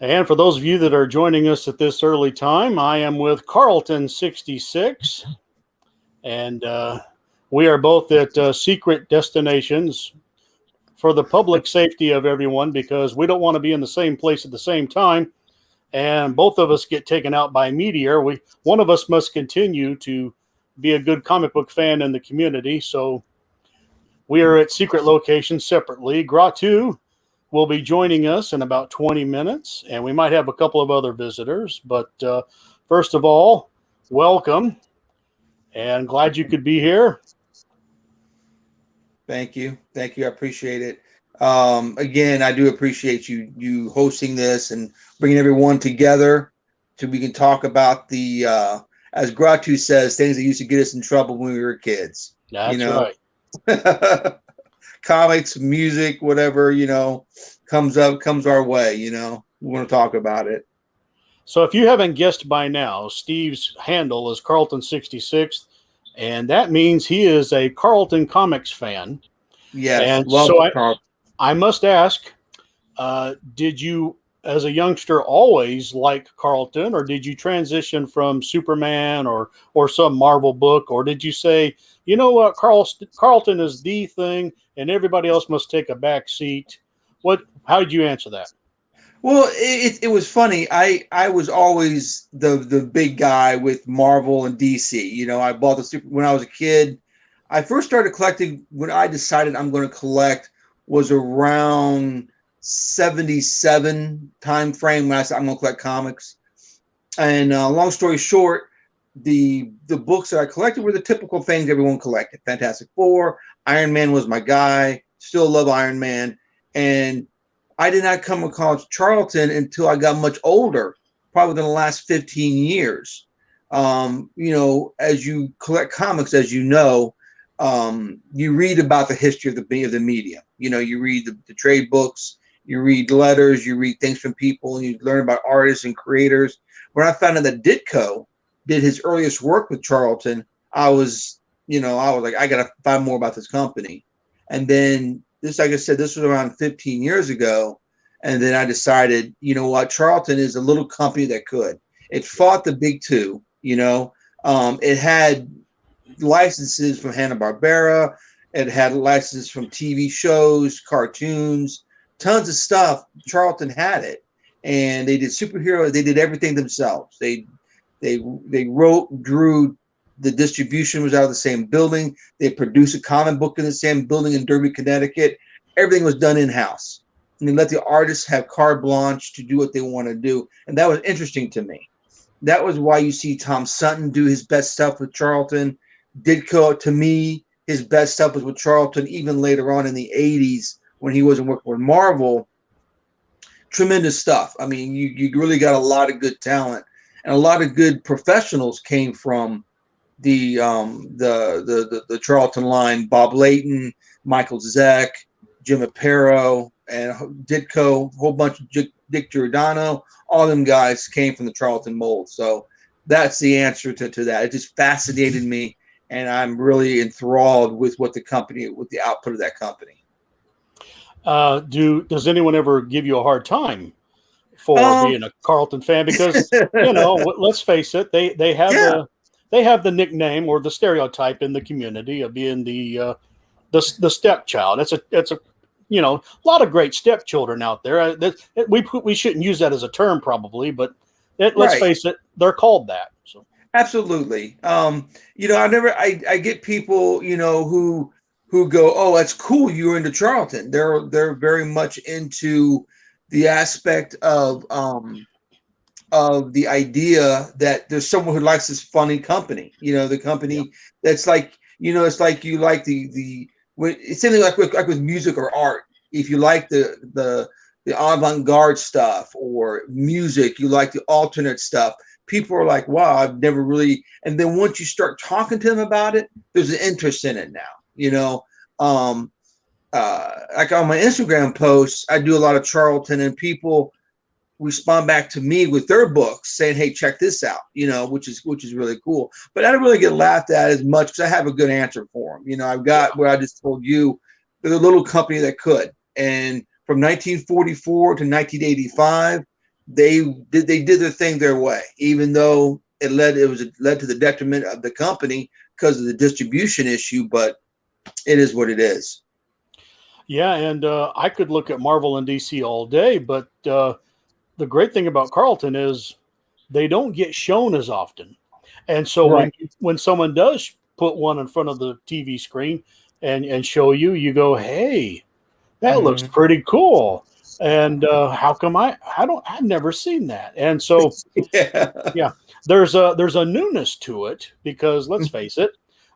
And for those of you that are joining us at this early time, I am with Charlton 66, and we are both at secret destinations for the public safety of everyone, because we don't want to be in the same place at the same time, and both of us get taken out by meteor. One of us must continue to be a good comic book fan in the community, so we are at secret locations separately. Gratu will be joining us in about 20 minutes, and we might have a couple of other visitors. But first of all, welcome, and glad you could be here. Thank you. Thank you. I appreciate it. Again, I do appreciate you hosting this and bringing everyone together so we can talk about the, as Gratu says, things that used to get us in trouble when we were kids. That's right. Comics, music, whatever, comes our way, we want to talk about it. So if you haven't guessed by now, Steve's handle is Charlton 66, and that means he is a Charlton Comics fan. Yes, and so I must ask, did you, as a youngster, always like Charlton, or did you transition from Superman or some Marvel book, or did you say, you know what, Charlton is the thing, and everybody else must take a back seat? How did you answer that? Well, it was funny. I was always the big guy with Marvel and DC. I bought when I was a kid. I first started collecting when I decided I'm going to collect was around 77 time frame when I said I'm going to collect comics. And long story short, the books that I collected were the typical things everyone collected. Fantastic Four, Iron Man was my guy. Still love Iron Man. And I did not come across Charlton until I got much older, probably within the last 15 years. As you collect comics, as you know, you read about the history of the medium. You read the trade books, you read letters, you read things from people, and you learn about artists and creators. When I found out that Ditko did his earliest work with Charlton, I was like, I got to find more about this company. And then this, like I said, this was around 15 years ago. And then I decided, you know what, Charlton is a little company that could. It fought the big two, it had licenses from Hanna-Barbera. It had licenses from TV shows, cartoons, tons of stuff. Charlton had it. And they did superheroes. They did everything themselves. They wrote, drew. The distribution was out of the same building. They produced a comic book in the same building in Derby, Connecticut. Everything was done in-house. And they let the artists have carte blanche to do what they want to do. And that was interesting to me. That was why you see Tom Sutton do his best stuff with Charlton. Ditko, to me, his best stuff was with Charlton, even later on in the 80s when he wasn't working with Marvel. Tremendous stuff. I mean, you really got a lot of good talent. And a lot of good professionals came from the Charlton line. Bob Layton, Michael Zeck, Jim Aparo, and Ditko, a whole bunch of Dick Giordano, all them guys came from the Charlton mold. So that's the answer to that. It just fascinated me, and I'm really enthralled with with the output of that company. Does anyone ever give you a hard time for being a Charlton fan? Because let's face it, they have the nickname or the stereotype in the community of being the stepchild. It's a lot of great stepchildren out there. We shouldn't use that as a term probably, but let's face it, they're called that. So absolutely. I get people who go, oh, that's cool, you're into Charlton. They're very much into the aspect of the idea that there's someone who likes this funny company, the company that's like, it's like you like it's something like with music or art. If you like the avant-garde stuff or music, you like the alternate stuff. People are like, wow, I've never really. And then once you start talking to them about it, there's an interest in it now. Like on my Instagram posts, I do a lot of Charlton, and people respond back to me with their books saying, hey, check this out, which is really cool. But I don't really get laughed at as much because I have a good answer for them. I've got what I just told you. They're a little company that could. And from 1944 to 1985, they did their thing their way, even though it led to the detriment of the company because of the distribution issue. But it is what it is. Yeah, and I could look at Marvel and DC all day, but the great thing about Charlton is they don't get shown as often. And so Right. when someone does put one in front of the TV screen and show you, you go, "Hey, that looks pretty cool." And how come I've never seen that. And so yeah, there's a newness to it because let's face it,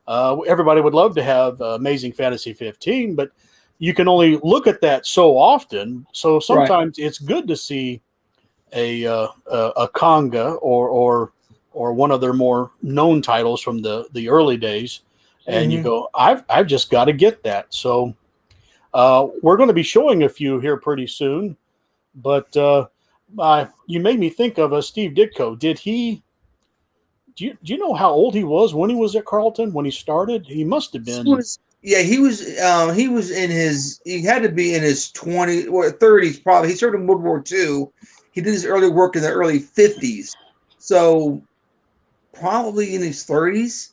everybody would love to have Amazing Fantasy 15, but you can only look at that so often. So sometimes it's good to see a Conga or one of their more known titles from the early days, and you go, I've just got to get that. So we're going to be showing a few here pretty soon, but you made me think of Steve Ditko. Do you know how old he was when he was at Charlton when he started? He must have been. He was in his, he had to be in his 20s or 30s probably. He served in World War II. He did his early work in the early 50s. So probably in his 30s.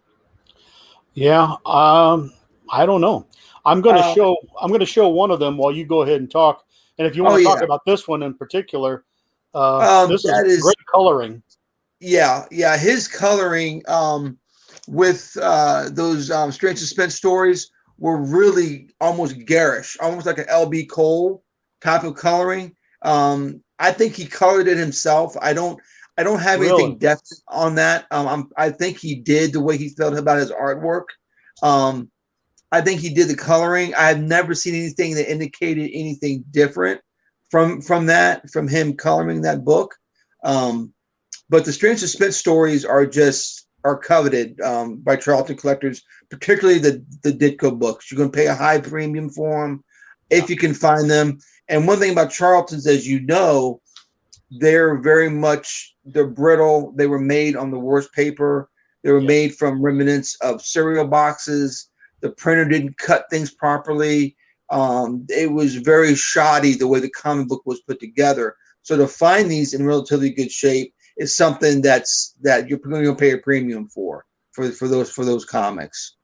Yeah, I don't know. I'm going to show one of them while you go ahead and talk. And if you want to talk about this one in particular, this is great coloring. Yeah, his coloring with those strange suspense stories were really almost garish, almost like an L.B. Cole type of coloring. I think he colored it himself. I don't have anything definite on that. I think he did the way he felt about his artwork. I think he did the coloring. I've never seen anything that indicated anything different from him coloring that book. But the strange suspense stories are coveted by Charlton collectors, particularly the Ditko books. You're going to pay a high premium for them if you can find them. And one thing about Charlton's, as you know, they're brittle. They were made on the worst paper. They were made from remnants of cereal boxes. The printer didn't cut things properly. It was very shoddy the way the comic book was put together. So to find these in relatively good shape is something that you're going to pay a premium for those comics.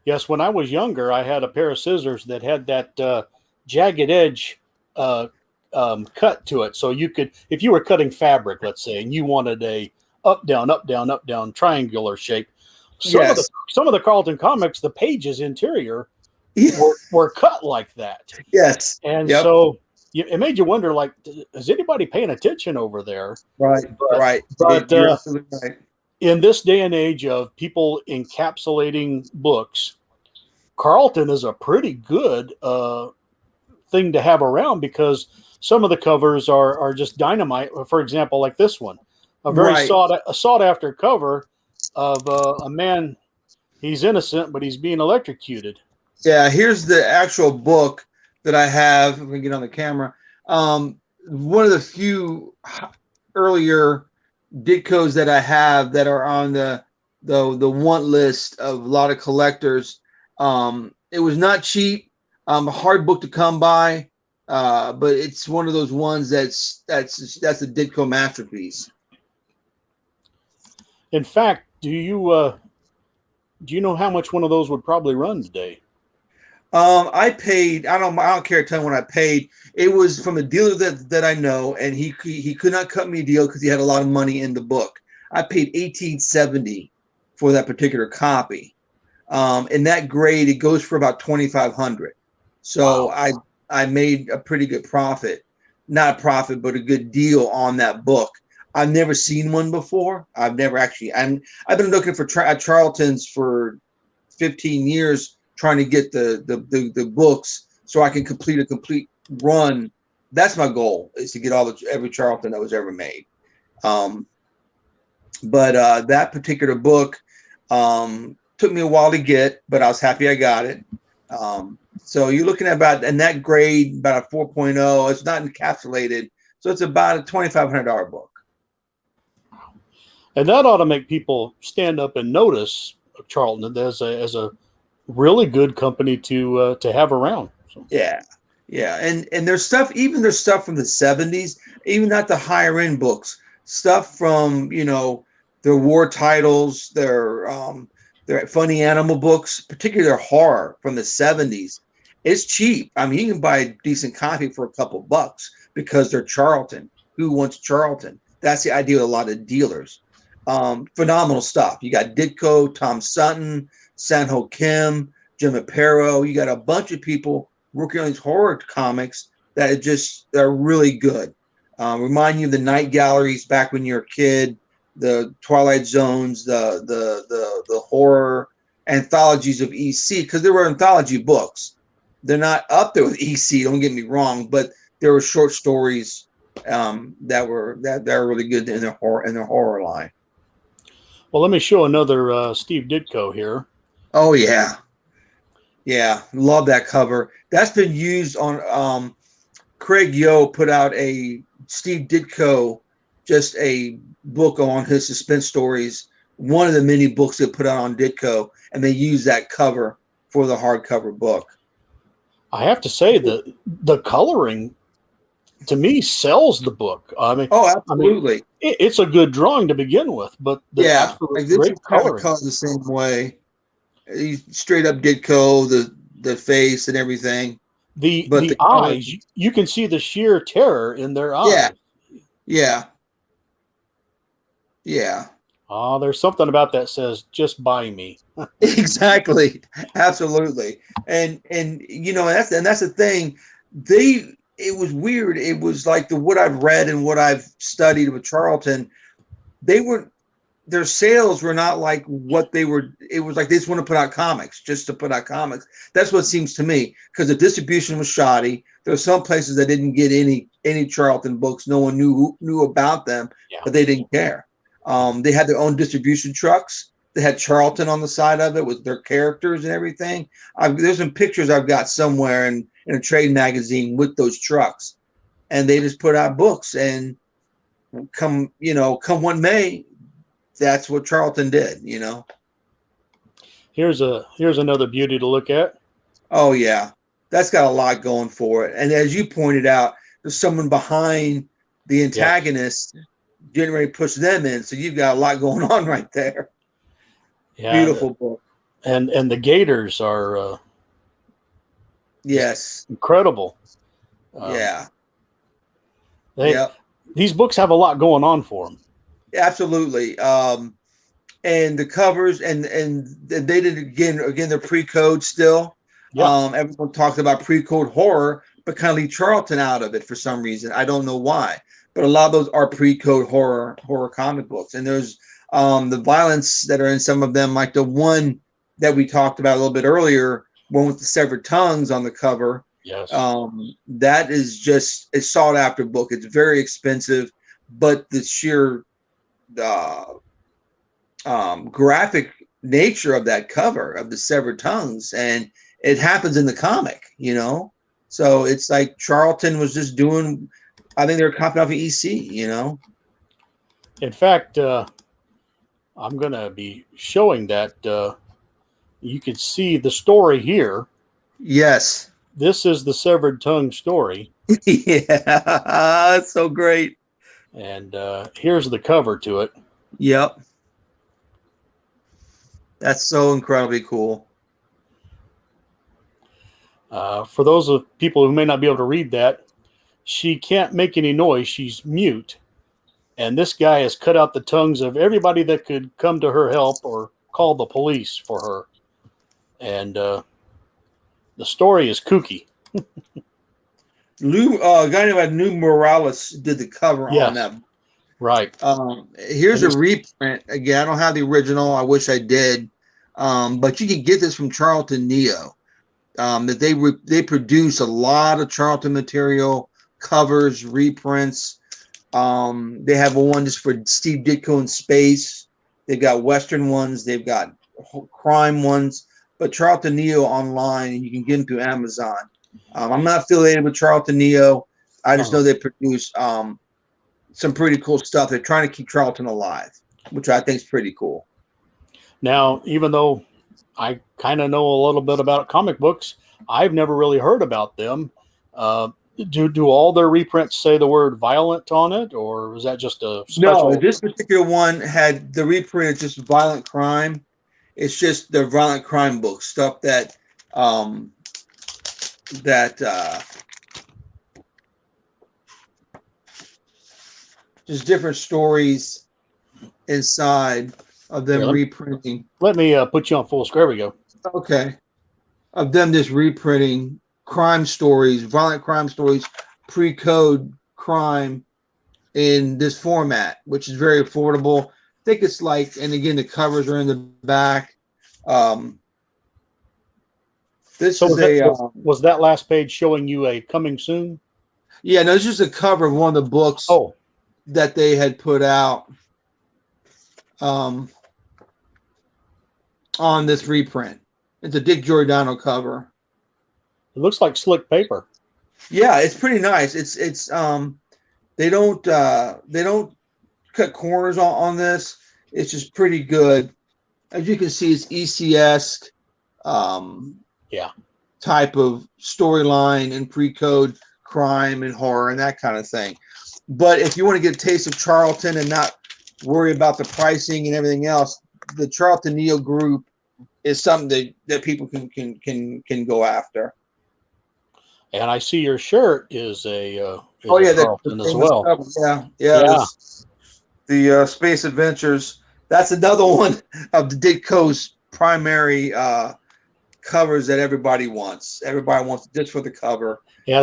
Yes, when I was younger, I had a pair of scissors that had that jagged edge cut to it. So you could, if you were cutting fabric, let's say, and you wanted a up down triangular shape, some of the Charlton comics, the pages interior were cut like that. Yes, and so it made you wonder, like, is anybody paying attention over there? Right. But you're absolutely right. In this day and age of people encapsulating books, Charlton is a pretty good thing to have around because some of the covers are just dynamite. For example, like this one, a very sought after cover of a man. He's innocent, but he's being electrocuted. Yeah, here's the actual book that I have. If we get on the camera, one of the few earlier Ditkos that I have that are on the want list of a lot of collectors. It was not cheap, a hard book to come by, but it's one of those ones that's a Ditko masterpiece. In fact, do you know how much one of those would probably run today? I paid. I don't care to tell you what I paid. It was from a dealer that I know, and he could not cut me a deal because he had a lot of money in the book. I paid $18.70 for that particular copy. In that grade, it goes for about $2,500. So I made a pretty good profit, not a profit, but a good deal on that book. I've never seen one before. I've never actually. I've been looking for Charlton's for 15 years. Trying to get the books so I can complete a complete run. That's my goal, is to get every Charlton that was ever made. But that particular book took me a while to get, but I was happy I got it. So you're looking at about, in that grade, about a 4.0. It's not encapsulated, so it's about a $2,500 book. And that ought to make people stand up and notice Charlton as a really good company to have around. So. Yeah. Yeah, and there's stuff from the 70s, even not the higher end books, stuff from, their war titles, their funny animal books, particularly their horror from the 70s. It's cheap. I mean, you can buy a decent copy for a couple bucks because they're Charlton. Who wants Charlton? That's the idea with a lot of dealers. Phenomenal stuff. You got Ditko, Tom Sutton, Sanho Kim, Jim Aparo. You got a bunch of people working on these horror comics that are really good. Remind you of the night galleries back when you were a kid, the Twilight Zones, the horror anthologies of EC, because there were anthology books. They're not up there with EC, don't get me wrong, but there were short stories that were really good in their horror line. Well, let me show another Steve Ditko here. Oh yeah. Yeah, love that cover. That's been used on Craig Yo put out a Steve Ditko, just a book on his suspense stories, one of the many books they put out on Ditko, and they use that cover for the hardcover book. I have to say that the coloring to me sells the book. I mean, absolutely. It's a good drawing to begin with, but great coloring. Color the same way. Straight up Ditko, the face and everything. The eyes, you can see the sheer terror in their eyes. Yeah. There's something about that says, just buy me. Exactly. Absolutely. And that's the thing. It was weird. It was like what I've read and what I've studied with Charlton. Their sales were not like what they were. It was like they just want to put out comics just to put out comics. That's what it seems to me, because the distribution was shoddy. There were some places that didn't get any Charlton books. No one knew about them, but they didn't care. They had their own distribution trucks. They had Charlton on the side of it with their characters and everything. There's some pictures I've got somewhere in a trade magazine with those trucks, and they just put out books. And come what may, that's what Charlton did. Here's another beauty to look at. Oh yeah, that's got a lot going for it. And as you pointed out, there's someone behind the antagonist getting ready to push them in. So you've got a lot going on right there. Yeah, beautiful book. And the gators are yes, incredible. These books have a lot going on for them. Absolutely. And the covers and they did again they're pre-code still. Everyone talks about pre-code horror, but kind of leave Charlton out of it for some reason. I don't know why, but a lot of those are pre-code horror comic books. And there's the violence that are in some of them, like the one that we talked about a little bit earlier, one with the severed tongues on the cover. Yes. That is just a sought after book. It's very expensive, but the sheer graphic nature of that cover of the severed tongues, and it happens in the comic, so it's like Charlton was just doing, I think they were copying off of EC, In fact, I'm going to be showing that you can see the story here. Yes. This is the severed tongue story. Yeah, that's so great. And here's the cover to it. Yep. That's so incredibly cool. For those of people who may not be able to read that, she can't make any noise. She's mute. And this guy has cut out the tongues of everybody that could come to her help or call the police for her. And the story is kooky. A guy named Lou Morales did the cover on that. Right. Here's a reprint. Again, I don't have the original. I wish I did. But you can get this from Charlton Neo. That they produce a lot of Charlton material, covers, reprints. They have one just for Steve Ditko in space. They've got Western ones. They've got crime ones. But Charlton Neo online, and you can get them through Amazon. I'm not affiliated with Charlton Neo. I just know they produce some pretty cool stuff. They're trying to keep Charlton alive, which I think is pretty cool. Now, even though I kind of know a little bit about comic books, I've never really heard about them. Do all their reprints say the word violent on it, or is that just a special? No, this particular one had the reprint is just violent crime. It's just the violent crime book stuff that just different stories inside of them reprinting. Let me put you on full screen. There we go. Okay. Of them just reprinting crime stories, violent crime stories, pre-code crime in this format, which is very affordable. I think it's like, and again, the covers are in the back. This so is was that last page showing you a coming soon? Yeah, no, it's just a cover of one of the books that they had put out on this reprint. It's a Dick Giordano cover. It looks like slick paper. Yeah, it's pretty nice. It's they don't cut corners on this. It's just pretty good. As you can see, it's ECS type of storyline and pre-code crime and horror and that kind of thing. But if you want to get a taste of Charlton and not worry about the pricing and everything else, the Charlton Neo group is something that people can go after. And I see your shirt is a Charlton as well. Yeah. The Space Adventures. That's another one of the Ditko's primary covers that everybody wants. Everybody wants just for the cover. Yeah,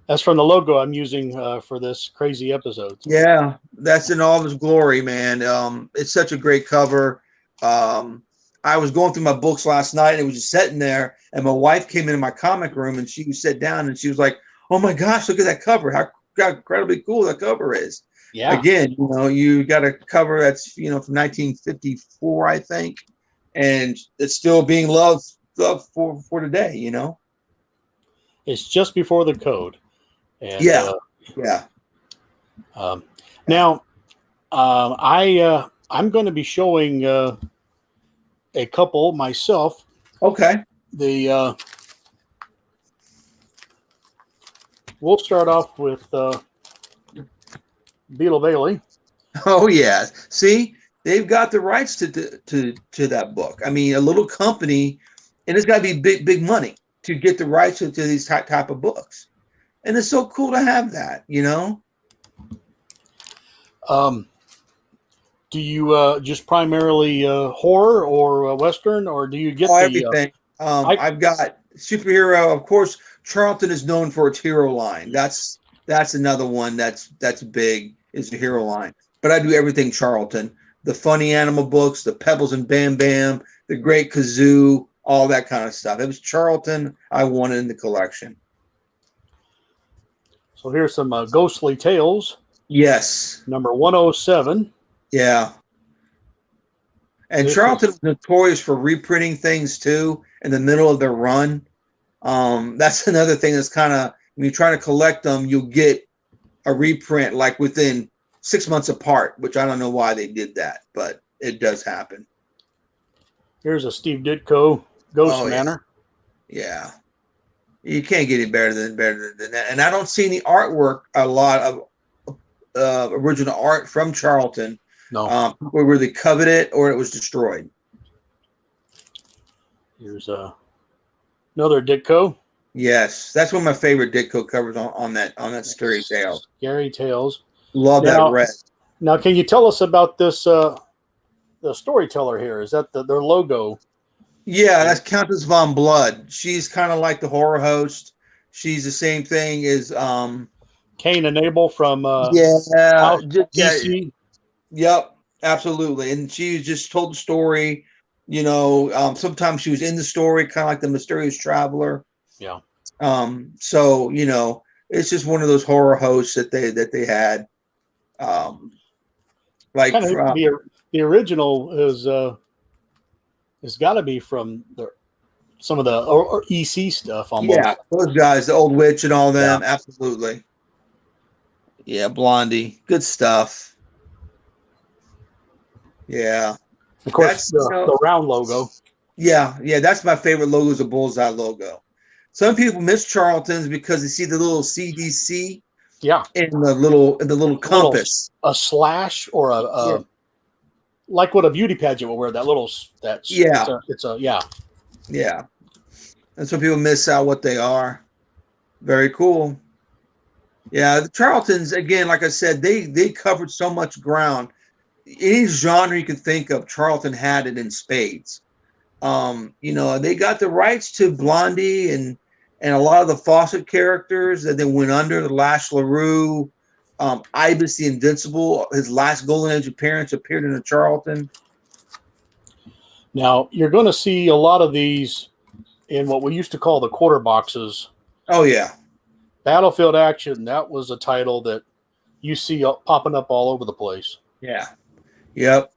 that's from the logo I'm using for this crazy episode. Yeah, that's in all of its glory, man. It's such a great cover. I was going through my books last night and it was just sitting there, and my wife came into my comic room and she sat down and she was like, "Oh my gosh, look at that cover! How incredibly cool that cover is!" Yeah. Again, you got a cover that's from 1954, I think, and it's still being loved for today. It's just before the code. And, now, I'm going to be showing a couple myself. Okay. We'll start off with Beetle Bailey. Oh yeah, see, they've got the rights to that book. I mean, a little company, and it's got to be big money to get the rights to these type of books, and it's so cool to have that. Do you just primarily horror or Western, or do you get everything? I've got superhero. Of course, Charlton is known for its hero line. That's another one that's big, is the hero line. But I do everything Charlton. The funny animal books, the Pebbles and Bam Bam, the Great Kazoo, all that kind of stuff. It was Charlton I wanted in the collection. So here's some Ghostly Tales. Yes. Number 107. Yeah. And Charlton is notorious for reprinting things too in the middle of their run. That's another thing that's kind of, when you try to collect them, you'll get a reprint like within 6 months apart, which I don't know why they did that, but it does happen. Here's a Steve Ditko Ghost Manor. Yeah. You can't get it better than that. And I don't see any artwork, a lot of original art from Charlton. No. Where they coveted it or it was destroyed. Here's another Ditko. Yes, that's one of my favorite Ditko covers on that Scary Tales. Scary Tales. Love that red. Now, can you tell us about this? The storyteller here, is that their logo? Yeah, that's Countess Von Blood. She's kind of like the horror host. She's the same thing as Cain and Abel from DC. Yep, absolutely. And she just told the story. Sometimes she was in the story, kind of like the mysterious traveler. Yeah. So it's just one of those horror hosts that they had. The original is got to be from some of the EC stuff. Almost. Yeah, those guys, the Old Witch and all them, absolutely. Yeah, Blondie, good stuff. Yeah. Of course, the round logo. Yeah, that's my favorite logo, is the bullseye logo. Some people miss Charlton's because they see the little CDC Yeah, in the little compass. a slash or Yeah. like what a beauty pageant will wear. That little Yeah. it's a yeah. Yeah. And some people miss out what they are. Very cool. Yeah, the Charltons, again, like I said, they covered so much ground. Any genre you can think of, Charlton had it in spades. They got the rights to Blondie and a lot of the Fawcett characters that then went under, the Lash LaRue, Ibis the Invincible, his last Golden Age appearance appeared in a Charlton. Now you're going to see a lot of these in what we used to call the quarter boxes. Oh yeah, Battlefield Action. That was a title that you see popping up all over the place. yeah, yep.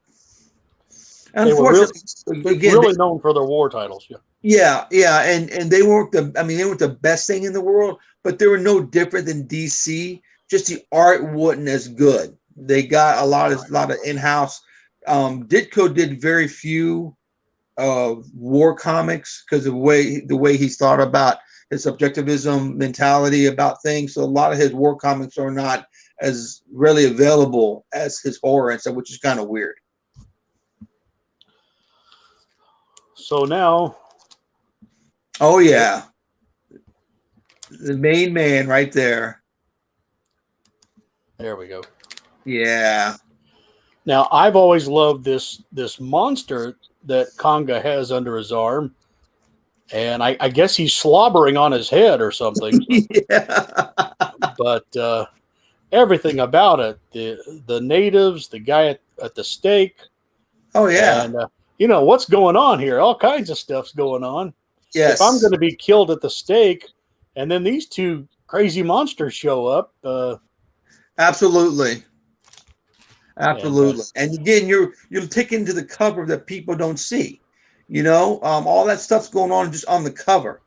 They were Unfortunately, really known for their war titles. Yeah. Yeah, and they weren't the best thing in the world, but they were no different than DC. Just the art wasn't as good. They got a lot of in-house. Ditko did very few war comics because of the way he thought about his subjectivism mentality about things. So a lot of his war comics are not as readily available as his horror and stuff, which is kind of weird. So now, oh yeah, the main man right there. There we go. Yeah. Now I've always loved this monster that Conga has under his arm, and I guess he's slobbering on his head or something. Yeah. But everything about it, the natives, the guy at the stake. Oh yeah. And what's going on here? All kinds of stuff's going on. Yes. If I'm going to be killed at the stake, and then these two crazy monsters show up. Absolutely. And again, you're taken to the cover that people don't see. All that stuff's going on just on the cover,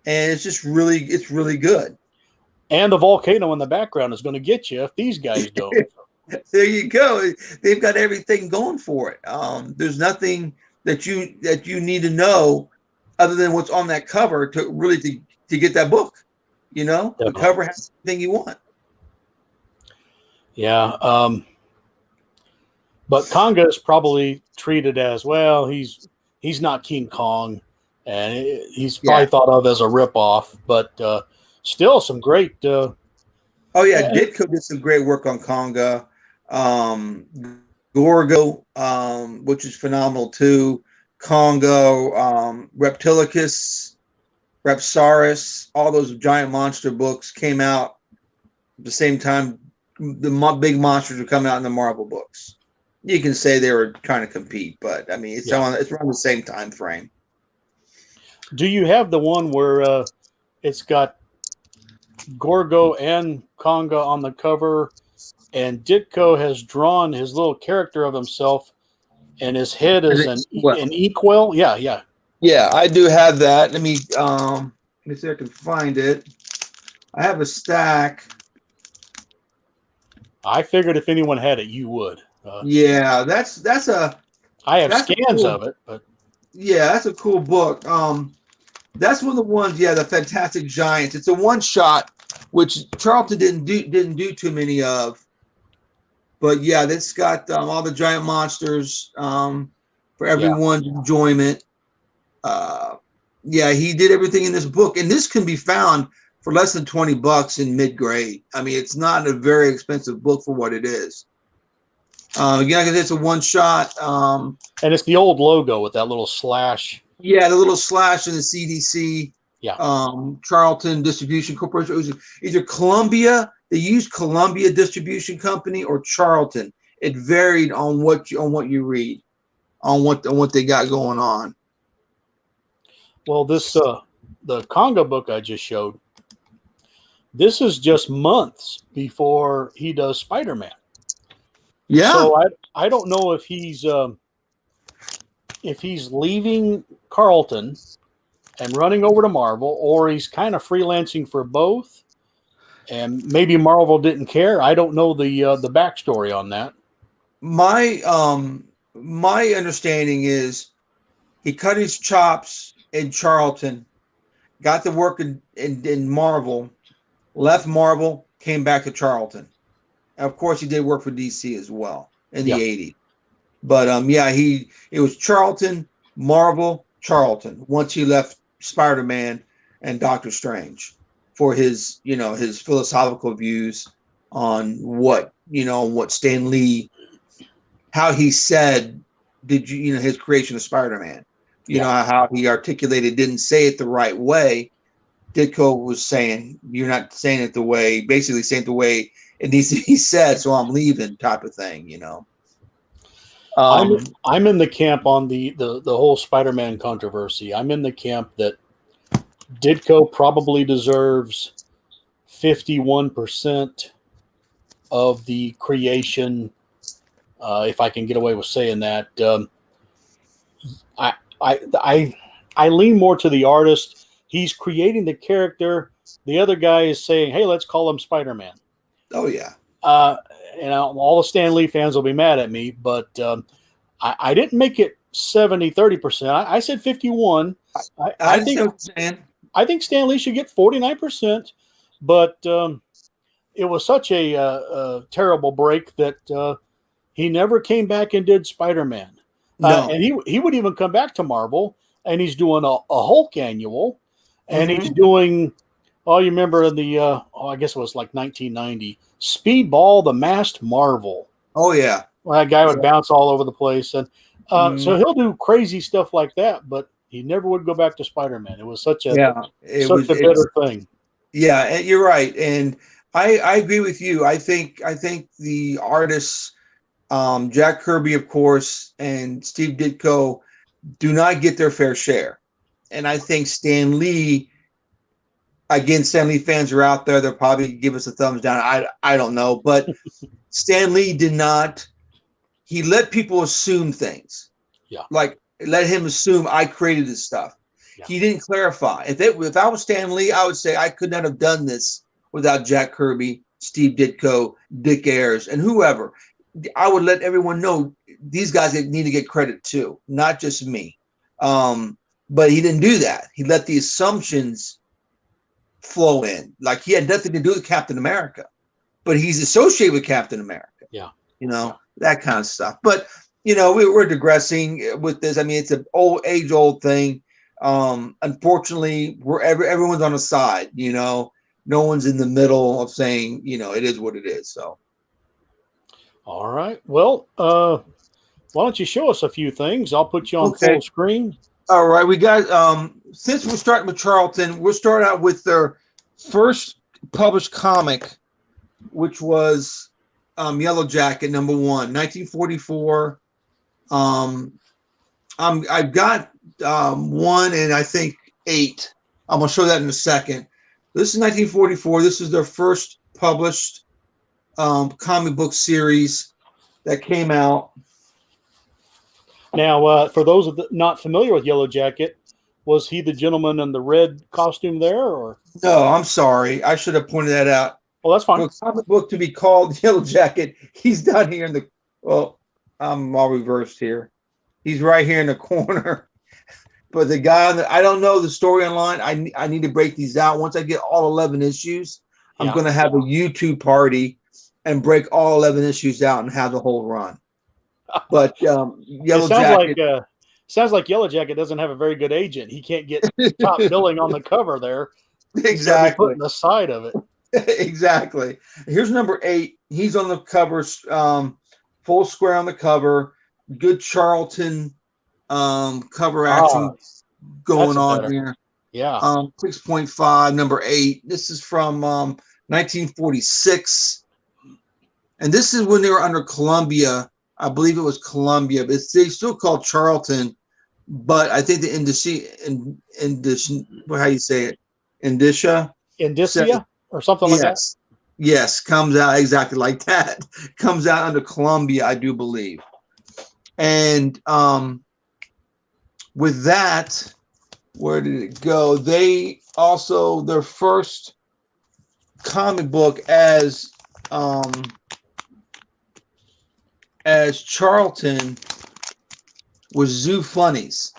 and it's really good. And the volcano in the background is going to get you if these guys don't. There you go. They've got everything going for it. There's nothing that you need to know other than what's on that cover to really to get that book. The cover has everything you want. Yeah. But Conga is probably treated as, well, he's not King Kong, and he's probably thought of as a ripoff, but still some great. Oh yeah, Ditko did some great work on Conga. Gorgo, which is phenomenal too. Congo, Reptilicus, Repsaurus, all those giant monster books came out at the same time. The big monsters were coming out in the Marvel books. You can say they were trying to compete, but I mean, it's around the same time frame. Do you have the one where it's got Gorgo and Conga on the cover, and Ditko has drawn his little character of himself, and his head is an equal? Yeah. Yeah, I do have that. Let me see if I can find it. I have a stack. I figured if anyone had it, you would. Yeah, that's a. I have scans of it, but yeah, that's a cool book. That's one of the ones. Yeah, the Fantastic Giants. It's a one shot, which Charlton didn't do too many of. But yeah, that's got all the giant monsters for everyone's enjoyment. Yeah, he did everything in this book, and this can be found for less than $20 in mid-grade. I mean, it's not a very expensive book for what it is. Again, like I said, it's a one-shot. And it's the old logo with that little slash. Yeah, the little slash in the CDC. Yeah. Charlton Distribution Corporation. It was either Columbia. They used Columbia Distribution Company or Charlton. It varied on what you read, on what they got going on. Well, this the Conga book I just showed. This is just months before he does Spider-Man. Yeah. So I don't know if he's leaving Charlton and running over to Marvel, or he's kind of freelancing for both, and maybe Marvel didn't care. I don't know the backstory on that. My understanding is he cut his chops in Charlton, got to work in Marvel, left Marvel, came back to Charlton. And of course, he did work for DC as well in the Yeah. 80s. But yeah, it was Charlton, Marvel, Charlton. Once he left Spider-Man and Doctor Strange for his, his philosophical views on what Stan Lee, how he said, his creation of Spider-Man. How he articulated, didn't say it the right way. Ditko was saying, you're not saying it basically saying it the way it needs to be said, so I'm leaving, type of thing, I'm in the camp on the whole Spider-Man controversy. I'm in the camp that Ditko probably deserves 51% of the creation, if I can get away with saying that. I lean more to the artist. He's creating the character. The other guy is saying, "Hey, let's call him Spider-Man." Oh yeah. All the Stan Lee fans will be mad at me, but I didn't make it 70-30%. I said 51. I think Stan Lee should get 49%, but it was such a terrible break that he never came back and did Spider-Man. No. And he would even come back to Marvel, and he's doing a Hulk annual, and he's doing, you remember the, I guess it was like 1990, Speedball, the Masked Marvel. Oh, yeah. Well, that guy would bounce all over the place. And so he'll do crazy stuff like that, but he never would go back to Spider-Man. It was such a bitter thing. Yeah, you're right. And I agree with you. I think the artists, Jack Kirby, of course, and Steve Ditko do not get their fair share. And I think Stan Lee, again, Stan Lee fans are out there. They'll probably give us a thumbs down. I don't know. But Stan Lee did not. He let people assume things. Yeah. Like, let him assume I created this stuff. Yeah. He didn't clarify. If I was Stan Lee, I would say I could not have done this without Jack Kirby, Steve Ditko, Dick Ayers, and whoever. I would let everyone know these guys need to get credit too, not just me. But he didn't do that. He let the assumptions flow in. Like, he had nothing to do with Captain America, but he's associated with Captain America. Yeah. That kind of stuff. But, we're digressing with this. I mean, it's an age-old thing. Unfortunately, everyone's on a side, no one's in the middle of saying, it is what it is. So. All right. Well, why don't you show us a few things? I'll put you on full screen. All right. We got, since we're starting with Charlton, we'll start out with their first published comic, which was Yellow Jacket #1, 1944. I've got 1 and I think 8. I'm going to show that in a second. This is 1944. This is their first published comic book series that came out. Now, for those not familiar with Yellow Jacket, was he the gentleman in the red costume there, or? No, I'm sorry. I should have pointed that out. Well, that's fine. For a comic book to be called Yellow Jacket, he's down here in the. Well, I'm all reversed here. He's right here in the corner. But the guy, I don't know the story online. I need to break these out. Once I get all 11 issues, I'm going to have a YouTube party and break all 11 issues out and have the whole run. But Yellow Jacket. Sounds like Yellow Jacket doesn't have a very good agent. He can't get top billing on the cover there. Exactly. Putting the side of it. Exactly. Here's #8. He's on the cover, full square on the cover. Good Charlton cover action going on better. here. Yeah. 6.5, #8. This is from 1946. And this is when they were under Columbia. I believe it was Columbia, but they still called Charlton. But I think the how you say it? Indicia or something like that. Yes, comes out exactly like that. Comes out under Columbia, I do believe. And with that, where did it go? They also, their first comic book as Charlton was Zoo Funnies.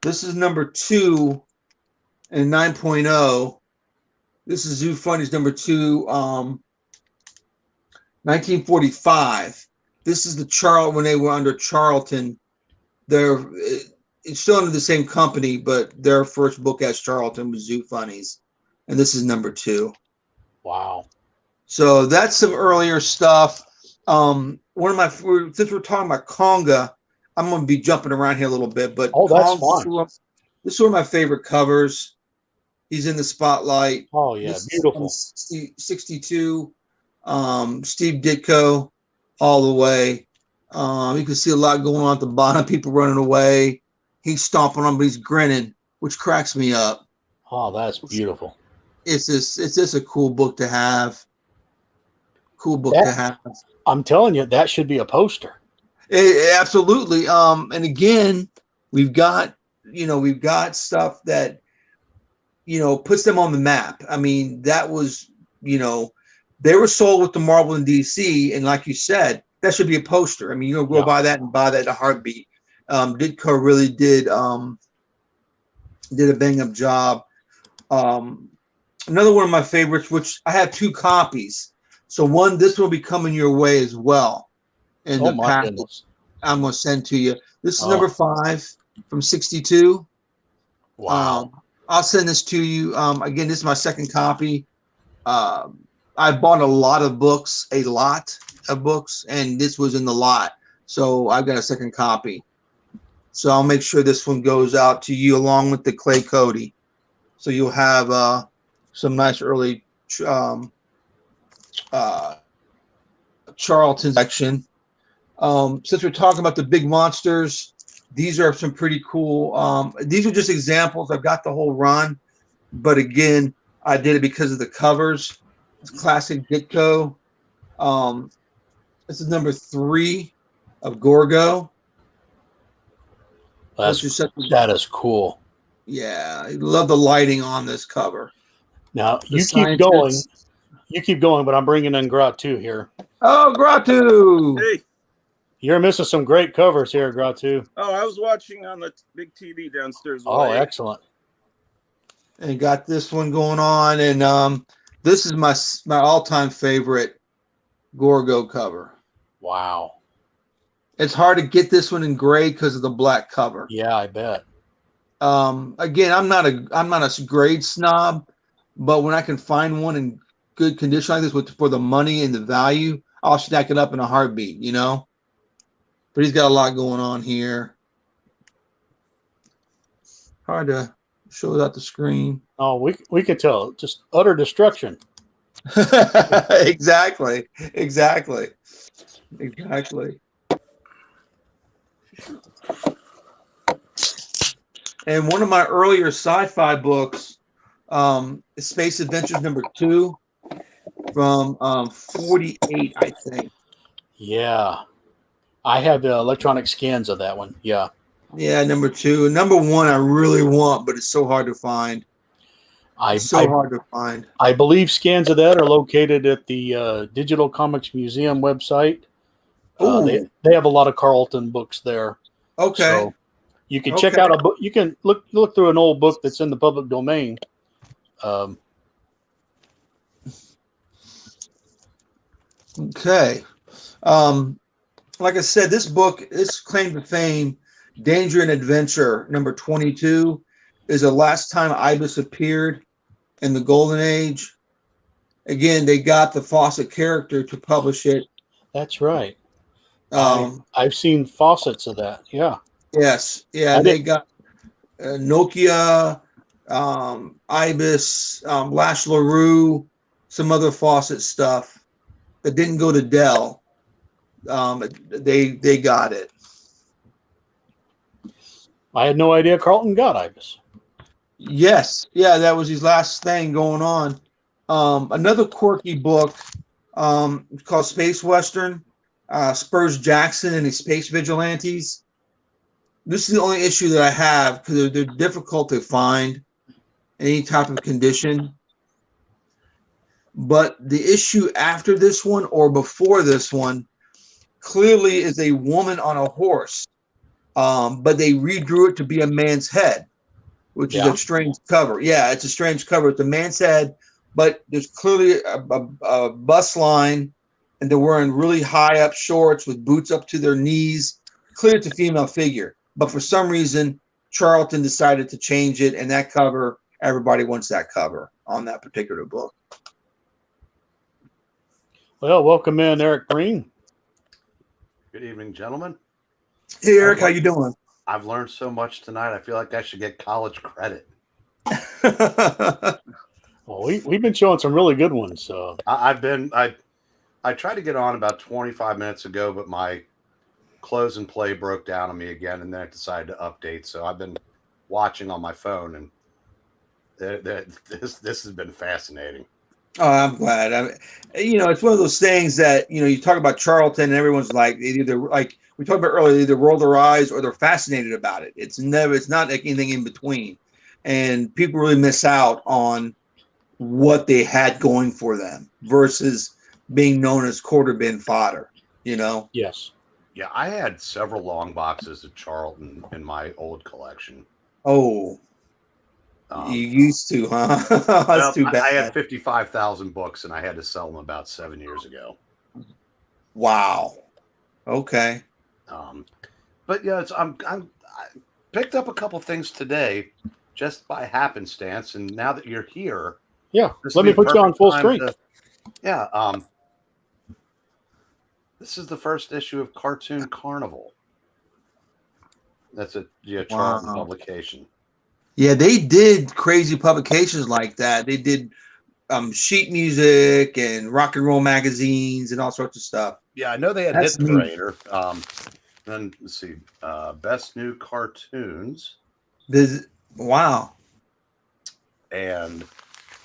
This is #2 And 9.0, this is Zoo Funnies number 2, 1945. This is the Charlton, when they were under Charlton. It's still under the same company, but their first book as Charlton was Zoo Funnies. And this is number 2. Wow. So that's some earlier stuff. Since we're talking about Conga, I'm going to be jumping around here a little bit, but that's fun. This is one of my favorite covers. He's in the spotlight. Oh yeah, beautiful. 62. Steve Ditko, all the way. You can see a lot going on at the bottom. People running away. He's stomping on, but he's grinning, which cracks me up. Oh, that's beautiful. It's just a cool book to have. To have. I'm telling you, that should be a poster. Absolutely. And again, we've got stuff that, puts them on the map. I mean, that was, they were sold with the Marvel in DC, and like you said, that should be a poster. I mean, go buy that and buy that in a heartbeat. Ditko really did a bang up job. Another one of my favorites, which I have 2 copies. So this will be coming your way as well. And the package I'm going to send to you. This is number 5 from 62. Wow. I'll send this to you. Again, this is my second copy. I bought a lot of books, and this was in the lot. So I've got a second copy. So I'll make sure this one goes out to you along with the Clay Cody. So you'll have some nice early Charlton section. Since we're talking about the big monsters, these are some pretty cool. These are just examples. I've got the whole run, but again, I did it because of the covers. It's classic Ditko. This is number 3 of Gorgo. That is cool. Yeah, I love the lighting on this cover. Now you keep going. You keep going, but I'm bringing in Gratu here. Oh, Gratu! Hey. You're missing some great covers here, Gratu. Oh, I was watching on the big TV downstairs. Oh, excellent. And got this one going on, and this is my all-time favorite Gorgo cover. Wow. It's hard to get this one in gray because of the black cover. Yeah, I bet. Again, I'm not a grade snob, but when I can find one in good condition like this for the money and the value, I'll stack it up in a heartbeat, But he's got a lot going on here. Hard to show it out the screen. Oh, we can tell. Just utter destruction. Exactly. And one of my earlier sci-fi books, is Space Adventures number 2 from 48, I think. Yeah. I have the electronic scans of that one. Yeah. Yeah, number 2. And number 1 I really want, but it's so hard to find. Hard to find. I believe scans of that are located at the Digital Comics Museum website. They have a lot of Charlton books there. Okay. So you can check out a book. You can look through an old book that's in the public domain. Okay. Like I said, this claim to fame, Danger and Adventure, number 22, is the last time Ibis appeared in the Golden Age. Again, they got the Fawcett character to publish it. That's right. I've seen faucets of that. Yeah. Yes. Yeah. They got Nokia, Ibis, Lash LaRue, some other Fawcett stuff that didn't go to Dell. They got it. I had no idea Charlton got Ibis. Yes. Yeah, that was his last thing going on. Another quirky book called Space Western, Spurs Jackson and his Space Vigilantes. This is the only issue that I have because they're difficult to find any type of condition. But the issue after this one or before this one clearly is a woman on a horse, but they redrew it to be a man's head, which is a strange cover. Yeah, it's a strange cover. It's a man's head, but there's clearly a bust line, and they're wearing really high up shorts with boots up to their knees. Clear it's a female figure, but for some reason, Charlton decided to change it, and that cover, everybody wants that cover on that particular book. Well, welcome in, Eric Green. Good evening, gentlemen. Hey, Eric, how you doing? I've learned so much tonight. I feel like I should get college credit. Well, we've been showing some really good ones. So I tried to get on about 25 minutes ago, but my close and play broke down on me again, and then I decided to update. So I've been watching on my phone, and this has been fascinating. Oh, I'm glad. It's one of those things that, you talk about Charlton and everyone's like, either like we talked about earlier, either roll their eyes or they're fascinated about it. It's not like anything in between. And people really miss out on what they had going for them versus being known as quarter bin fodder, Yes. Yeah, I had several long boxes of Charlton in my old collection. Oh, you used to, huh? That's too bad. I had 55,000 books, and I had to sell them about 7 years ago. Wow. Okay. But yeah, I picked up a couple things today just by happenstance, and now that you're here, let me put you on full screen. This is the first issue of Cartoon Carnival. That's a Charlton publication. Yeah, they did crazy publications like that. They did sheet music and rock and roll magazines and all sorts of stuff. Yeah, I know they had Hit Parader. Then let's see, Best New Cartoons. Wow. And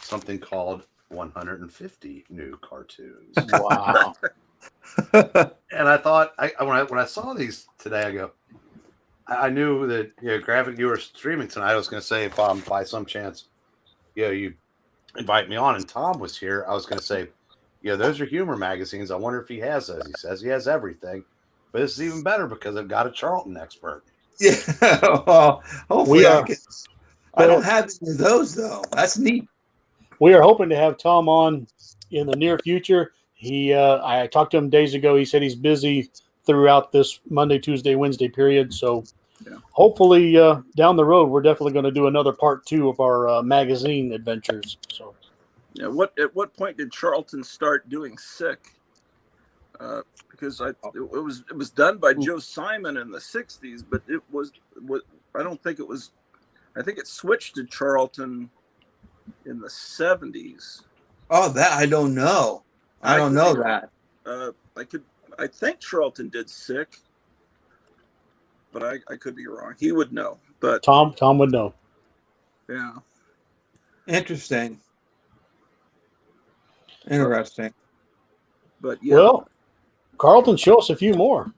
something called 150 New Cartoons. Wow. And I thought, when I saw these today, I go, I knew that Graphic, you were streaming tonight. I was going to say, if by some chance, you invite me on, and Tom was here, I was going to say, those are humor magazines. I wonder if he has those. He says he has everything, but this is even better because I've got a Charlton expert. Yeah, well, hopefully I don't have any of those though. That's neat. We are hoping to have Tom on in the near future. I talked to him days ago. He said he's busy throughout this Monday, Tuesday, Wednesday period. So hopefully down the road, we're definitely going to do another part 2 of our magazine adventures. So, at what point did Charlton start doing Sick? Because it was done by Joe Simon in the 60s, but I think it switched to Charlton in the 70s. Oh, that I don't know. I don't know that. I think Charlton did Sick, but I could be wrong. He would know. But Tom would know. Yeah. Interesting. But yeah. Well, Carlton, show us a few more.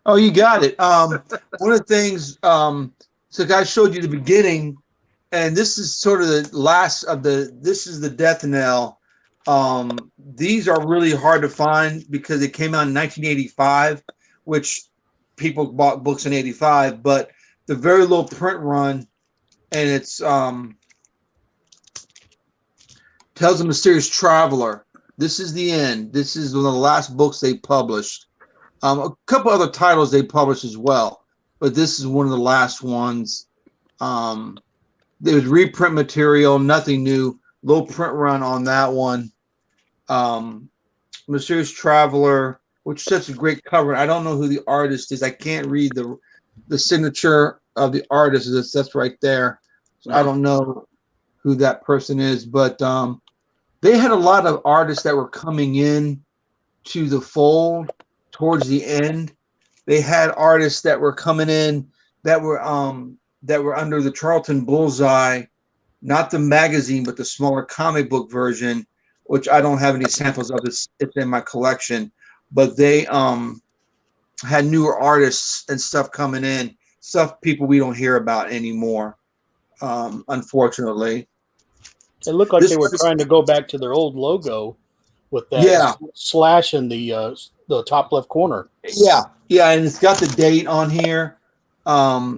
Oh, you got it. One of the things, so I showed you the beginning, and this is sort of the last of this is the death knell. These are really hard to find because it came out in 1985, which people bought books in 85, but the very low print run, and it's tells a mysterious traveler. This is the end. This is one of the last books they published. A couple other titles they published as well, but this is one of the last ones. There was reprint material, nothing new. Low print run on that one. Mysterious Traveler, which is such a great cover. I don't know who the artist is. I can't read the signature of the artist. That's right there. So I don't know who that person is, but they had a lot of artists that were coming in to the fold towards the end. They had artists that were coming in that were under the Charlton bullseye, not the magazine, but the smaller comic book version, which I don't have any samples of. It's in my collection, but they had newer artists and stuff coming in, stuff people we don't hear about anymore, unfortunately. It looked like they were trying to go back to their old logo with that slash in the top left corner. Yeah, and it's got the date on here.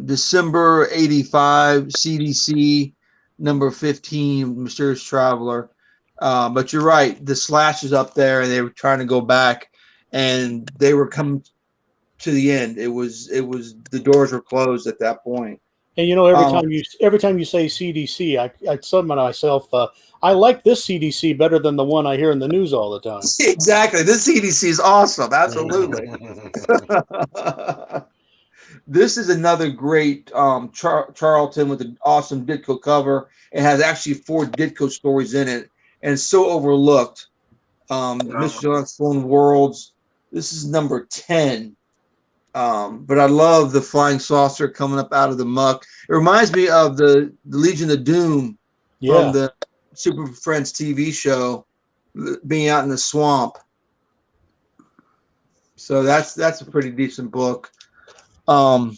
December 85, CDC, number 15, Mysterious Traveler. But you're right, the Slash is up there, and they were trying to go back, and they were coming to the end. It was the doors were closed at that point. And you know, every time you say CDC, I summon myself. I like this CDC better than the one I hear in the news all the time. Exactly, this CDC is awesome. Absolutely. This is another great Charlton with an awesome Ditko cover. It has actually 4 Ditko stories in it, and it's so overlooked. Mystery Unexplored Worlds. This is number 10. But I love the flying saucer coming up out of the muck. It reminds me of the Legion of Doom from the Super Friends TV show, being out in the swamp. So that's a pretty decent book. One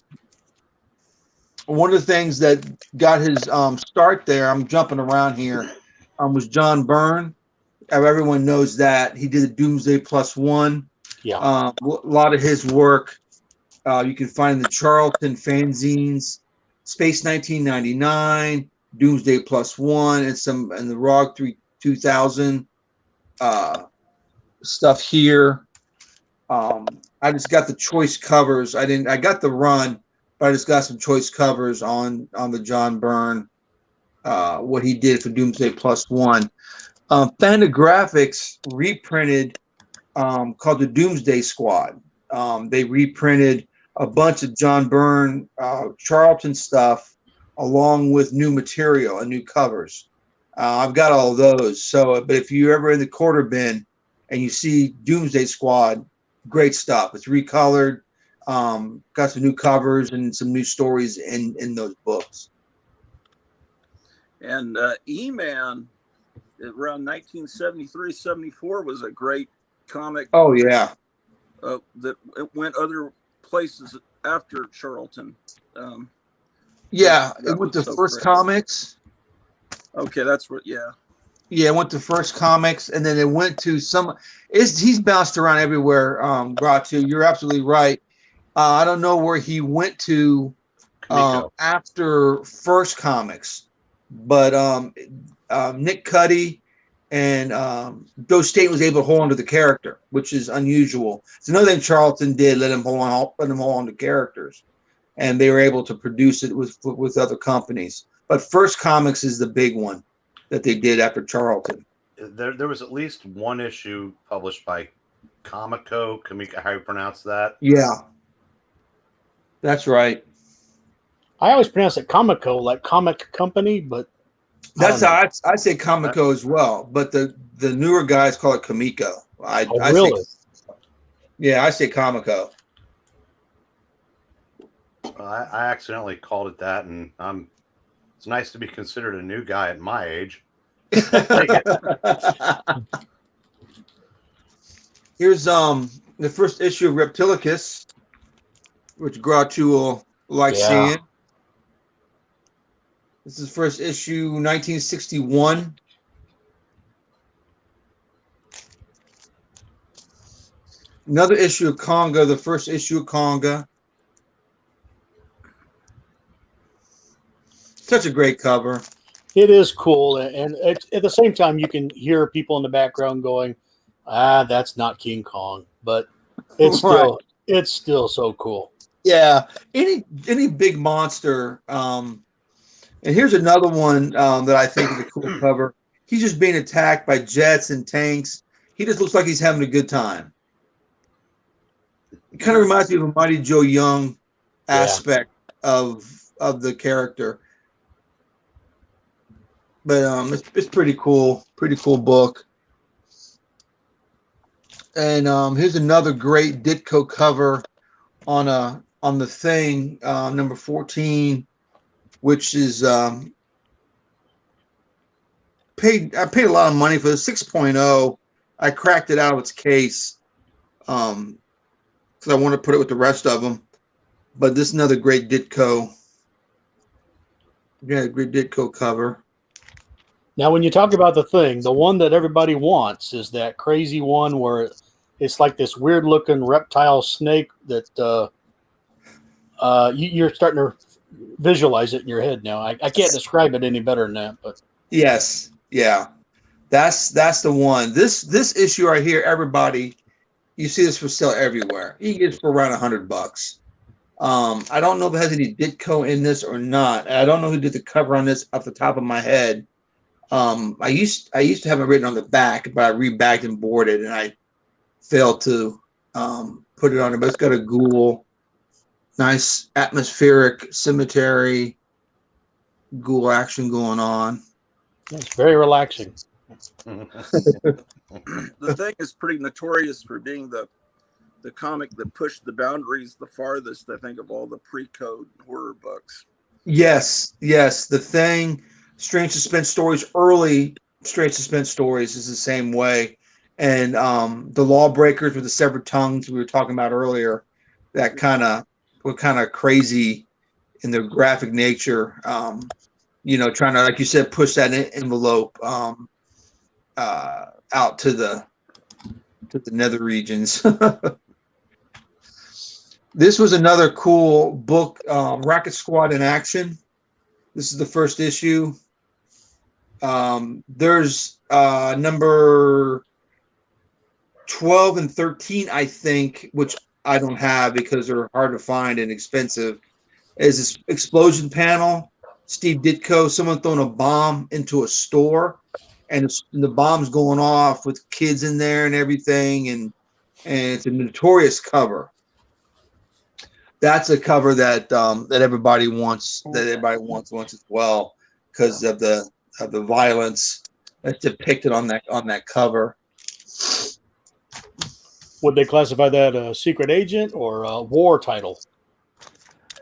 of the things that got his start there, I'm jumping around here, was John Byrne. Everyone knows that. He did the Doomsday +1. Yeah. A lot of his work you can find the Charlton fanzines, Space 1999, Doomsday +1, and the ROG 2000 stuff here. I just got the choice covers. I got the run, but I just got some choice covers on the John Byrne, what he did for Doomsday +1. Fantagraphics reprinted called the Doomsday Squad. They reprinted a bunch of John Byrne, Charlton stuff, along with new material and new covers. I've got all of those. So, but if you're ever in the quarter bin and you see Doomsday Squad, great stuff. It's recolored, got some new covers and some new stories in those books. And E-Man, around 1973-74, was a great comic. Oh yeah. That it went other places after Charlton. It went to First Comics. Okay, that's what. Yeah, it went to First Comics, and then it went to some. He's bounced around everywhere. Gratu, you're absolutely right. I don't know where he went to after First Comics, but Nick Cuddy and Joe Staten was able to hold on to the character, which is unusual. It's another thing Charlton did, let him hold on to characters, and they were able to produce it with other companies. But First Comics is the big one that they did after Charlton. There was at least one issue published by Comico, how you pronounce that? Yeah, that's right. I always pronounce it Comico, like comic company, but that's how I say Comico as well. But the newer guys call it Comico. Really? I say Comico. I accidentally called it that, and it's nice to be considered a new guy at my age. Here's the first issue of Reptilicus, which Gratu will like seeing. This is first issue, 1961. Another issue of Conga, the first issue of Conga. Such a great cover. it is cool. And at the same time, you can hear people in the background going, that's not King Kong. But it's still it's still so cool. Yeah. Any big monster. And here's another one that I think is a cool cover. He's just being attacked by jets and tanks. He just looks like he's having a good time. It kind of reminds me of a Mighty Joe Young aspect of the character. But it's pretty cool. Pretty cool book. And here's another great Ditko cover on the Thing, number 14, which is I paid a lot of money for the 6.0. I cracked it out of its case because I want to put it with the rest of them. But this is another great Ditko. Yeah, great Ditko cover. Now, when you talk about the Thing, the one that everybody wants is that crazy one where it's like this weird-looking reptile snake that you're starting to visualize it in your head now. I can't describe it any better than that, but Yes, yeah, that's the one. This issue right here, everybody, you see this for sale everywhere. You can get it for around $100. I don't know if it has any Ditko in this or not. I don't know who did the cover on this off the top of my head. I used to have it written on the back, but I rebagged and boarded, and I failed to put it on it. But it's got a ghoul, nice atmospheric cemetery ghoul action going on. it's very relaxing. The Thing is pretty notorious for being the comic that pushed the boundaries the farthest, I think, of all the pre-code horror books. Yes, The Thing, Strange Suspense Stories, early Strange Suspense Stories is the same way. And the Lawbreakers with the Severed Tongues we were talking about earlier, that were kind of crazy in their graphic nature. Trying to, like you said, push that envelope out to the nether regions. This was another cool book, Racket Squad in Action. This is the first issue. There's number 12 and 13, I think, which I don't have because they're hard to find and expensive. Is this explosion panel? Steve Ditko, someone throwing a bomb into a store, and the bomb's going off with kids in there and everything, and it's a notorious cover. That's a cover that everybody wants. That everybody wants as well, because of the violence that's depicted on that cover. Would they classify that a secret agent or a war title?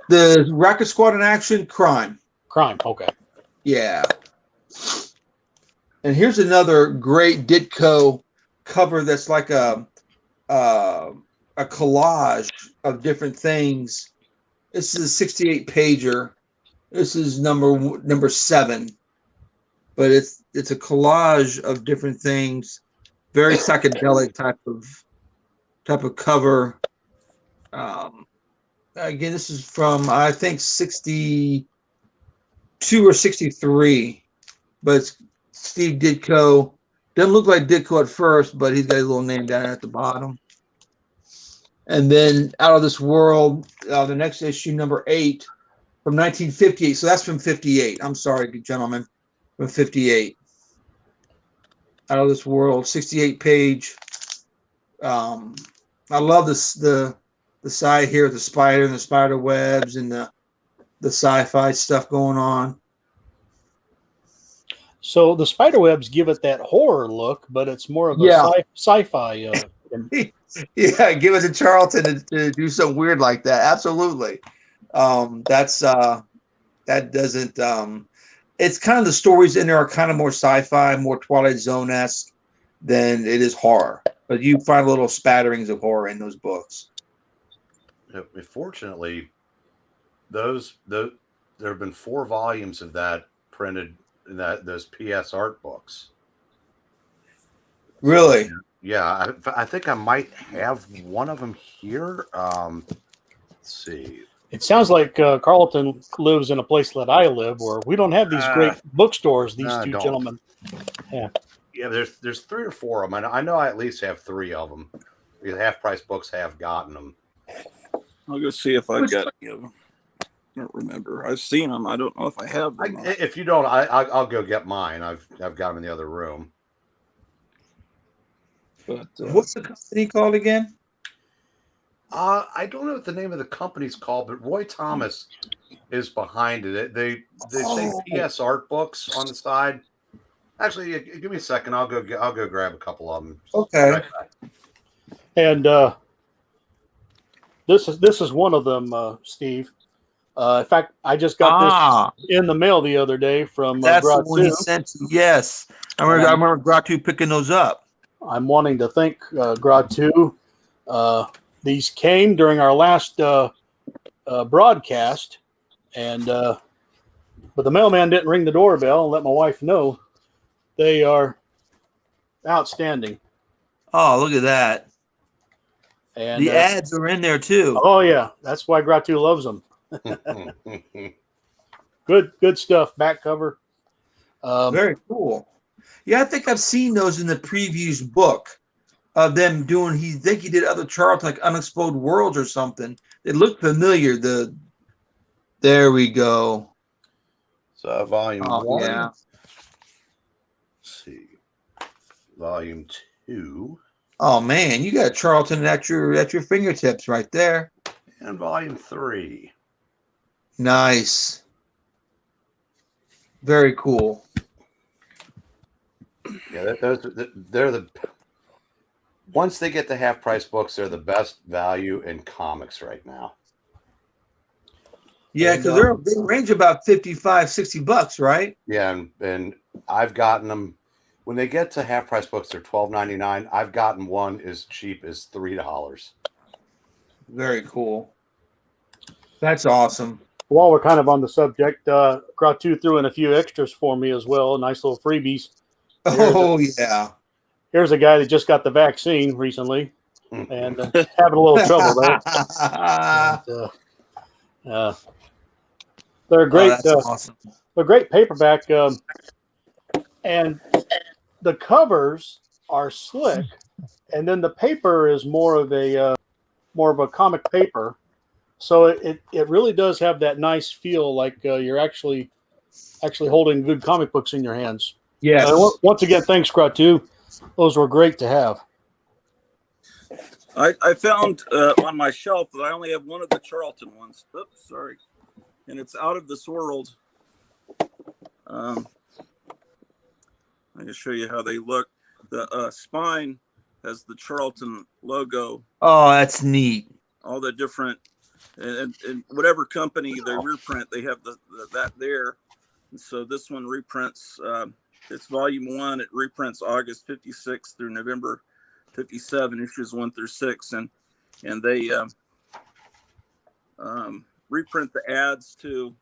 The Racket Squad in Action, crime. Crime. Okay. Yeah. And here's another great Ditko cover that's like a collage of different things. This is a 68 pager. This is number 7, but it's a collage of different things. Very psychedelic type of cover. Again, this is from I think 62 or 63, but it's Steve Ditko. Doesn't look like Ditko at first, but he's got a little name down at the bottom. And then Out of This World, the next issue, number 8, from 1958. So that's from 58. I'm sorry, gentlemen, from 58. Out of This World, 68 page. I love the side here, the spider and the spider webs and the sci-fi stuff going on. So the spider webs give it that horror look, but it's more of a sci-fi. Yeah, give it to Charlton to do something weird like that. Absolutely. That doesn't. It's kind of the stories in there are kind of more sci-fi, more Twilight Zone-esque than it is horror. But you find little spatterings of horror in those books. Fortunately, there have been 4 volumes of that printed in those PS art books. Really? So, yeah, I think I might have one of them here. Let's see. It sounds like Carlton lives in a place that I live, where we don't have these great bookstores. These two gentlemen. Yeah. Yeah, there's 3 or 4 of them. I know I at least have 3 of them. The Half Price Books have gotten them. I'll go see if I've got any of them. I don't remember. I've seen them. I don't know if I have them. If you don't, I'll go get mine. I've got them in the other room. But what's the company called again? I don't know what the name of the company's called, but Roy Thomas is behind it. They say PS Art Books on the side. Actually, give me a second. I'll go grab a couple of them. Okay. Right back. And this is one of them, Steve. In fact, I just got this in the mail the other day from that's the one he Gratu. sent. Yes, I remember Gratu picking those up. I'm wanting to thank Gratu. These came during our last broadcast, and but the mailman didn't ring the doorbell and let my wife know. They are outstanding. Oh, look at that. And the ads are in there too. Oh yeah, that's why Gratu loves them. Good stuff. Back cover. Very cool. Yeah, I think I've seen those in the previews book of them doing. He think he did other Charlton like Unexploded Worlds or something. It looked familiar. There we go. So volume one. Yeah. Let's see. Volume 2. Oh man, you got Charlton at your fingertips right there. And volume 3. Nice. Very cool. Yeah, they're the once they get the half price books, they're the best value in comics right now. Yeah, because they range about $55-$60, right? Yeah, and I've gotten them when they get to half price books, they're $12.99. I've gotten one as cheap as $3. Very cool. That's awesome. While we're kind of on the subject, Gratu threw in a few extras for me as well. Nice little freebies. Yeah. Here's a guy that just got the vaccine recently and having a little trouble there. And, they're great. Awesome. They're great paperback, and the covers are slick, and then the paper is more of a comic paper. So it really does have that nice feel, like you're actually holding good comic books in your hands. Yes. Once again, thanks, Gratu. Those were great to have. I found on my shelf that I only have one of the Charlton ones. Oops, sorry. And it's Out of This World. I can show you how they look. The spine has the Charlton logo. Oh, that's neat. All the different, and whatever company they reprint, they have that there. And so this one reprints, it's volume 1. It reprints August 56 through November 57, issues 1 through 6. And they reprint the ads too.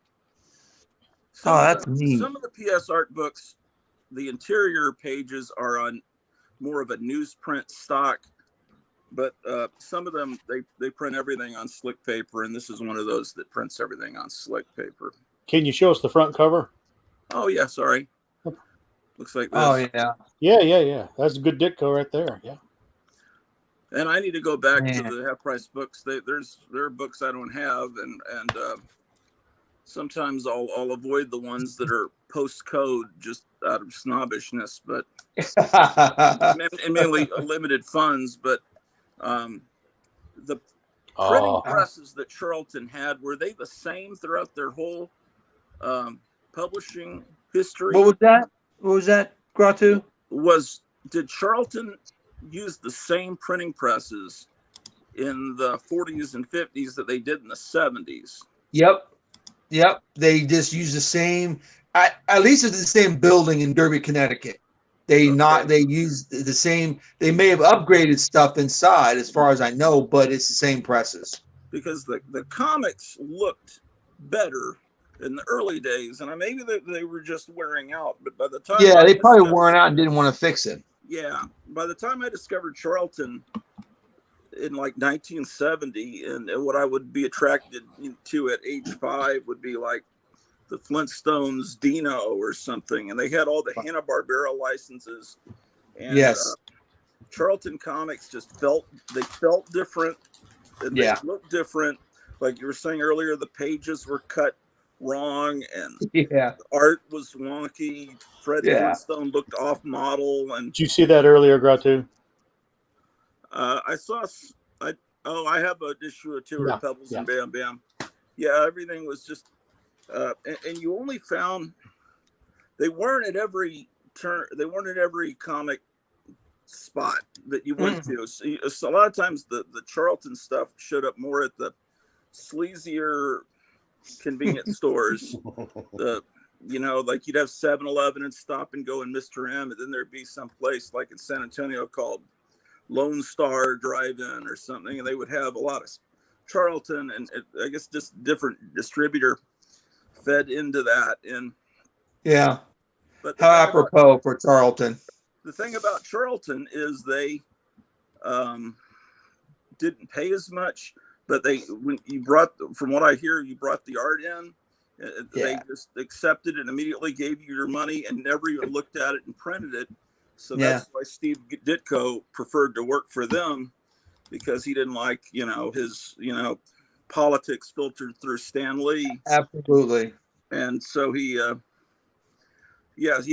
That's neat. Some of the PS art books, the interior pages are on more of a newsprint stock, but some of them they print everything on slick paper, and this is one of those that prints everything on slick paper. Can you show us the front cover? Oh yeah, sorry. Looks like this. Oh yeah. Yeah. That's a good Ditko right there. Yeah. And I need to go back to the half price books. There are books I don't have, and sometimes I'll avoid the ones that are post code just out of snobbishness, but and mainly limited funds. But the printing presses that Charlton had, were they the same throughout their whole publishing history? What was that, Gratu? Did Charlton use the same printing presses in the 40s and 50s that they did in the 70s? Yep. They just use the same. At least it's the same building in Derby, Connecticut. They use the same. They may have upgraded stuff inside, as far as I know, but it's the same presses. Because the comics looked better in the early days, and maybe they were just wearing out. But by the time they probably worn out and didn't want to fix it. Yeah, by the time I discovered Charlton in like 1970, and what I would be attracted to at age 5 would be like the Flintstones Dino or something, and they had all the Hanna-Barbera licenses. And, yes, Charlton comics just felt different, and they looked different. Like you were saying earlier, the pages were cut wrong, and the art was wonky. Fred Flintstone looked off model. And did you see that earlier, Gratu? I have an issue or two of Pebbles and Bam Bam. Yeah, everything was just, and you only found they weren't at every turn. They weren't at every comic spot that you went to. So a lot of times the Charlton stuff showed up more at the sleazier convenience stores. Like you'd have 7-Eleven and Stop and Go and Mr. M, and then there'd be some place like in San Antonio called Lone Star Drive-In or something, and they would have a lot of Charlton, and I guess just different distributor fed into that. And but how apropos for Charlton. The thing about Charlton is they didn't pay as much. but when you brought, from what I hear, you brought the art in. They just accepted it, immediately gave you your money, and never even looked at it and printed it. So that's why Steve Ditko preferred to work for them, because he didn't like, his, politics filtered through Stan Lee. Absolutely. And so he'd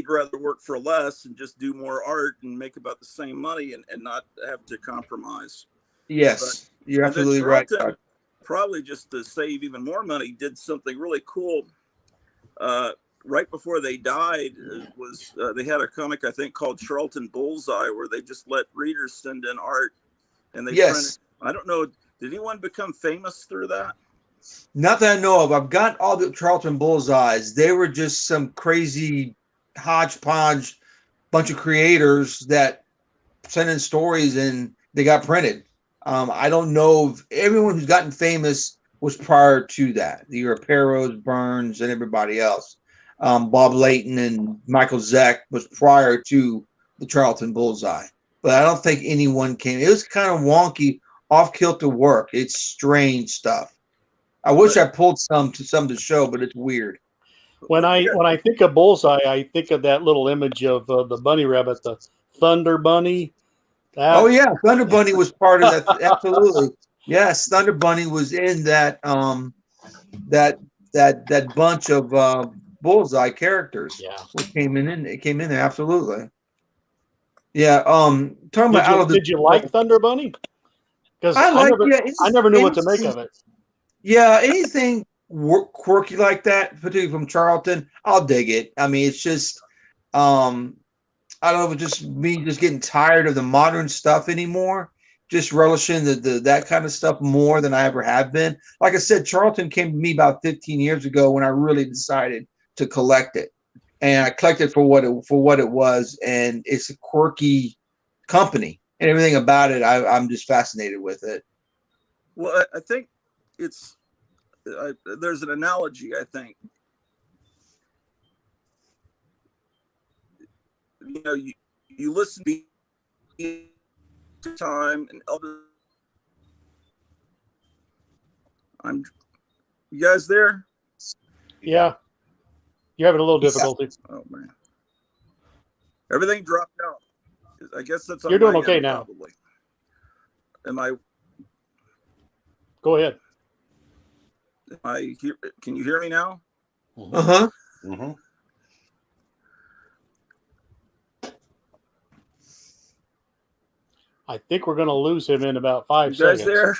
rather work for less and just do more art and make about the same money and not have to compromise. Yes, you're absolutely right. Probably just to save even more money, did something really cool. Right before they died, they had a comic, I think, called Charlton Bullseye, where they just let readers send in art, and they printed. I don't know. Did anyone become famous through that? Not that I know of. I've got all the Charlton Bullseyes. They were just some crazy hodgepodge bunch of creators that sent in stories and they got printed. I don't know if everyone who's gotten famous was prior to that. The Raperos, Burns, and everybody else. Bob Layton and Michael Zeck was prior to the Charlton Bullseye. But I don't think anyone came. It was kind of wonky, off-kilter work. It's strange stuff. I wish I pulled some to show, but it's weird. When I think of Bullseye, I think of that little image of the bunny rabbit, the Thunder Bunny. Thunder Bunny was part of that. Absolutely, yes. Thunder Bunny was in that that bunch of Bullseye characters. Yeah, it came in there. Absolutely. Yeah. Talking about did you like Thunder Bunny? Because I never knew what to make of it. Yeah, anything quirky like that, particularly from Charlton, I'll dig it. I mean, it's just, I don't know, if it's just me just getting tired of the modern stuff anymore. Just relishing that kind of stuff more than I ever have been. Like I said, Charlton came to me about 15 years ago when I really decided to collect it, and I collected for what it was, and it's a quirky company, and everything about it, I'm just fascinated with it. Well, I think there's an analogy, I think. You listen to time and Elvis. You guys there? Yeah. You're having a little difficulty. Oh man. Everything dropped out. I guess that's on You're doing okay now. Probably. Am I? Go ahead. Can you hear me now? Uh-huh. Mm-hmm. I think we're going to lose him in about 5 you seconds. Guys there?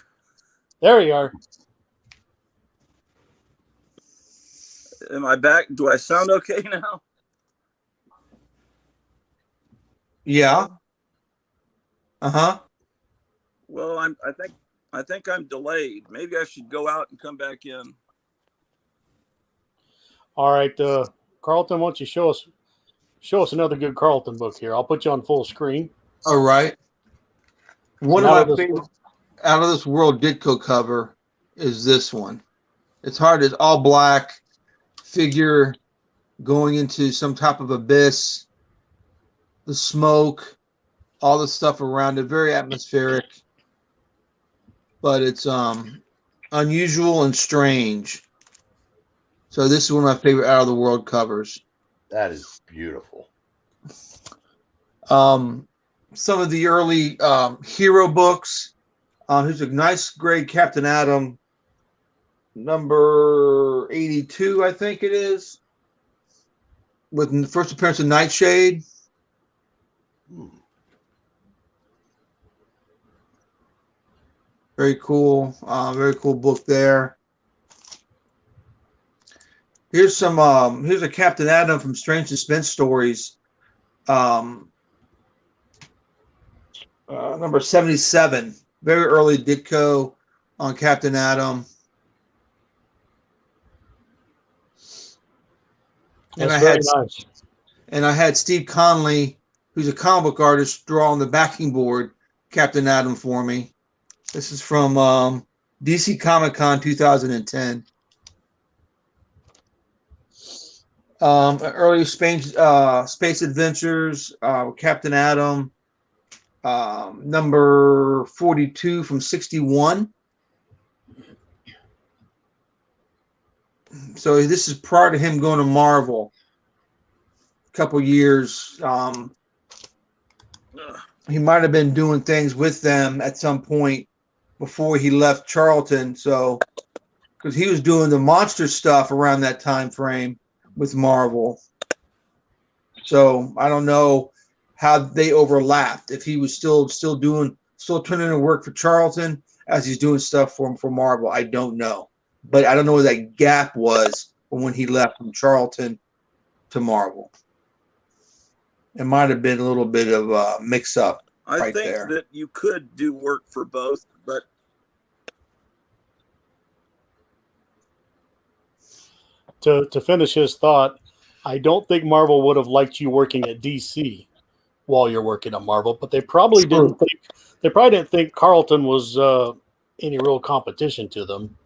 There you are. Am I back? Do I sound okay now? Yeah. Uh-huh. Well, I think I'm delayed. Maybe I should go out and come back in. All right, Carlton, why don't you show us another good Carlton book here? I'll put you on full screen. All right. One of my favorite out of this world Ditko cover is this one. It's hard. It's all black figure going into some type of abyss. The smoke, all the stuff around it, very atmospheric. But it's unusual and strange. So this is one of my favorite out of the world covers. That is beautiful. Some of the early hero books. Here's a nice grade Captain Atom, number 82, I think it is, with the first appearance of Nightshade. Very cool book there. Here's some. Here's a Captain Atom from Strange Suspense Stories, number 77. Very early Ditko on Captain Atom. And I had Steve Conley, who's a comic book artist, draw on the backing board Captain Atom for me. This is from DC Comic Con 2010. Early space adventures, Captain Atom, number 42 from 61. So this is prior to him going to Marvel. A couple years. He might have been doing things with them at some point before he left Charlton. So, because he was doing the monster stuff around that time frame with Marvel. So I don't know how they overlapped. If he was still turning in work for Charlton as he's doing stuff for Marvel, I don't know. But I don't know what that gap was from when he left from Charlton to Marvel. It might have been a little bit of a mix-up. I think that you could do work for both, but to finish his thought, I don't think Marvel would have liked you working at DC while you're working at Marvel, but they probably didn't think Charlton was any real competition to them.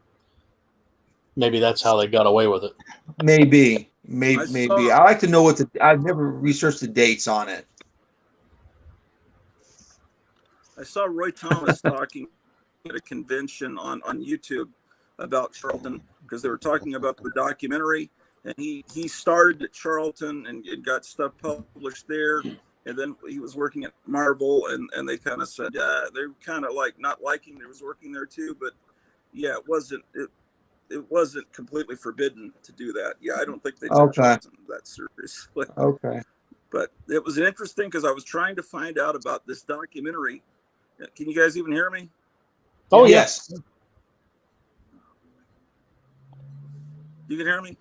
Maybe that's how they got away with it. Maybe. I like to know I've never researched the dates on it. I saw Roy Thomas talking at a convention on YouTube about Charlton because they were talking about the documentary, and he started at Charlton and got stuff published there, and then he was working at Marvel, and they kind of said they're kind of like not liking he was working there too, but yeah, it wasn't completely forbidden to do that. Yeah, I don't think they took Charlton that seriously. Okay. But it was interesting because I was trying to find out about this documentary. Can you guys even hear me? Oh, yes. You can hear me?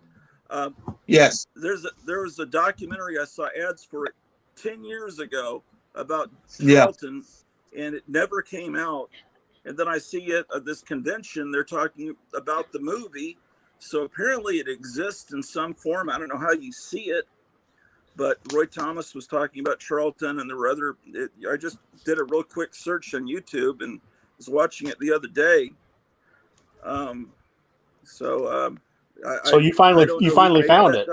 Yes. There was a documentary I saw ads for it 10 years ago about Charlton, and it never came out. And then I see it at this convention, they're talking about the movie. So apparently it exists in some form. I don't know how you see it, but Roy Thomas was talking about Charlton, and there were other. I just did a real quick search on YouTube and was watching it the other day. So you finally found it.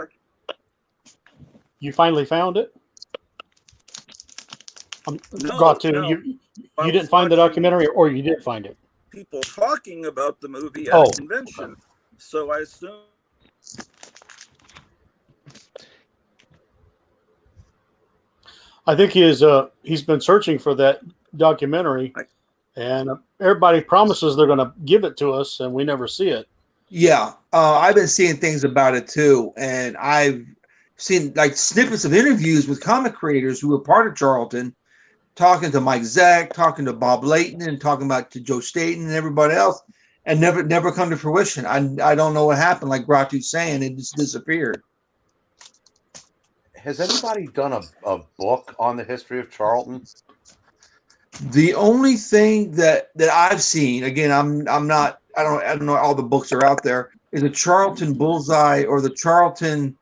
You finally found it. You didn't find the documentary, or you did find it. People talking about the movie at a convention, so I assume. I think he's been searching for that documentary, and everybody promises they're going to give it to us, and we never see it. Yeah, I've been seeing things about it too, and I've seen like snippets of interviews with comic creators who were part of Charlton, talking to Mike Zeck, talking to Bob Layton, and talking to Joe Staten and everybody else, and never come to fruition. I don't know what happened. Like Gratu's saying, it just disappeared. Has anybody done a book on the history of Charlton? The only thing that I've seen, again, I don't know all the books are out there, is a Charlton Bullseye or the Charlton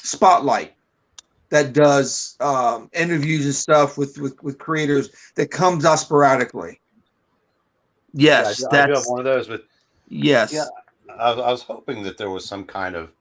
Spotlight that does interviews and stuff with creators that comes out sporadically. Yes, yeah, I do have one of those. But yes, yeah, I was hoping that there was some kind of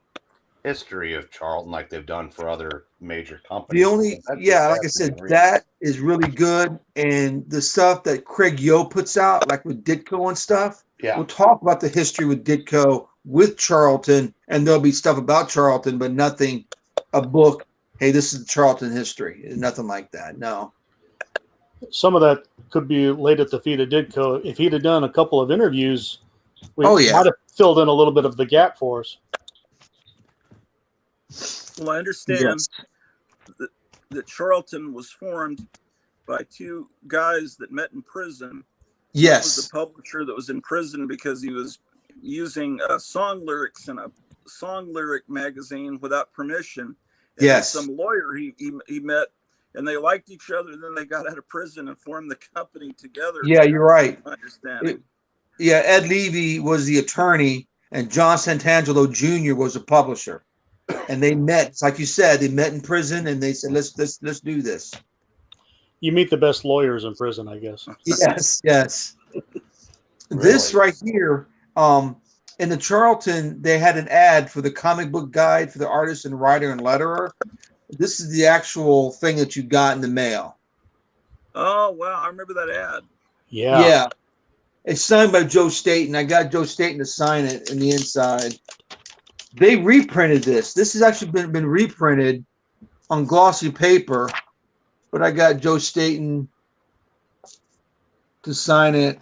history of Charlton like they've done for other major companies. Like I said, that is really good. And the stuff that Craig Yo puts out, like with Ditko and stuff, we'll talk about the history with Ditko, with Charlton, and there'll be stuff about Charlton, but nothing, a book, hey, this is Charlton history. Nothing like that, no. Some of that could be laid at the feet of Ditko. If he'd have done a couple of interviews, we might have filled in a little bit of the gap for us. Well, I understand that Charlton was formed by two guys that met in prison. Yes. One was a publisher that was in prison because he was using song lyrics in a song lyric magazine without permission. And some lawyer he met, and they liked each other. Then they got out of prison and formed the company together. Yeah, you're right. Understanding. Ed Levy was the attorney, and John Santangelo Jr. was a publisher. And they met, like you said, they met in prison, and they said, "Let's do this." You meet the best lawyers in prison, I guess. Yes. Really? This right here, in the Charlton, they had an ad for the comic book guide for the artist and writer and letterer. This is the actual thing that you got in the mail. Oh wow, I remember that ad. Yeah. It's signed by Joe Staten. I got Joe Staten to sign it in the inside. They reprinted this. This has actually been reprinted on glossy paper, but I got Joe Staten to sign it.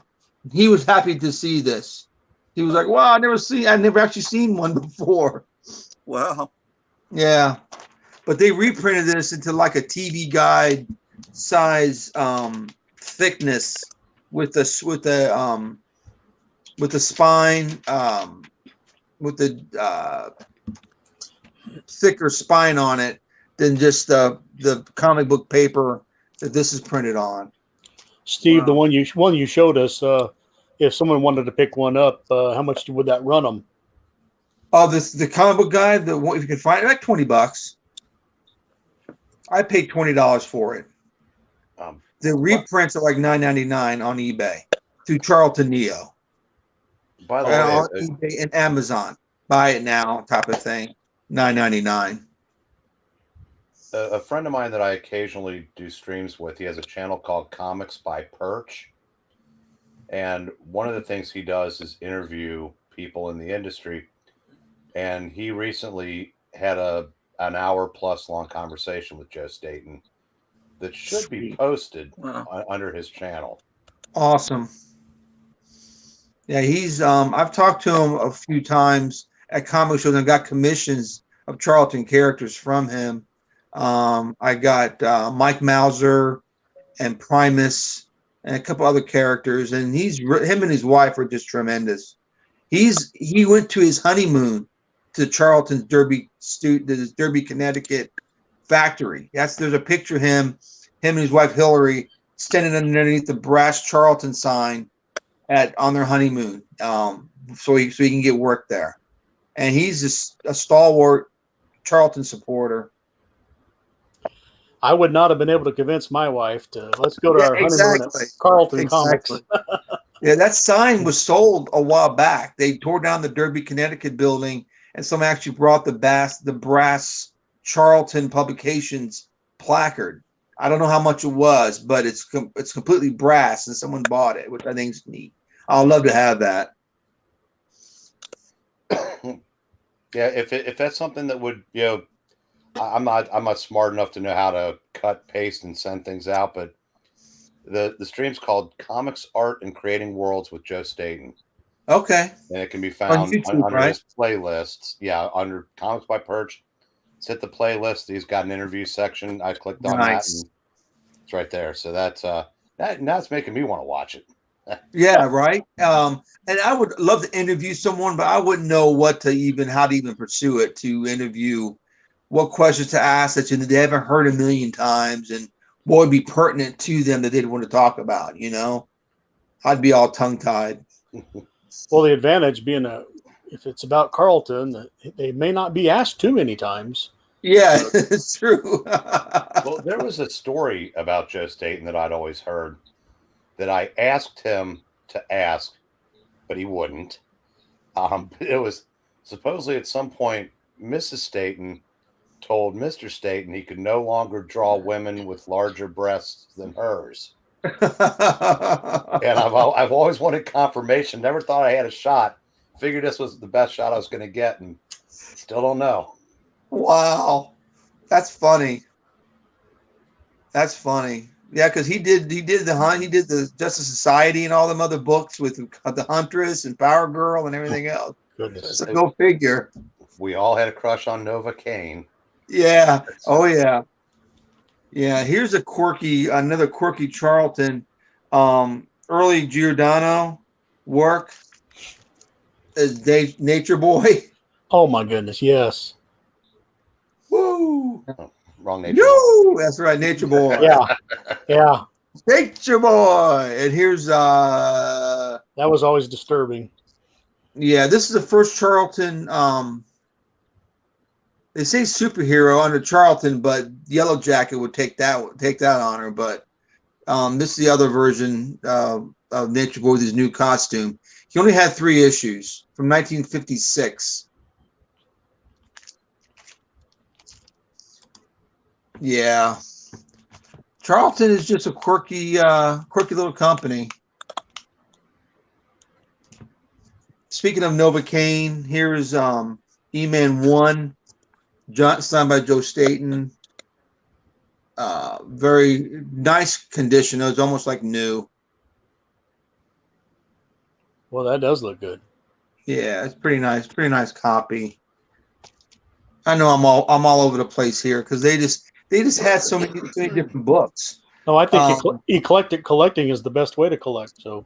He was happy to see this. He was like, "Wow, I've never actually seen one before." Wow. Yeah, but they reprinted this into like a TV guide size thickness with the spine with the thicker spine on it than just the comic book paper that this is printed on. Steve, Wow. the one you showed us, if someone wanted to pick one up, how much would that run them? Oh, the comic book guide, if you can find it, like $20. I paid $20 for it. The reprints are like $9.99 on eBay through Charlton Neo. By the On way, eBay and Amazon. Buy it now, type of thing. $9.99. a friend of mine that I occasionally do streams with, he has a channel called Comics by Perch. And one of the things he does is interview people in the industry. And he recently had an hour plus long conversation with Joe Staten that should be posted under his channel. Awesome. Yeah, he's I've talked to him a few times at comic shows and got commissions of Charlton characters from him. I got Mike Mauser and Primus and a couple other characters, and him and his wife are just tremendous. He went to his honeymoon to Charlton's Derby, Connecticut factory. There's a picture of him and his wife Hillary standing underneath the brass Charlton sign on their honeymoon, so he can get work there. And he's just a stalwart Charlton supporter. I would not have been able to convince my wife to let's go to our honeymoon at Carlton Comics. Yeah, that sign was sold a while back. They tore down the Derby, Connecticut building, and someone actually brought the brass Charlton Publications placard. I don't know how much it was, but it's completely brass, and someone bought it, which I think is neat. I'd love to have that. Yeah, if that's something that would, I'm not smart enough to know how to cut, paste, and send things out, but the stream's called Comics, Art, and Creating Worlds with Joe Staten. Okay. And it can be found on YouTube, under right? his playlists. Yeah, under Comics by Perch. It's hit the playlist. He's got an interview section. I clicked on that, and it's right there. So that's that's making me want to watch it. Yeah, right. And I would love to interview someone, but I wouldn't know how to even pursue it, to interview, what questions to ask that they haven't heard a million times, and what would be pertinent to them that they'd want to talk about. I'd be all tongue tied. Well, the advantage being if it's about Carlton, they may not be asked too many times. Yeah, it's true. Well, there was a story about Joe Staten that I'd always heard that I asked him to ask, but he wouldn't. It was supposedly at some point Mrs. Staten told Mr. Staten he could no longer draw women with larger breasts than hers. And I've always wanted confirmation. Never thought I had a shot. Figured this was the best shot I was going to get, and still don't know. Wow, that's funny. That's funny. Yeah, because he did the Justice Society and all them other books with the Huntress and Power Girl and everything else. Goodness, so go figure. We all had a crush on Nova Kane. Yeah. Oh yeah. Yeah. Here's another quirky Charlton, early Giordano work as Nature Boy. Oh my goodness, yes. Woo! Oh, wrong Nature Boy. That's right, Nature Boy. Yeah. Nature Boy. And here's that was always disturbing. Yeah, this is the first Charlton. They say superhero under Charlton, but Yellow Jacket would take that honor. But this is the other version of Nature Boy with his new costume. He only had 3 issues from 1956. Yeah, Charlton is just a quirky little company. speaking of Novocaine, here is E-Man 1, signed by Joe Staten. Very nice condition. It was almost like new. Well, that does look good. Yeah, it's pretty nice. Pretty nice copy. I know I'm all over the place here because they just had so many different books. No, I think eclectic collecting is the best way to collect. So,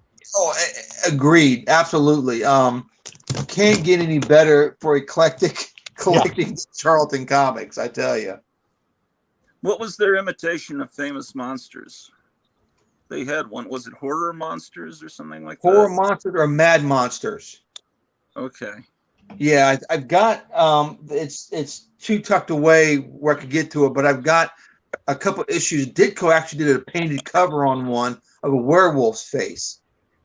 agreed, absolutely. Can't get any better for eclectic collecting Charlton comics, I tell you. What was their imitation of famous monsters? They had one. Was it horror monsters or something like that? Horror monsters or mad monsters? Okay. Yeah, I've got it's too tucked away where I could get to it, but I've got a couple issues. Ditko actually did a painted cover on one of a werewolf's face.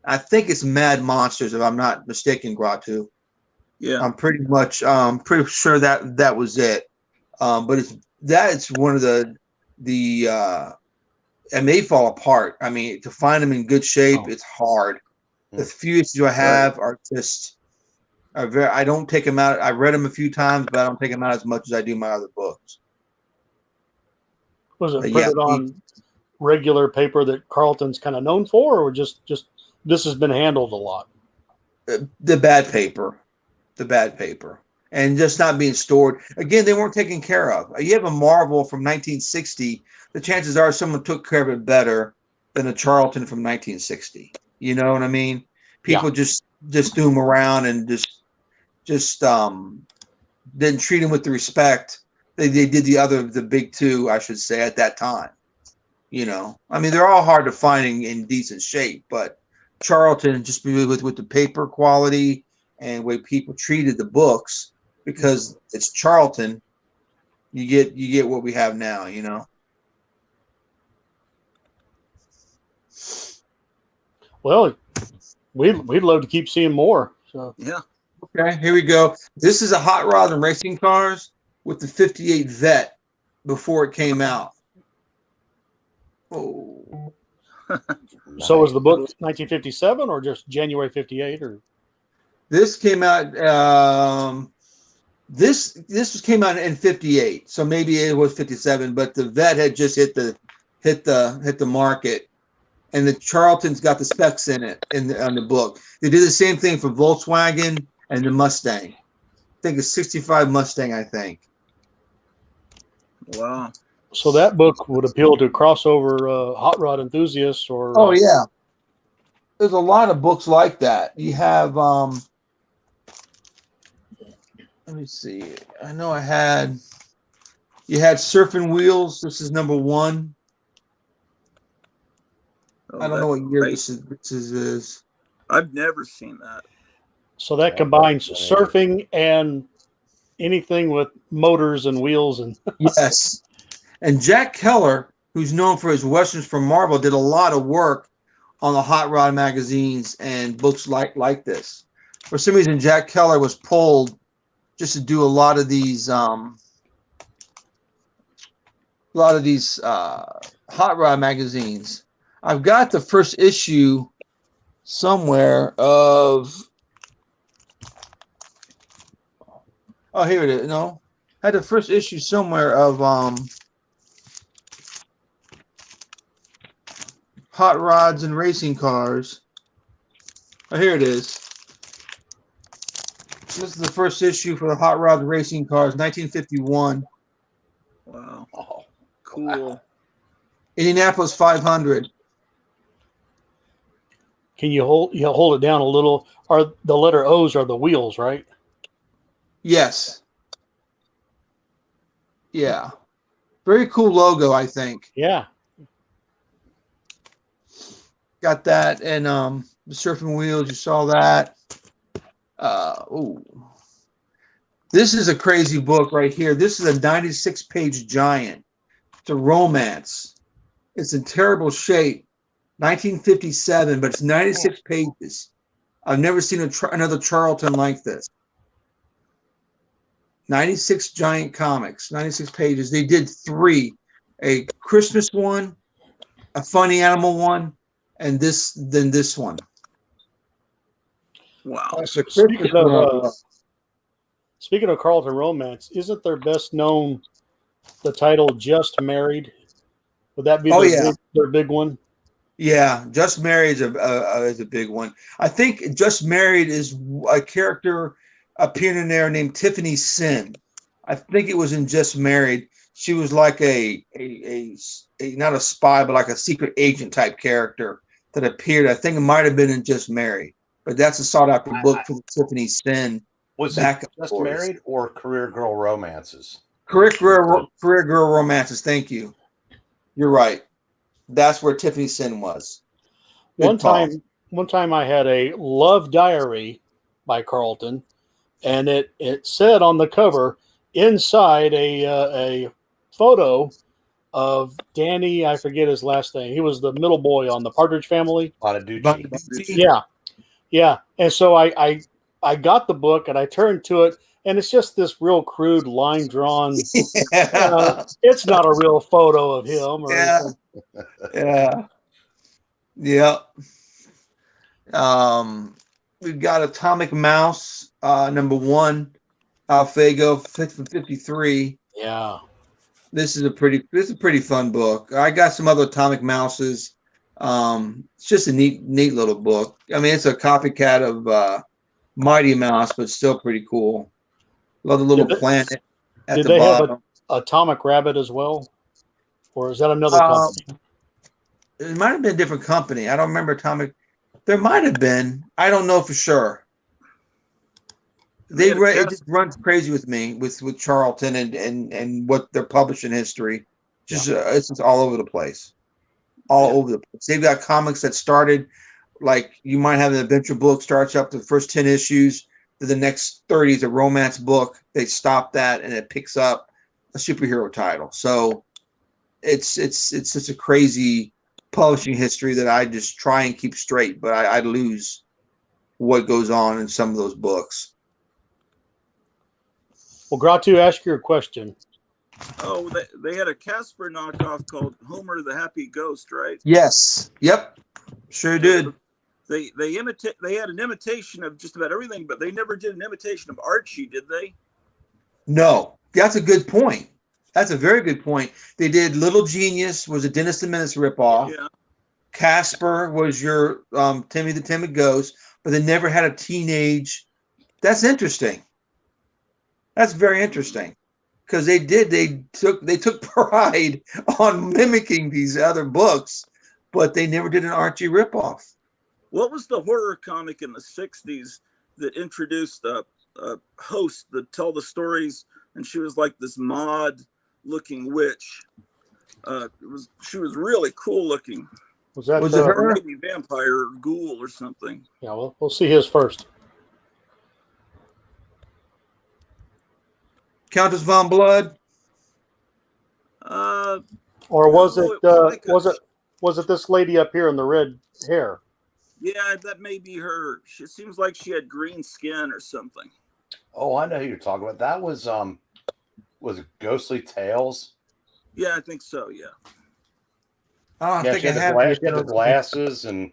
I think it's Mad Monsters, if I'm not mistaken, Gratu. Yeah, I'm pretty sure that was it. But it's one of the and they fall apart. I mean, to find them in good shape, it's hard. The few issues I have are just I don't take them out. I've read them a few times, but I don't take them out as much as I do my other books. Was it printed on regular paper that Charlton's kind of known for, or just this has been handled a lot? The bad paper, and just not being stored. Again, they weren't taken care of. You have a Marvel from 1960. The chances are someone took care of it better than a Charlton from 1960. You know what I mean? People just threw them around and just didn't treat them with the respect they did the big two, I should say, at that time. You know, I mean, they're all hard to find in decent shape, but Charlton, just with the paper quality and the way people treated the books, because it's Charlton, you get what we have now, you know. Well, we'd love to keep seeing more. So yeah. Okay, here we go. This is a Hot Rod and Racing Cars with the 58 Vet before it came out. Oh. So was the book 1957 or just January 58 or? This came out. This came out in 58, so maybe it was 57. But the Vet had just hit the market, and the Charlton's got the specs in it on the book. They did the same thing for Volkswagen and the Mustang. I think it's 65 Mustang. I think. Wow. So that book would appeal to crossover hot rod enthusiasts, or oh yeah, there's a lot of books like that. You have let me see. I know you had Surfing Wheels. This is number 1. Oh, I don't know what year this is. I've never seen that. So that combines surfing and anything with motors and wheels and Yes. And Jack Keller, who's known for his westerns from Marvel, did a lot of work on the hot rod magazines and books like this. For some reason, Jack Keller was pulled just to do a lot of these hot rod magazines. I've got the first issue somewhere of. Oh, here it is. No, I had the first issue somewhere of Hot Rods and Racing Cars. Oh, here it is. This is the first issue for the Hot Rods and Racing Cars, 1951. Wow. Oh, cool. Indianapolis 500. Can you hold it down a little? Are the letter O's are the wheels, right? Yes. Yeah. Very cool logo, I think. Yeah. Got that, and the Surfing Wheels, you saw that. Ooh. This is a crazy book right here. This is a 96-page giant. It's a romance. It's in terrible shape. 1957, but it's 96 pages. I've never seen another Charlton like this. 96 giant comics, 96 pages. They did 3, a Christmas one, a funny animal one, and this one. Wow. Speaking of Carlton romance, isn't their best known the title "Just Married"? Would that be their big one? Yeah, Just Married is a big one. I think Just Married is a character appearing in there named Tiffany Sin. I think it was in Just Married. She was like a not a spy, but like a secret agent type character that appeared. I think it might have been in Just Married, but that's a sought after book for Tiffany Sin. Was it Just Married or Career Girl Romances? Career Girl Romances. Thank you. You're right. That's where Tiffany Sin was. One time I had a love diary by Carlton, and it said on the cover inside a photo of Danny. I forget his last name. He was the middle boy on the Partridge Family. Yeah. And so I got the book and I turned to it, and it's just this real crude line drawn. It's not a real photo of him. Or anything. Yeah. We've got Atomic Mouse, number 1, Alfago, 53. Yeah. This is a pretty fun book. I got some other Atomic Mouses. It's just a neat little book. I mean, it's a copycat of Mighty Mouse, but still pretty cool. Love the little planet at the bottom. Did they have an Atomic Rabbit as well? Or is that another company? It might have been a different company. I don't remember Atomic. There might have been. I don't know for sure. It just runs crazy with me with Charlton and what they're publishing history. It's just all over the place. Over the place. They've got comics that started like you might have an adventure book starts up the first 10 issues to the next 30 is a romance book. They stop that and it picks up a superhero title. So it's such a crazy publishing history that I just try and keep straight, but I lose what goes on in some of those books. Well, Gratu, ask your question. Oh, they had a Casper knockoff called Homer the Happy Ghost, right? Yes. Yep. Sure did. They had an imitation of just about everything, but they never did an imitation of Archie, did they? No. That's a good point. That's a very good point. They did Little Genius was a Dennis the Menace ripoff. Yeah. Casper was your Timmy the Timid Ghost, but they never had a teenage. That's interesting. That's very interesting. Because they took pride on mimicking these other books, but they never did an Archie ripoff. What was the horror comic in the 60s that introduced a host that tell the stories, and she was like this mod-looking witch? She was really cool looking. Was it her? Or maybe vampire or ghoul or something. Yeah, we'll see his first. Countess von Blood. Or was it this lady up here in the red hair? Yeah, that may be her. It seems like she had green skin or something. Oh, I know who you're talking about. That was it Ghostly Tales? Yeah, I think so. Yeah. Oh, I think she had the glasses and.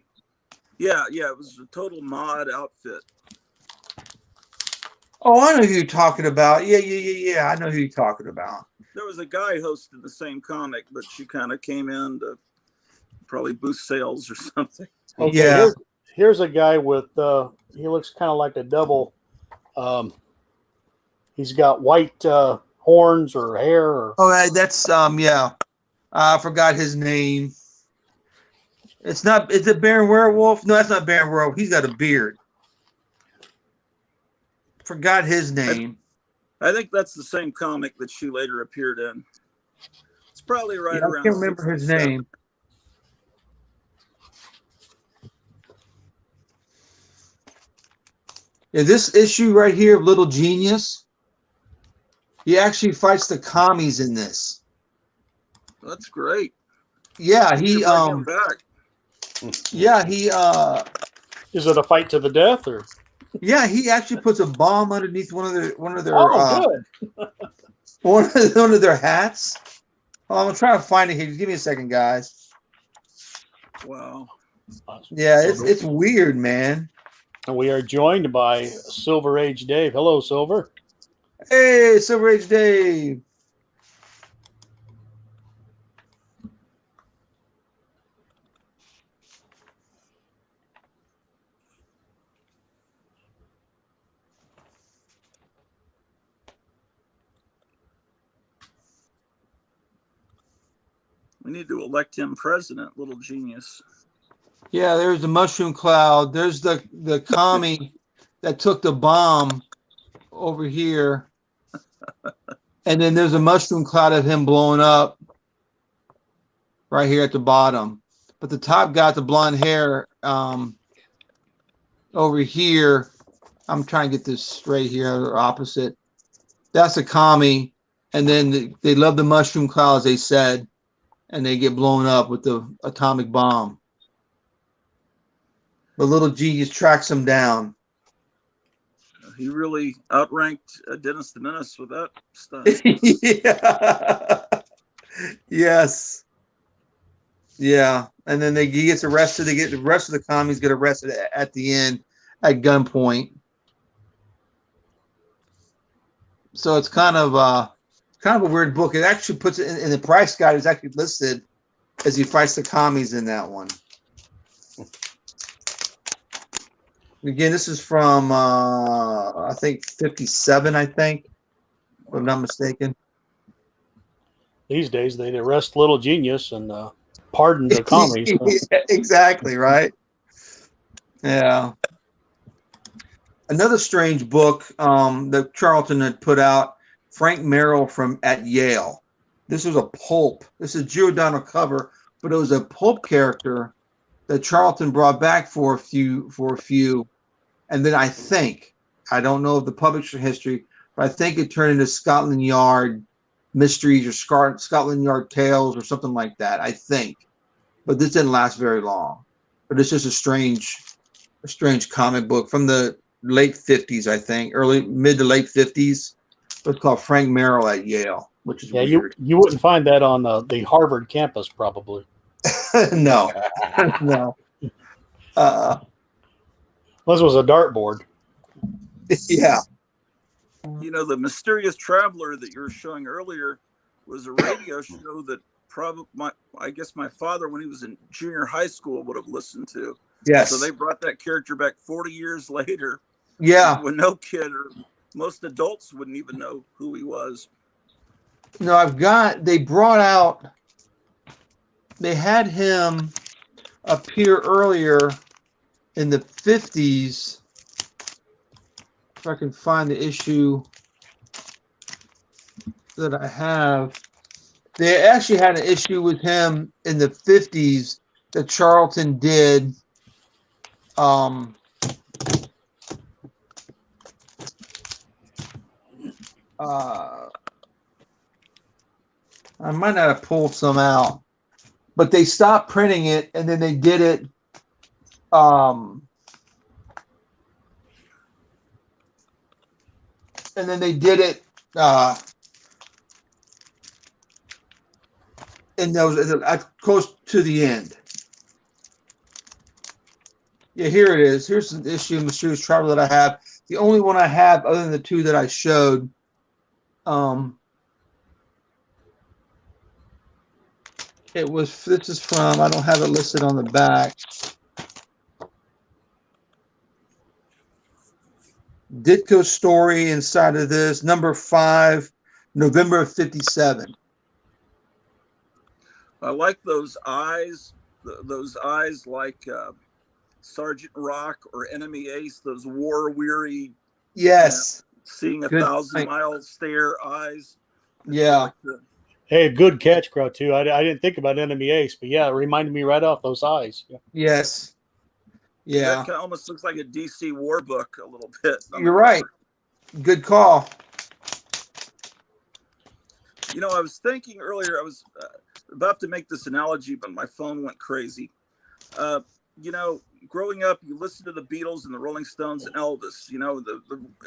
Yeah, it was a total mod outfit. Oh, I know who you're talking about. Yeah. I know who you're talking about. There was a guy hosting the same comic, but she kind of came in to probably boost sales or something. Okay, yeah. Here's a guy with he looks kind of like a double. He's got white horns or hair. Or... that's yeah. I forgot his name. It's not. Is it Baron Werewolf? No, that's not Baron Werewolf. He's got a beard. Forgot his name. I think that's the same comic that she later appeared in. It's probably right around. I can't remember his name. Yeah, this issue right here of Little Genius, he actually fights the commies in this. That's great. Yeah, he back. Yeah, he Is it a fight to the death or? Yeah, he actually puts a bomb underneath one of their good. one of their hats. Oh, I'm trying to find it here. Give me a second, guys. Wow. Yeah, it's weird, man. And we are joined by Silver Age Dave. Hello, Silver. Hey, Silver Age Dave. We need to elect him president, little genius. Yeah, there's the mushroom cloud. There's the commie that took the bomb over here. And then there's a mushroom cloud of him blowing up right here at the bottom. But the top got the blonde hair over here. I'm trying to get this right here, opposite. That's a commie. And then they love the mushroom clouds, they said. And they get blown up with the atomic bomb. The little genius tracks him down. He really outranked Dennis the Menace with that stuff. Yeah. Yes. Yeah. And then he gets arrested. The rest of the commies get arrested at the end at gunpoint. So it's kind of a weird book. It actually puts it in the price guide. It's actually listed as he fights the commies in that one. Again, this is from I think 57. I think, if I'm not mistaken. These days, they'd arrest little genius and pardon the commies. Yeah, exactly, right? Yeah. Another strange book that Charlton had put out, Frank Merrill at Yale. This was a pulp. This is Giordano cover, but it was a pulp character that Charlton brought back for a few. And then I don't know of the publisher history, but I think it turned into Scotland Yard Mysteries or Scotland Yard Tales or something like that, I think. But this didn't last very long. But it's just a strange comic book from the late 50s, I think, mid to late 50s. It's called Frank Merrill at Yale, which is weird. You wouldn't find that on the Harvard campus, probably. No. No. This was a dartboard. Yeah. You know, the Mysterious Traveler that you were showing earlier was a radio show that I guess my father, when he was in junior high school, would have listened to. Yes. So they brought that character back 40 years later. Yeah. When no kid or most adults wouldn't even know who he was. No, they had him appear earlier in the 50s. If I can find the issue that I have. They actually had an issue with him in the 50s that Charlton did. I might not have pulled some out, but they stopped printing it and then they did it. And those close to the end. Yeah, here it is. Here's an issue of Mysterious Traveler that I have. The only one I have, other than the two that I showed. This is from, I don't have it listed on the back. Ditko's story inside of this, number 5, November of 57. I like those eyes, like Sergeant Rock or Enemy Ace, those war-weary, yes, seeing 1,000-mile stare eyes. Yeah. Hey, good catch, Crow, too. I didn't think about Enemy Ace, but yeah, it reminded me right off those eyes. Yeah. Yes. Yeah. That almost looks like a DC war book a little bit. You're right. Good call. You know, I was thinking earlier, I was about to make this analogy, but my phone went crazy. You know, growing up, you listen to the Beatles and the Rolling Stones and Elvis. You know,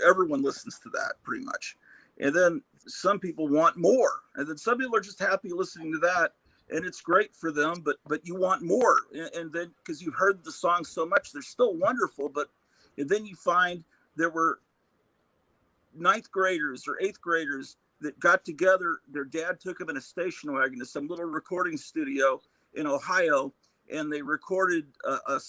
everyone listens to that pretty much. And then some people want more. And then some people are just happy listening to that. And it's great for them, but you want more. And then because you've heard the song so much, they're still wonderful. But And then you find there were 9th graders or 8th graders that got together. Their dad took them in a station wagon to some little recording studio in Ohio, and they recorded a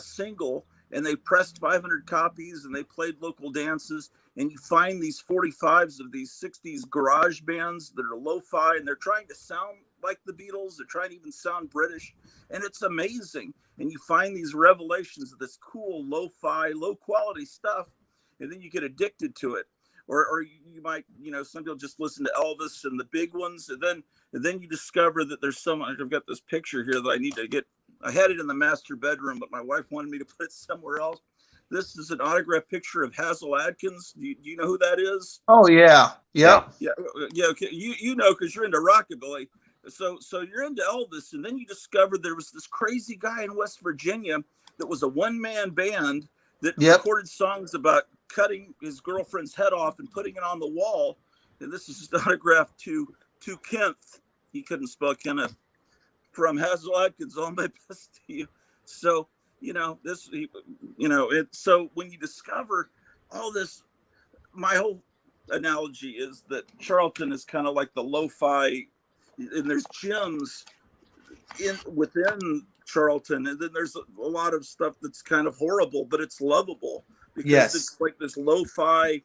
single, and they pressed 500 copies, and they played local dances. And you find these 45s of these 60s garage bands that are lo-fi, and they're trying to sound like the Beatles. They're trying to even sound British, and it's amazing. And you find these revelations of this cool lo-fi, low-quality stuff, and then you get addicted to it. Or you might, some people just listen to Elvis and the big ones, and then you discover that there's someone. I've got this picture here that I need to get. I had it in the master bedroom, but my wife wanted me to put it somewhere else. This is an autographed picture of Hazel Adkins. Do you know who that is? Oh yeah, yeah. Okay. You know, because you're into rockabilly. So you're into Elvis, and then you discovered there was this crazy guy in West Virginia that was a one-man band that recorded songs about cutting his girlfriend's head off and putting it on the wall. And this is just autographed to Kenneth. He couldn't spell Kenneth. From Hazel Adkins, all my best to you. So, so when you discover all this, my whole analogy is that Charlton is kind of like the lo-fi, and there's gems within Charlton, and then there's a lot of stuff that's kind of horrible, but it's lovable because it's like this lo-fi.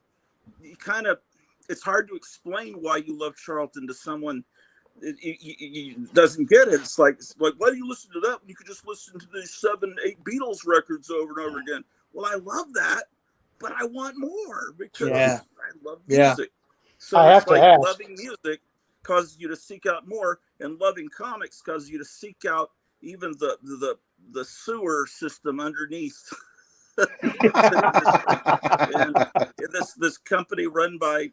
It's hard to explain why you love Charlton to someone. It doesn't get it. It's like, why do you listen to that when you could just listen to these 7, 8 Beatles records over and over again? Well, I love that, but I want more because I love music. So loving music causes you to seek out more, and loving comics causes you to seek out even the sewer system underneath. And this company run by,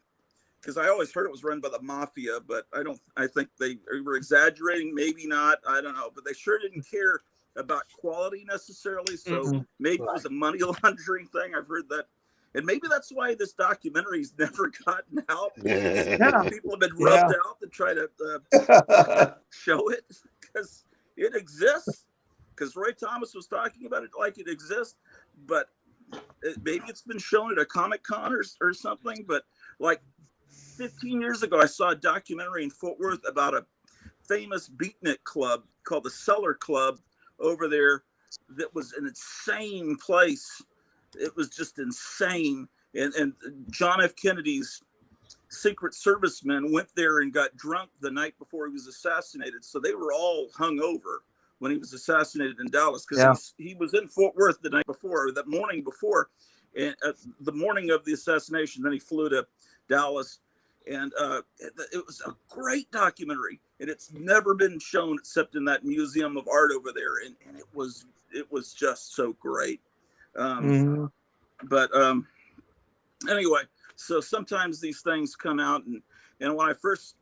because I always heard it was run by the mafia, but I think they were exaggerating, maybe not, I don't know, but they sure didn't care about quality necessarily. So maybe it was a money laundering thing. I've heard that. And maybe that's why this documentary's never gotten out. People have been rubbed out to try to show it, because it exists. Because Roy Thomas was talking about it like it exists, but maybe it's been shown at a Comic Con or something. But like 15 years ago, I saw a documentary in Fort Worth about a famous beatnik club called the Cellar Club over there. That was an insane place. It was just insane. And John F. Kennedy's Secret Service men went there and got drunk the night before he was assassinated. So they were all hung over when he was assassinated in Dallas, because he was in Fort Worth the night before, that morning before, and the morning of the assassination. Then he flew to Dallas, and it was a great documentary, and it's never been shown except in that museum of art over there, and it was just so great. But anyway, so sometimes these things come out, and when I first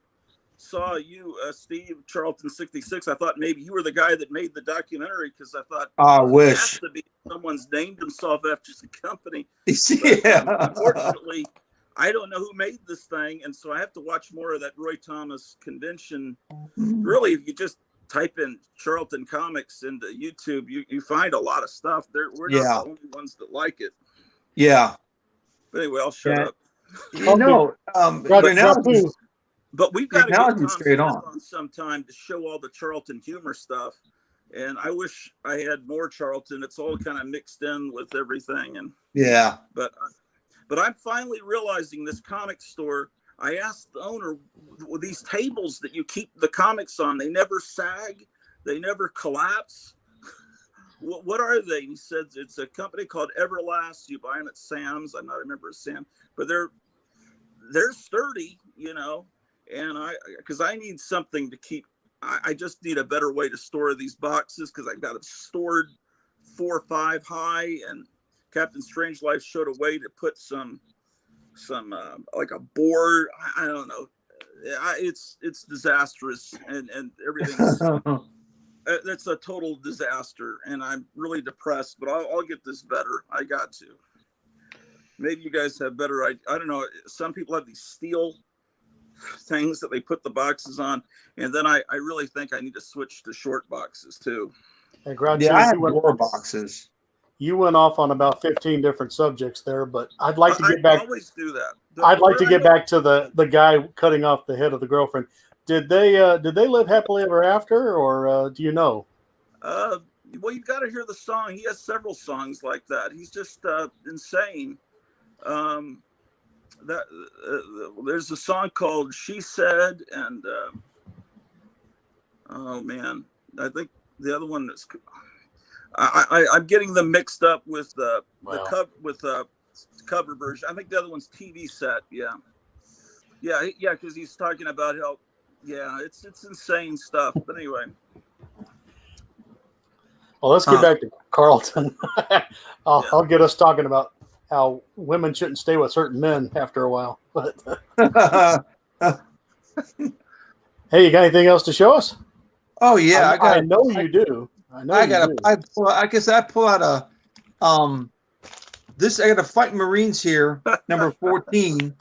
saw you, Steve, Charlton 66, I thought maybe you were the guy that made the documentary, because I thought, I wish. It has to be someone's named himself after the company. But, unfortunately, I don't know who made this thing, and so I have to watch more of that Roy Thomas convention. Really, if you just type in Charlton Comics into YouTube, you find a lot of stuff. We're not the only ones that like it. Yeah. But anyway, I'll shut up. But we've got to get Tom straight on sometime to show all the Charlton humor stuff. And I wish I had more Charlton. It's all kind of mixed in with everything. And but I'm finally realizing this comic store. I asked the owner, these tables that you keep the comics on, they never sag, they never collapse. What are they? He said it's a company called Everlast. You buy them at Sam's. I'm not a member of Sam, but they're sturdy, And because I need something to keep. I just need a better way to store these boxes, because I've got them stored 4 or 5 high. And Captain Strangelove showed a way to put some like a board. I don't know. It's disastrous, and everything's. That's a total disaster, and I'm really depressed. But I'll get this better. I got to. Maybe you guys have better. I don't know. Some people have these steel things that they put the boxes on, and then I really think I need to switch to short boxes too. I have door boxes. you went off on about 15 different subjects there, but I'd like to get back. I always do that. I'd like to get back to the guy cutting off the head of the girlfriend. Did they live happily ever after, or do you know? Well, you've got to hear the song. He has several songs like that. He's just insane. There's a song called "She Said," and oh man, I think the other one is. I'm getting them mixed up with the cover version. I think the other one's TV Set. Yeah, because he's talking about how. Yeah, it's insane stuff. But anyway. Well, let's get back to Charlton. I'll get us talking about how women shouldn't stay with certain men after a while. But hey, you got anything else to show us? Oh yeah, I know you do. I guess I pull out a I got a Fighting Marines here, number 14.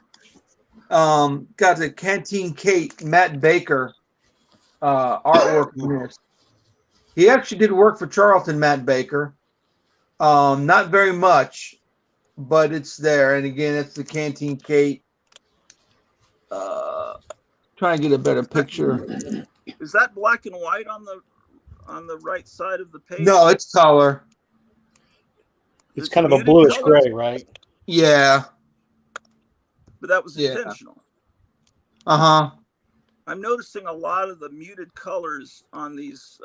Got the Canteen Kate Matt Baker artwork in this. He actually did work for Charlton, Matt Baker. Not very much, but it's there. And again, it's the Canteen Kate. Trying to get a better picture. Is that black and white on the right side of the page? No, it's color. It's kind of a bluish gray, right? Yeah. But that was intentional. Uh-huh. I'm noticing a lot of the muted colors on these.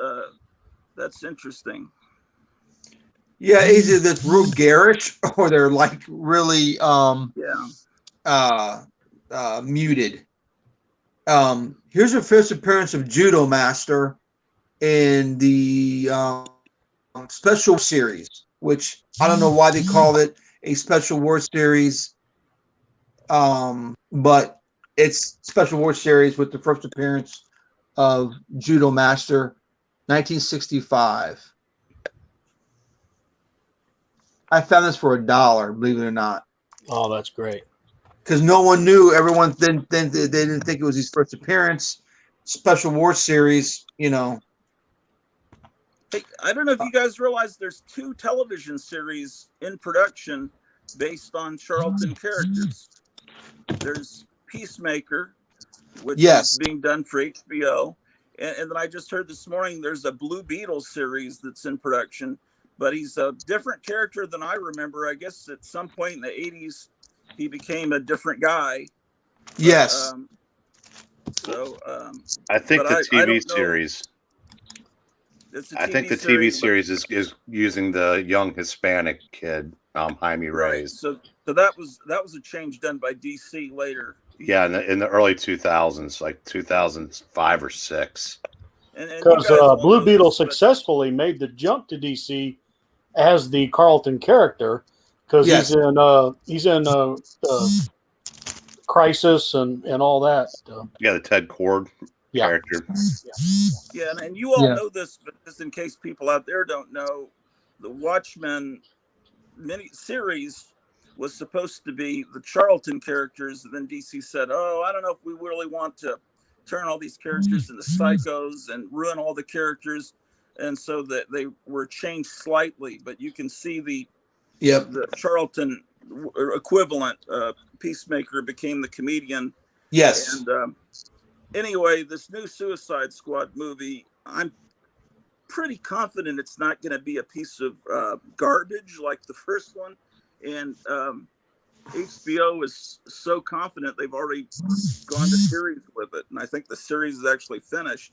That's interesting. Yeah, either that's real garish or they're like really muted. Here's a first appearance of Judo Master in the Special Series, which I don't know why they call it a Special War Series, but it's Special War Series with the first appearance of Judo Master, 1965. I found this for $1, believe it or not. Oh, that's great. Because no one knew. Everyone then they didn't think it was his first appearance. Special War Series, you know. Hey, I don't know if you guys realize there's 2 television series in production based on Charlton characters. There's Peacemaker, which is being done for HBO. And then I just heard this morning there's a Blue Beetle series that's in production. But he's a different character than I remember. I guess at some point in the 80s, he became a different guy. Yes. I think the TV series. I think the TV series is using the young Hispanic kid, Jaime Reyes. So that was a change done by DC later. Yeah, in the early 2000s, like 2005 or 6. Because Blue Beetle successfully made the jump to DC as the Charlton character, because he's in Crisis and all that. Yeah, the Ted Cord character. Yeah, and you all know this, but just in case people out there don't know, the Watchmen mini series was supposed to be the Charlton characters, and then DC said, "Oh, I don't know if we really want to turn all these characters into psychos and ruin all the characters." And so that they were changed slightly, but you can see the Charlton equivalent. Peacemaker became the comedian. Yes. And anyway, this new Suicide Squad movie, I'm pretty confident it's not going to be a piece of garbage like the first one. And HBO is so confident they've already gone to series with it. And I think the series is actually finished.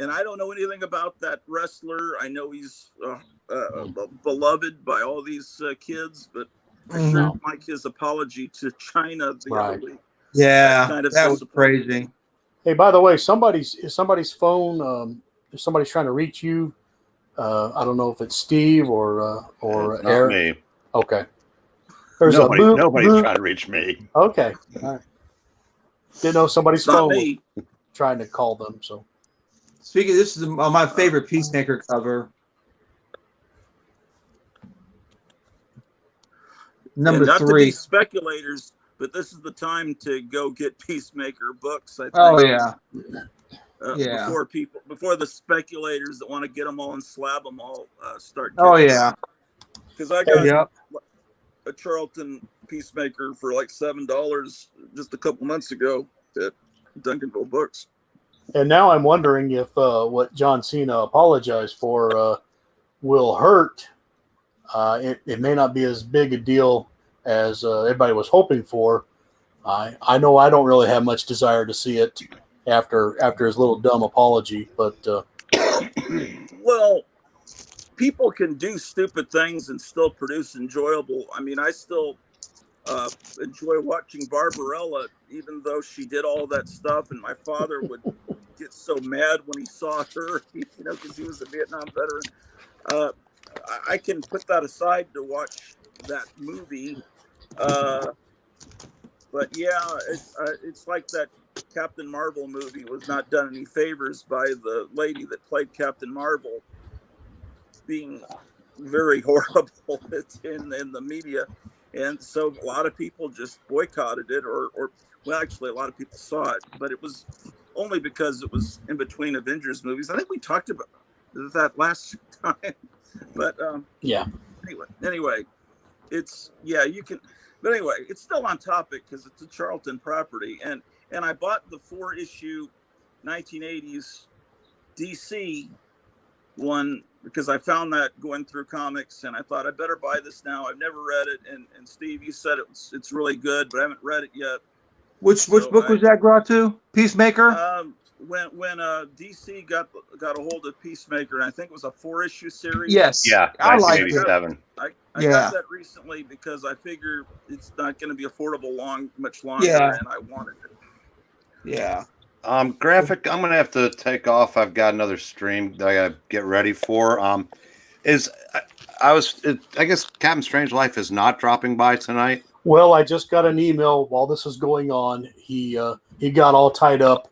And I don't know anything about that wrestler. I know he's beloved by all these kids, but I sure like his apology to China the other week. Yeah, that was crazy. Hey, by the way, somebody's phone. If somebody's trying to reach you, I don't know if it's Steve or Eric. Me. Okay. There's nobody's trying to reach me. Okay. All right. Didn't know somebody's phone was trying to call them. So. Speaking, this is my favorite Peacemaker cover. Number not 3. To be speculators, but this is the time to go get Peacemaker books. I think. Oh yeah. Yeah. before the speculators that want to get them all and slab them all start. Oh yeah. Because I got Yep. a Charlton Peacemaker for like $7 just a couple months ago at Duncanville Books. And now I'm wondering if what John Cena apologized for will hurt. It may not be as big a deal as everybody was hoping for. I know I don't really have much desire to see it after his little dumb apology, but well, people can do stupid things and still produce enjoyable. I mean, I still enjoy watching Barbarella, even though she did all that stuff, and my father would get so mad when he saw her, because he was a Vietnam veteran. I can put that aside to watch that movie. But yeah, it's like that Captain Marvel movie was not done any favors by the lady that played Captain Marvel being very horrible in the media. And so a lot of people just boycotted it or well, actually a lot of people saw it, but it was only because it was in between Avengers movies. I think we talked about that last time, but yeah. Anyway, you can, but anyway, it's still on topic because it's a Charlton property, and I bought the 4-issue 1980s DC one because I found that going through comics, and I thought I better buy this now. I've never read it, and Steve, you said it's really good, but I haven't read it yet. Which book was that brought to? Peacemaker? When DC got a hold of Peacemaker, and I think it was a 4-issue series. Yes. Yeah, I like it. 1987. I got that recently because I figure it's not going to be affordable much longer, and I wanted it. Yeah. Graphic, I'm going to have to take off. I've got another stream that I got to get ready for. I guess Captain Strange-Life is not dropping by tonight. Well, I just got an email while this is going on. He got all tied up,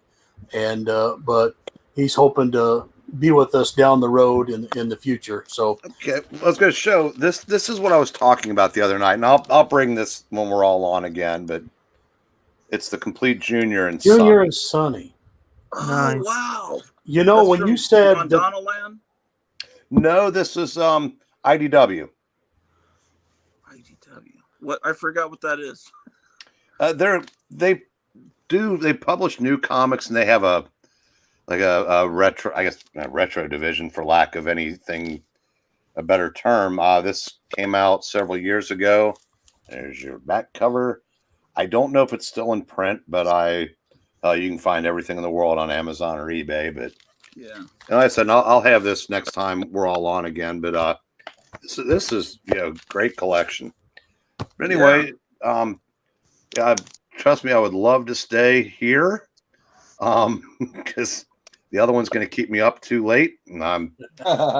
and but he's hoping to be with us down the road in the future. So okay, I was going to show this. This is what I was talking about the other night, and I'll bring this when we're all on again. But it's the complete Junior and Sonny. Oh wow! That's when you said Donaldland? No, this is IDW. What? I forgot what that is. They publish new comics, and they have a retro, I guess, a retro division, for lack of anything a better term. This came out several years ago. There's your back cover. I don't know if it's still in print, but you can find everything in the world on Amazon or eBay. But yeah, and like I said, I'll have this next time we're all on again. But this is great collection. But anyway, trust me, I would love to stay here because the other one's going to keep me up too late, and I'm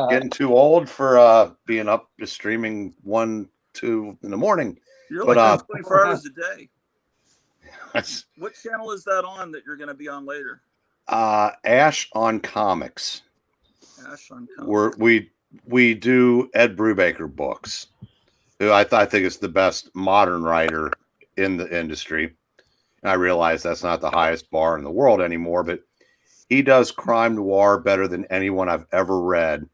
getting too old for being up just streaming 1-2 in the morning. You're like 24 hours a day. What channel is that on that you're going to be on later? Ash on Comics. Ash on Comics. We do Ed Brubaker books, who I think is the best modern writer in the industry. And I realize that's not the highest bar in the world anymore, but he does crime noir better than anyone I've ever read.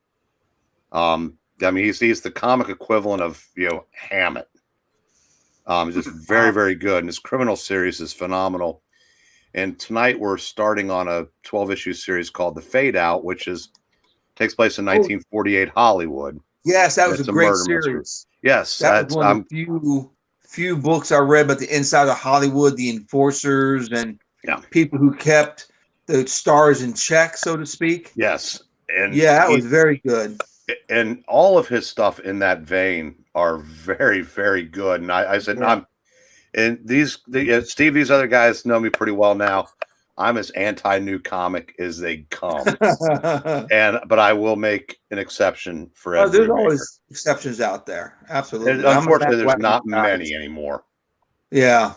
I mean, he's the comic equivalent of Hammett. Just very, very good. And his criminal series is phenomenal. And tonight we're starting on a 12-issue series called The Fade Out, which takes place in 1948 Hollywood. Yes, that was a great series. Yes, that was one of the few books I read about the inside of Hollywood, the enforcers and people who kept the stars in check, so to speak. Yes, and that was very good. And all of his stuff in that vein are very, very good. And I said, Steve, these other guys know me pretty well now. I'm as anti-new comic as they come, but I will make an exception for Ed there's Brubaker. Always exceptions out there. Absolutely. Unfortunately, there's not many anymore. Yeah.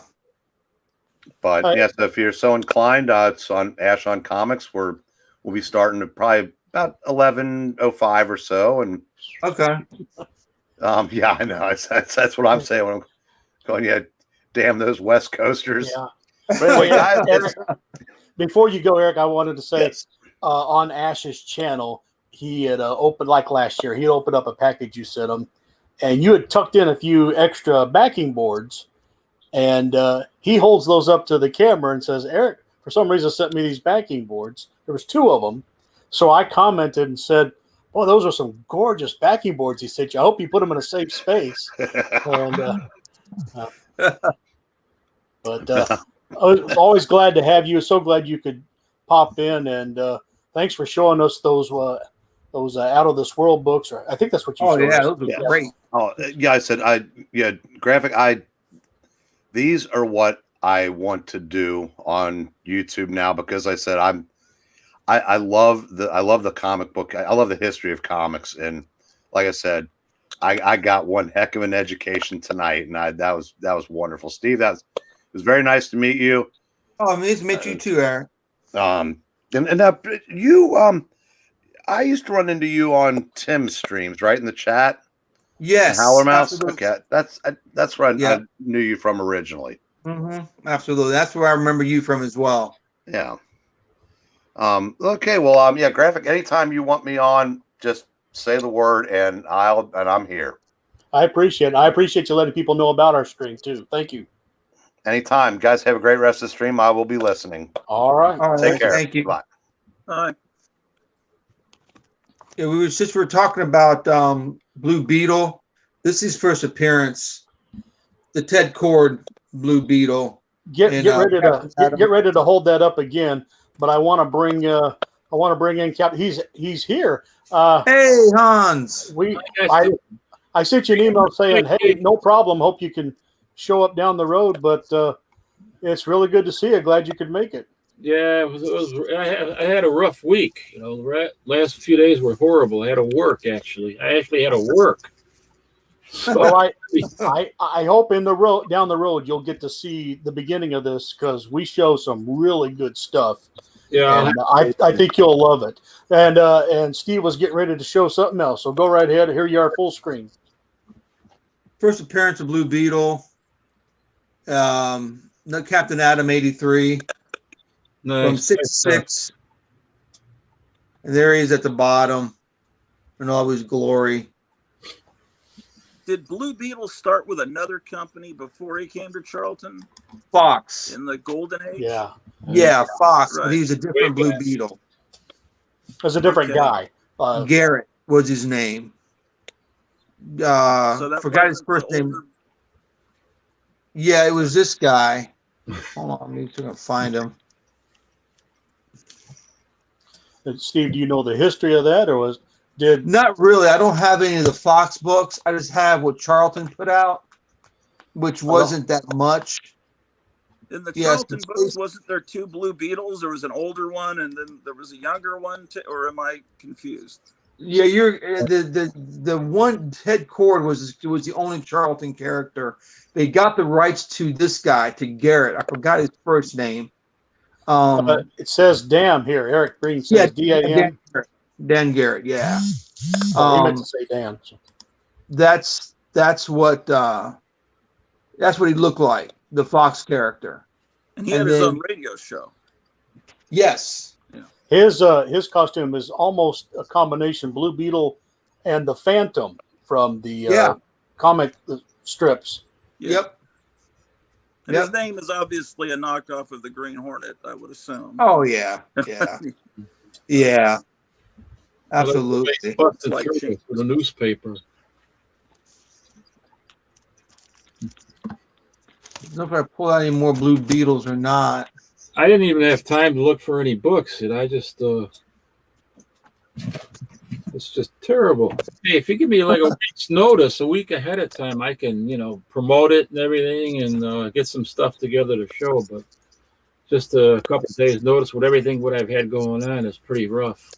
But yes, if you're so inclined, it's on Ash on Comics. We'll be starting at probably about 11:05 or so. And okay. I know that's what I'm saying when I'm going. Yeah, damn those West Coasters. Yeah. But anyway, guys, before you go, Eric, I wanted to say Yes. On Ash's channel, he had opened, like last year, he opened up a package you sent him, and you had tucked in a few extra backing boards, and he holds those up to the camera and says, Eric, for some reason, sent me these backing boards. There was 2 of them. So I commented and said, "Boy, those are some gorgeous backing boards." He said, "I hope you put them in a safe space." And, but I was always glad to have you. So glad you could pop in, and thanks for showing us those out of this world books. Or I think that's what you. Oh showed yeah, us. those are great. Oh yeah, I said graphic. These are what I want to do on YouTube now, because I said I love the comic book. I love the history of comics, and like I said, I got one heck of an education tonight, and that was wonderful. Steve, it was very nice to meet you. Oh, I mean, to meet you too, Aaron. And you I used to run into you on Tim's streams, right, in the chat. Yes, Howler Mouse. absolutely. Okay, that's where I knew you from originally. Absolutely, that's where I remember you from as well. Yeah. Okay. Well, yeah, graphic. Anytime you want me on, just say the word, and I'm here. I appreciate it. I appreciate you letting people know about our stream too. Thank you. Anytime, guys. Have a great rest of the stream. I will be listening. All right. Take care. Thank you. Bye. Bye. Yeah, we were talking about Blue Beetle. This is his first appearance. The Ted Cord Blue Beetle. Get ready to hold that up again. But I want to bring in Captain. He's here. Hey, Hans. I sent you an email saying, "Hey, no problem. Hope you can show up down the road." But it's really good to see you. Glad you could make it. Yeah, I had a rough week. You know, the last few days were horrible. I had to work, actually. I actually had to work. So I hope down the road you'll get to see the beginning of this, because we show some really good stuff. Yeah, and I think you'll love it. And Steve was getting ready to show something else, so go right ahead. Here you are, full screen. First appearance of Blue Beetle. Captain Atom 83 from 6'6". And there he is at the bottom in all his glory. Did Blue Beetle start with another company before he came to Charlton? Fox. In the golden age? Yeah, Fox, right. But he was a different Blue Beetle. That's a different guy. Garrett was his name. Forgot his first name. Yeah, it was this guy. Hold on, I'm going to find him. Steve, do you know the history of that, or Not really. I don't have any of the Fox books. I just have what Charlton put out, which wasn't that much. In the Charlton books, wasn't there 2 Blue Beetles? There was an older one, and then there was a younger one, or am I confused? Yeah, you're the one Ted Cord was the only Charlton character. They got the rights to this guy, to Garrett. I forgot his first name. It says Dan here. Eric Green says D-A-N. Dan Garrett, yeah. He meant to say Dan. So. That's what he looked like, the Fox character. And he had his own radio show. Yes. His costume is almost a combination Blue Beetle and the Phantom from the comic strips. Yeah. Yep. And his name is obviously a knockoff of the Green Hornet, I would assume. Oh yeah, yeah, yeah. Absolutely. Busted through for the newspaper. I don't know if I pull out any more Blue Beetles or not. I didn't even have time to look for any books, and I just it's just terrible. Hey, if you give me like a week's notice, a week ahead of time, I can, promote it and everything, and get some stuff together to show. But just a couple of days notice with everything what I've had going on is pretty rough.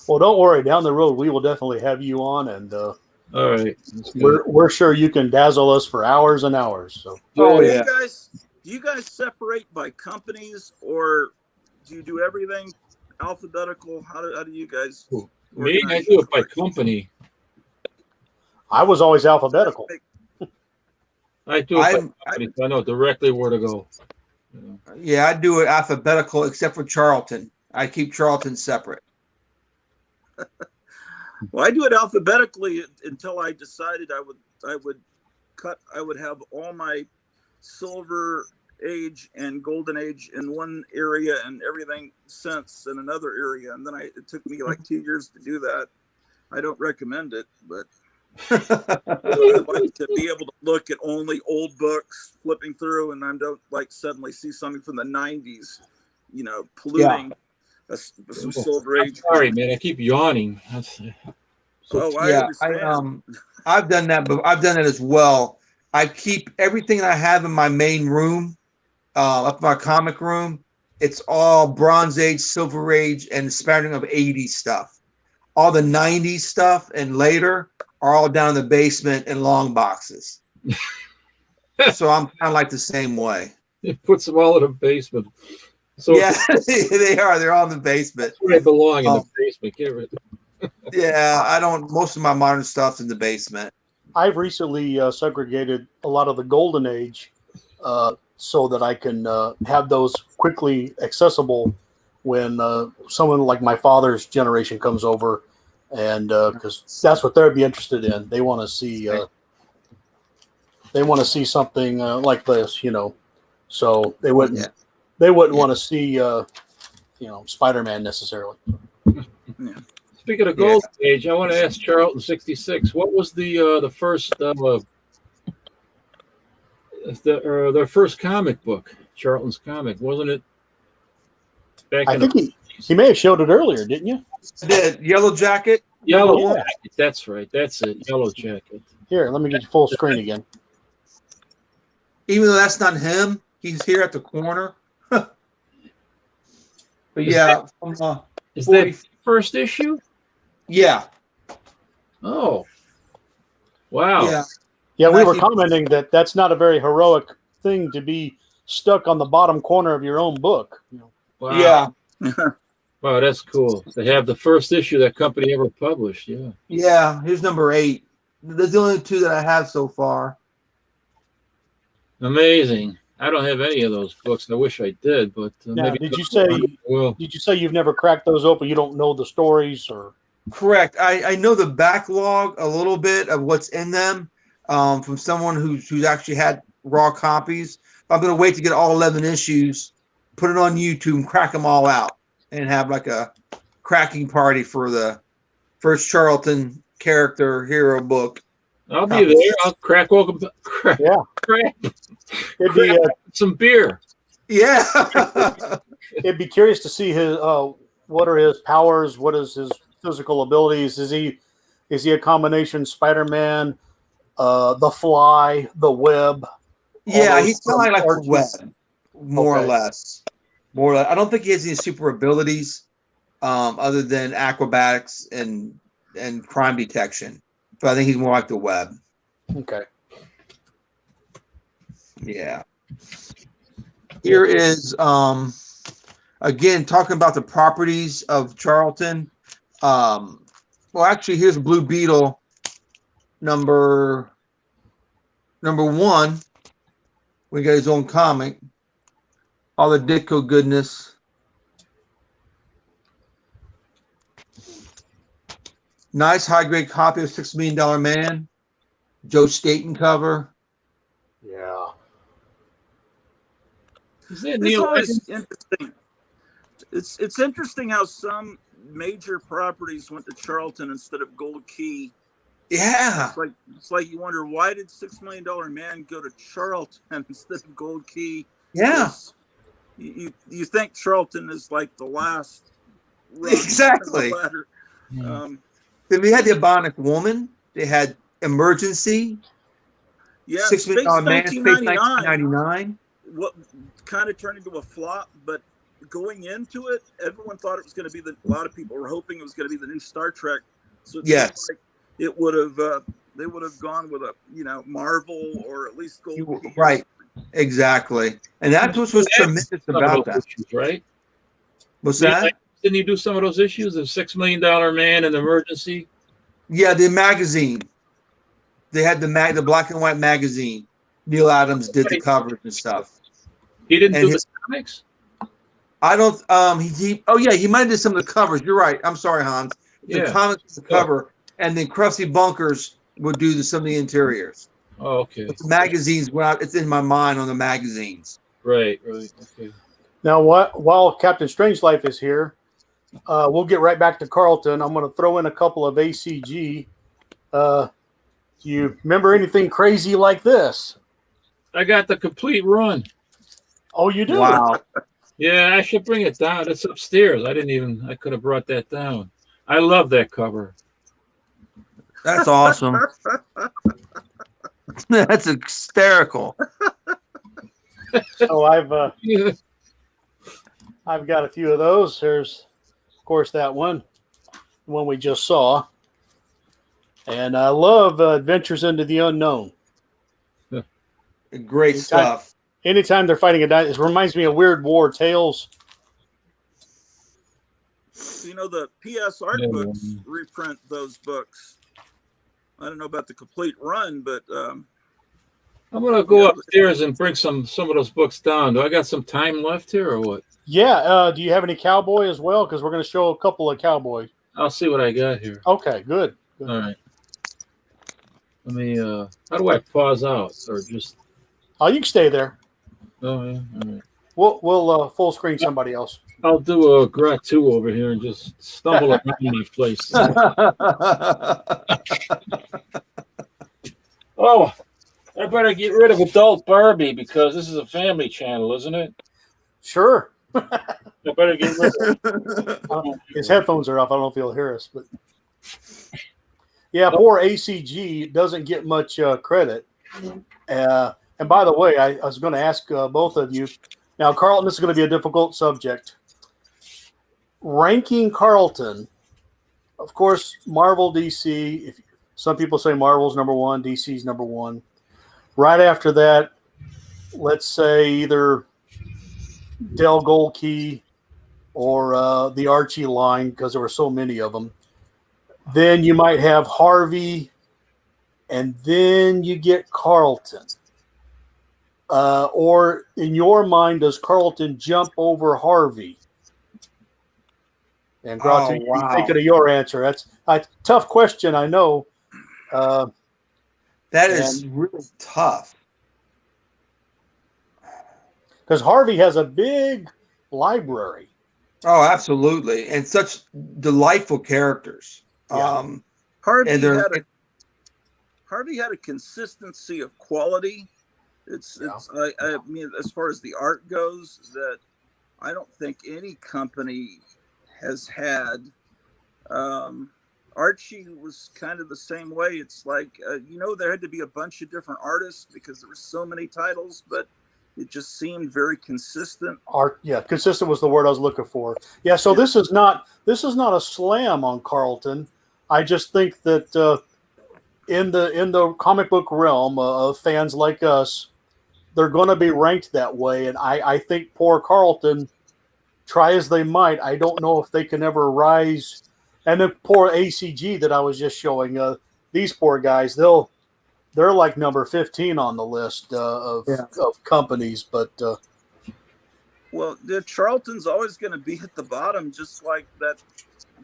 Well, don't worry. Down the road, we will definitely have you on, and all right, we're sure you can dazzle us for hours and hours. So, yeah. Do you guys separate by companies, or do you do everything alphabetical? How do you guys? Me, I do it by company. I was always alphabetical. I do it by company. I know directly where to go. Yeah, I do it alphabetical except for Charlton. I keep Charlton separate. Well, I do it alphabetically until I decided I would have all my Silver Age and Golden Age in one area and everything since in another area. And then it took me like 2 years to do that. I don't recommend it, but I like to be able to look at only old books flipping through, and I don't like suddenly see something from the 90s, polluting some Silver Age. Sorry, man. I keep yawning. I understand. I've done that, but I've done it as well. I keep everything I have in my main room, up my comic room. It's all Bronze Age, Silver Age, and spattering of 80s stuff. All the 90s stuff and later are all down in the basement in long boxes. So I'm kind of like the same way. It puts them all in the basement. So yeah, they are. They're all in the basement. That's where they belong, in the basement. Get rid of Yeah, I don't. Most of my modern stuff's in the basement. I've recently segregated a lot of the Golden Age so that I can have those quickly accessible when someone like my father's generation comes over, and because that's what they'd be interested in. They want to see. They want to see something like this, So they wouldn't. Yeah. They wouldn't want to see, Spider-Man necessarily. Yeah. Speaking of Golden Age, I want to ask Charlton 66. What was the first their first comic book? Charlton's comic, wasn't it? I think he may have showed it earlier, didn't you? The Yellow Jacket. Yellow Jacket. That's right. That's it. Yellow Jacket. Here, let me get you full screen again. Even though that's not him, he's here at the corner. But is that the first issue? Yeah. Oh. Wow. Yeah, we were commenting that that's not a very heroic thing to be stuck on the bottom corner of your own book. Wow. Yeah. Wow, that's cool. They have the first issue that company ever published. Yeah. Yeah, here's number 8. That's the only 2 that I have so far. Amazing. I don't have any of those books. I wish I did, but maybe. Did you say you've never cracked those open? You don't know the stories, or? Correct. I know the backlog a little bit of what's in them from someone who's actually had raw copies. I'm going to wait to get all 11 issues, put it on YouTube, and crack them all out, and have like a cracking party for the first Charlton character hero book. I'll be there. I'll crack open. Crack some beer. Yeah. It'd be curious to see his what are his powers, what is his physical abilities. Is he a combination Spider-Man, the Fly, the Web? Yeah, he's kind of like the Web, more or less. I don't think he has any super abilities other than acrobatics and crime detection. But I think he's more like the Web. Okay. Yeah. Here is again talking about the properties of Charlton. Well, actually, here's Blue Beetle number 1. We got his own comic. All the Ditko goodness. Nice high-grade copy of $6 Million Man. Joe Staten cover. Yeah. It's always interesting. It's interesting how some major properties went to Charlton instead of Gold Key. Yeah. It's like you wonder, why did $6 Million Man go to Charlton instead of Gold Key? Yeah. You think Charlton is like the last rung exactly. on the ladder. Then we had the Ebonic Woman. They had Emergency. Yeah, $6 Million Man, Space 1999. What kind of turned into a flop, but going into it, everyone thought it was going to be a lot of people were hoping it was going to be the new Star Trek. So it seems like it would have they would have gone with a Marvel or at least Gold Key. Right. Exactly. And that's what was tremendous about that. Issues, right? What's that? Didn't you do some of those issues of $6 Million Man and Emergency? Yeah, the magazine. They had the black and white magazine. Neil Adams did the covers and stuff. He didn't And do his- the comics? I don't. He might have did some of the covers. You're right. I'm sorry, Hans. The Yeah. comics, the cover, and then Krusty Bunkers would do some of the interiors. Oh, okay. But the magazines, it's in my mind on the magazines. Right. Okay. Now, while Captain Strangelove is here, we'll get right back to Carlton. I'm going to throw in a couple of ACG. Do you remember anything crazy like this? I got the complete run. Oh, you do? Wow. Yeah, I should bring it down. It's upstairs. I could have brought that down. I love that cover. That's awesome. That's hysterical. So I've got a few of those. There's, of course, that one we just saw. And I love Adventures into the Unknown. Great stuff. Anytime they're fighting a dinosaur, it reminds me of Weird War Tales. You know, the PS art books reprint those books. I don't know about the complete run, but I'm gonna go upstairs and bring some of those books down. Do I got some time left here or what? Yeah. Do you have any Cowboy as well? Because we're going to show a couple of Cowboy. I'll see what I got here. Okay, good. All right. Let me. How do I pause out or just? Oh, you can stay there. Oh yeah. All right. We'll full screen somebody else. I'll do a gratu over here and just stumble around my place. Oh, I better get rid of adult Barbie because this is a family channel, isn't it? Sure. I better get rid of it. His headphones are off. I don't know if he'll hear us, but yeah, poor ACG doesn't get much credit. And by the way, I was going to ask both of you. Now, Carlton, this is going to be a difficult subject. Ranking Carlton, of course, Marvel, DC. Some people say Marvel's number one, DC's number one. Right after that, let's say either Del Golkey or the Archie line, because there were so many of them. Then you might have Harvey, and then you get Carlton. Or in your mind, does Carlton jump over Harvey? And Gratu, wow. think of your answer. That's a tough question, I know. That is really tough. Because Harvey has a big library. Oh, absolutely. And such delightful characters. Yeah. Harvey had a consistency of quality. I mean, as far as the art goes, that I don't think any company has had. Archie was kind of the same way. It's like, there had to be a bunch of different artists because there were so many titles, but it just seemed very consistent. Consistent was the word I was looking for. Yeah, so this is not a slam on Carlton. I just think that in the comic book realm of fans like us, they're going to be ranked that way, and I think poor Carlton, try as they might, I don't know if they can ever rise. And then poor ACG that I was just showing, these poor guys, they're like number 15 on the list of companies. But the Charlton's always going to be at the bottom, just like that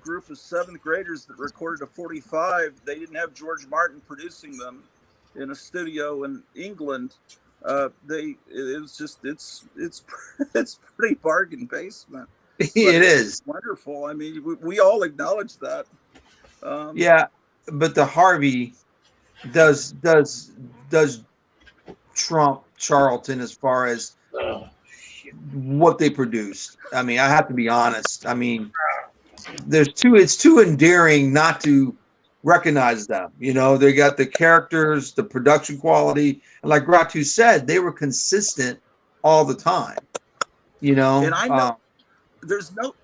group of seventh graders that recorded a 45. They didn't have George Martin producing them in a studio in England. It's pretty bargain basement. It is wonderful. I mean, we all acknowledge that. But the Harvey does trump Charlton as far as what they produced. I mean, I have to be honest. I mean, it's too endearing not to recognize them. They got the characters, the production quality, and like Gratu said, they were consistent all the time. And I know there's no.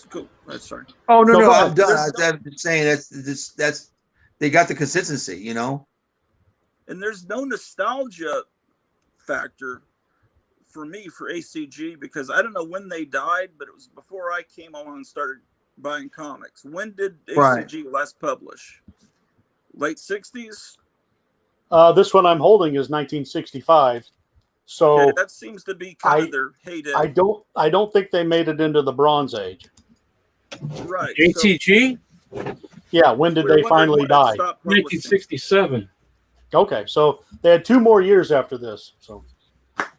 Cool. Sorry. Oh no, I'm done. I'm just saying that's they got the consistency. And there's no nostalgia factor for me for ACG because I don't know when they died, but it was before I came along and started buying comics. When did ACG last publish? Late 60s? This one I'm holding is 1965. So okay, that seems to be kind of their heyday. I don't think they made it into the Bronze Age. Right. ACG? Yeah, when did they finally die? 1967. Okay, so they had 2 more years after this. So,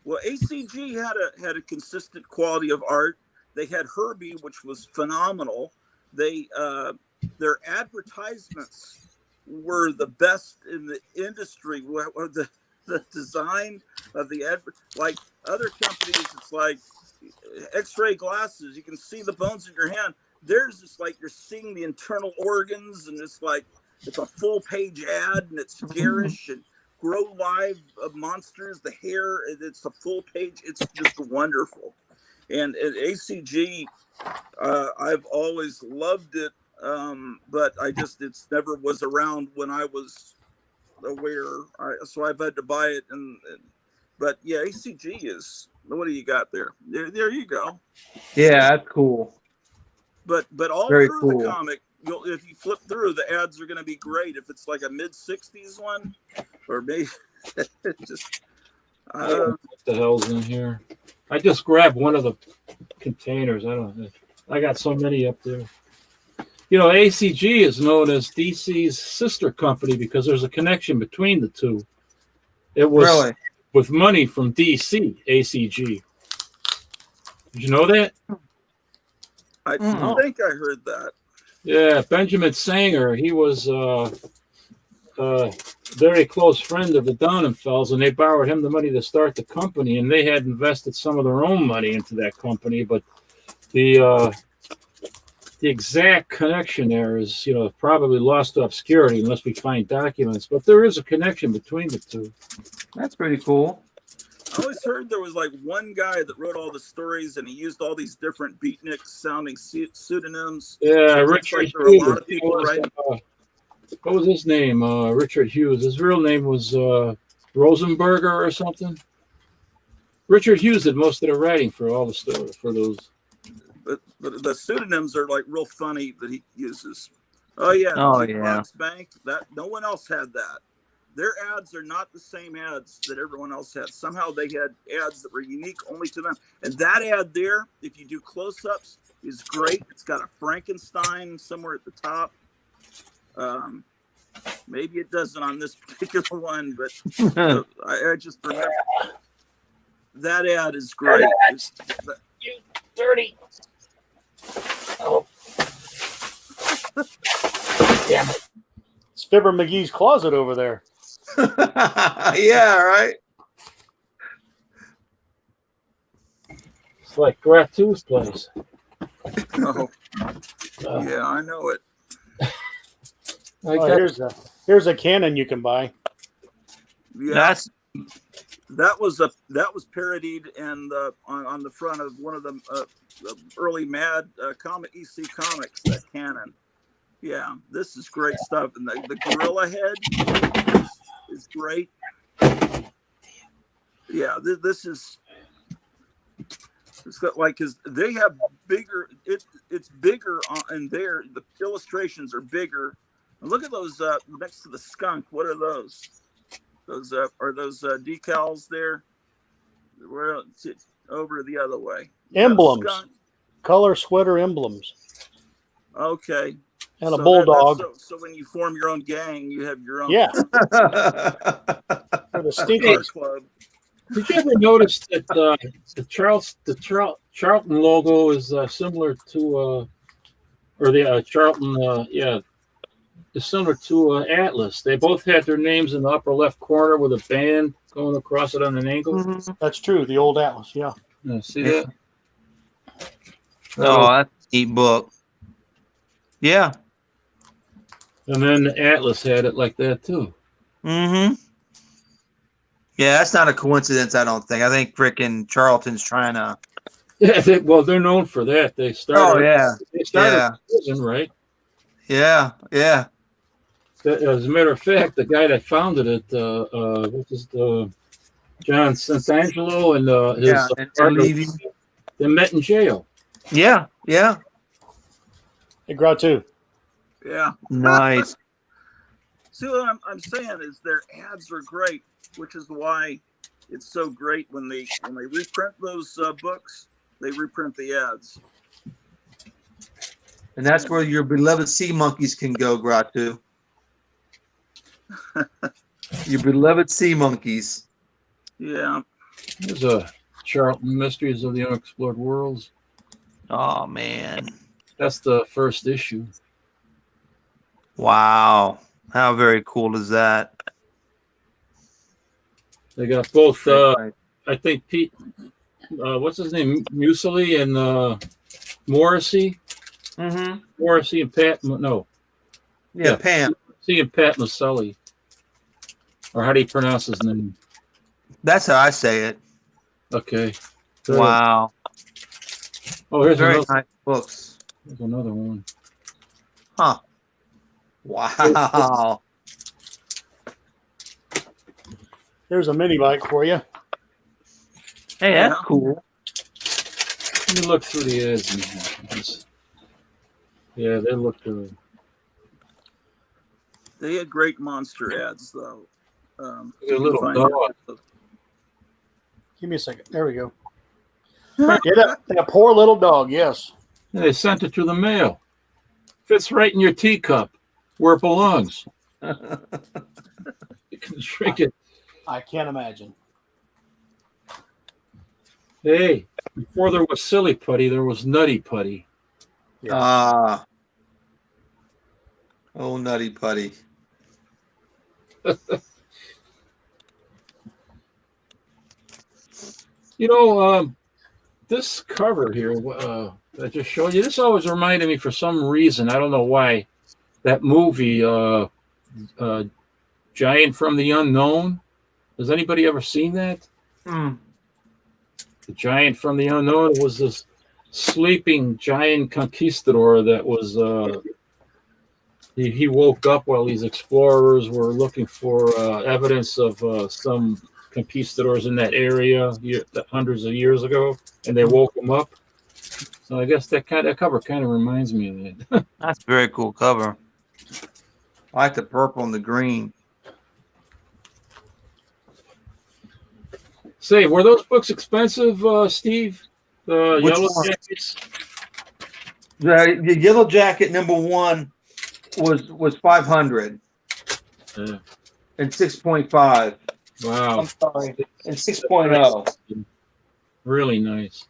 well, ACG had a consistent quality of art. They had Herbie, which was phenomenal. They their advertisements were the best in the industry. The design of the like other companies, it's like X-ray glasses. You can see the bones in your hand. Theirs is like you're seeing the internal organs, and it's like it's a full page ad, and it's garish and grow live monsters. The hair, it's a full page. It's just wonderful. And at ACG, I've always loved it, but it's never was around when I was aware. So I've had to buy it. But yeah, ACG is. What do you got there? There you go. Yeah, that's cool. But all Very through cool. the comic, if you flip through, the ads are going to be great. If it's like a mid-'60s one, or maybe just What the hell's in here? I just grabbed one of the containers. I got so many up there. You know, ACG is known as DC's sister company because there's a connection between the two. It was Really? with money from DC, ACG. Did you know that? I think I heard that. Yeah, Benjamin Sanger, he was very close friend of the Donenfelds, and they borrowed him the money to start the company, and they had invested some of their own money into that company, but the exact connection there is, probably lost to obscurity unless we find documents, but there is a connection between the two. That's pretty cool. I always heard there was like one guy that wrote all the stories, and he used all these different beatnik sounding pseudonyms. Yeah, so Richard like there were a Hughes. lot of people writing. What was his name? Richard Hughes. His real name was Rosenberger or something. Richard Hughes did most of the writing for all the stories for those. But the pseudonyms are like real funny that he uses. Oh yeah, Jukebox Bank. That no one else had that. Their ads are not the same ads that everyone else had. Somehow they had ads that were unique only to them. And that ad there, if you do close-ups, is great. It's got a Frankenstein somewhere at the top. Maybe it doesn't on this particular one, but I just remember that ad is great. You dirty. Oh. Damn it. It's Fibber McGee's closet over there. Yeah, right. It's like Gratu's place. Oh, yeah, I know it. Here's a cannon you can buy. Yeah, that was parodied and on the front of one of the early Mad comic EC comics. That cannon. Yeah, this is great stuff, and the gorilla head is great. Yeah, this is. It's got like because they have bigger. It's bigger in there. The illustrations are bigger. And look at those next to the skunk. What are those? Those are those decals there. We're over the other way. Emblems, color sweater emblems. Okay. And a bulldog. So when you form your own gang, you have your own. Yeah. For the stinkers club. Did you ever notice that the Charlton logo is similar to, or the Charlton, is similar to Atlas? They both had their names in the upper left corner with a band going across it on an angle. Mm-hmm. That's true. The old Atlas, yeah. See that? Oh, that's a neat book. Yeah. And then Atlas had it like that too. Mm-hmm. Yeah, that's not a coincidence, I don't think. I think frickin' Charlton's trying to. Yeah, they're known for that. They started. Oh yeah. They started prison, right? Yeah, yeah. As a matter of fact, the guy that founded it, John Santangelo and his partner, they met in jail. Yeah, yeah. Hey, Gratu. Yeah. Nice. See what I'm saying is their ads are great, which is why it's so great when they reprint those books. They reprint the ads. And that's where your beloved sea monkeys can go, Gratu. Your beloved sea monkeys. Yeah. There's a Charlton Mysteries of the Unexplored Worlds. Oh, man. That's the first issue. Wow. How very cool is that? They got both, I think, Pete, what's his name? Muesli and Morrissey. Mm-hmm. Morrissey and Pat, no. Yeah, Pam. Morrissey and Pat Maselli. Or how do you pronounce his name? That's how I say it. Okay. Wow. Oh, here's Very another, nice books. here's another one. Huh. Wow. There's a mini bike for you. Hey, that's cool. Let me look through the ads. Yeah, they look good. They had great monster ads, though. A little dog. Give me a second. There we go. Yeah, that poor little dog. Yes. Yeah, they sent it through the mail. Fits right in your teacup where it belongs. You can drink it. I can't imagine. Hey, before there was silly putty, there was nutty putty. Ah. Oh, nutty putty. You know, this cover here I just showed you, this always reminded me for some reason, I don't know why, that movie, Giant from the Unknown. Has anybody ever seen that? Hmm. The Giant from the Unknown was this sleeping giant conquistador that was, he woke up while these explorers were looking for evidence of some conquistadors in that area hundreds of years ago, and they woke him up. So I guess that cover kind of reminds me of that. That's a very cool cover. I like the purple and the green. Say, were those books expensive, Steve? The Which Yellow one? Jackets? The Yellow Jacket #1 was 500 Yeah. and 6.5. Wow. I'm sorry, and 6.0. Really nice.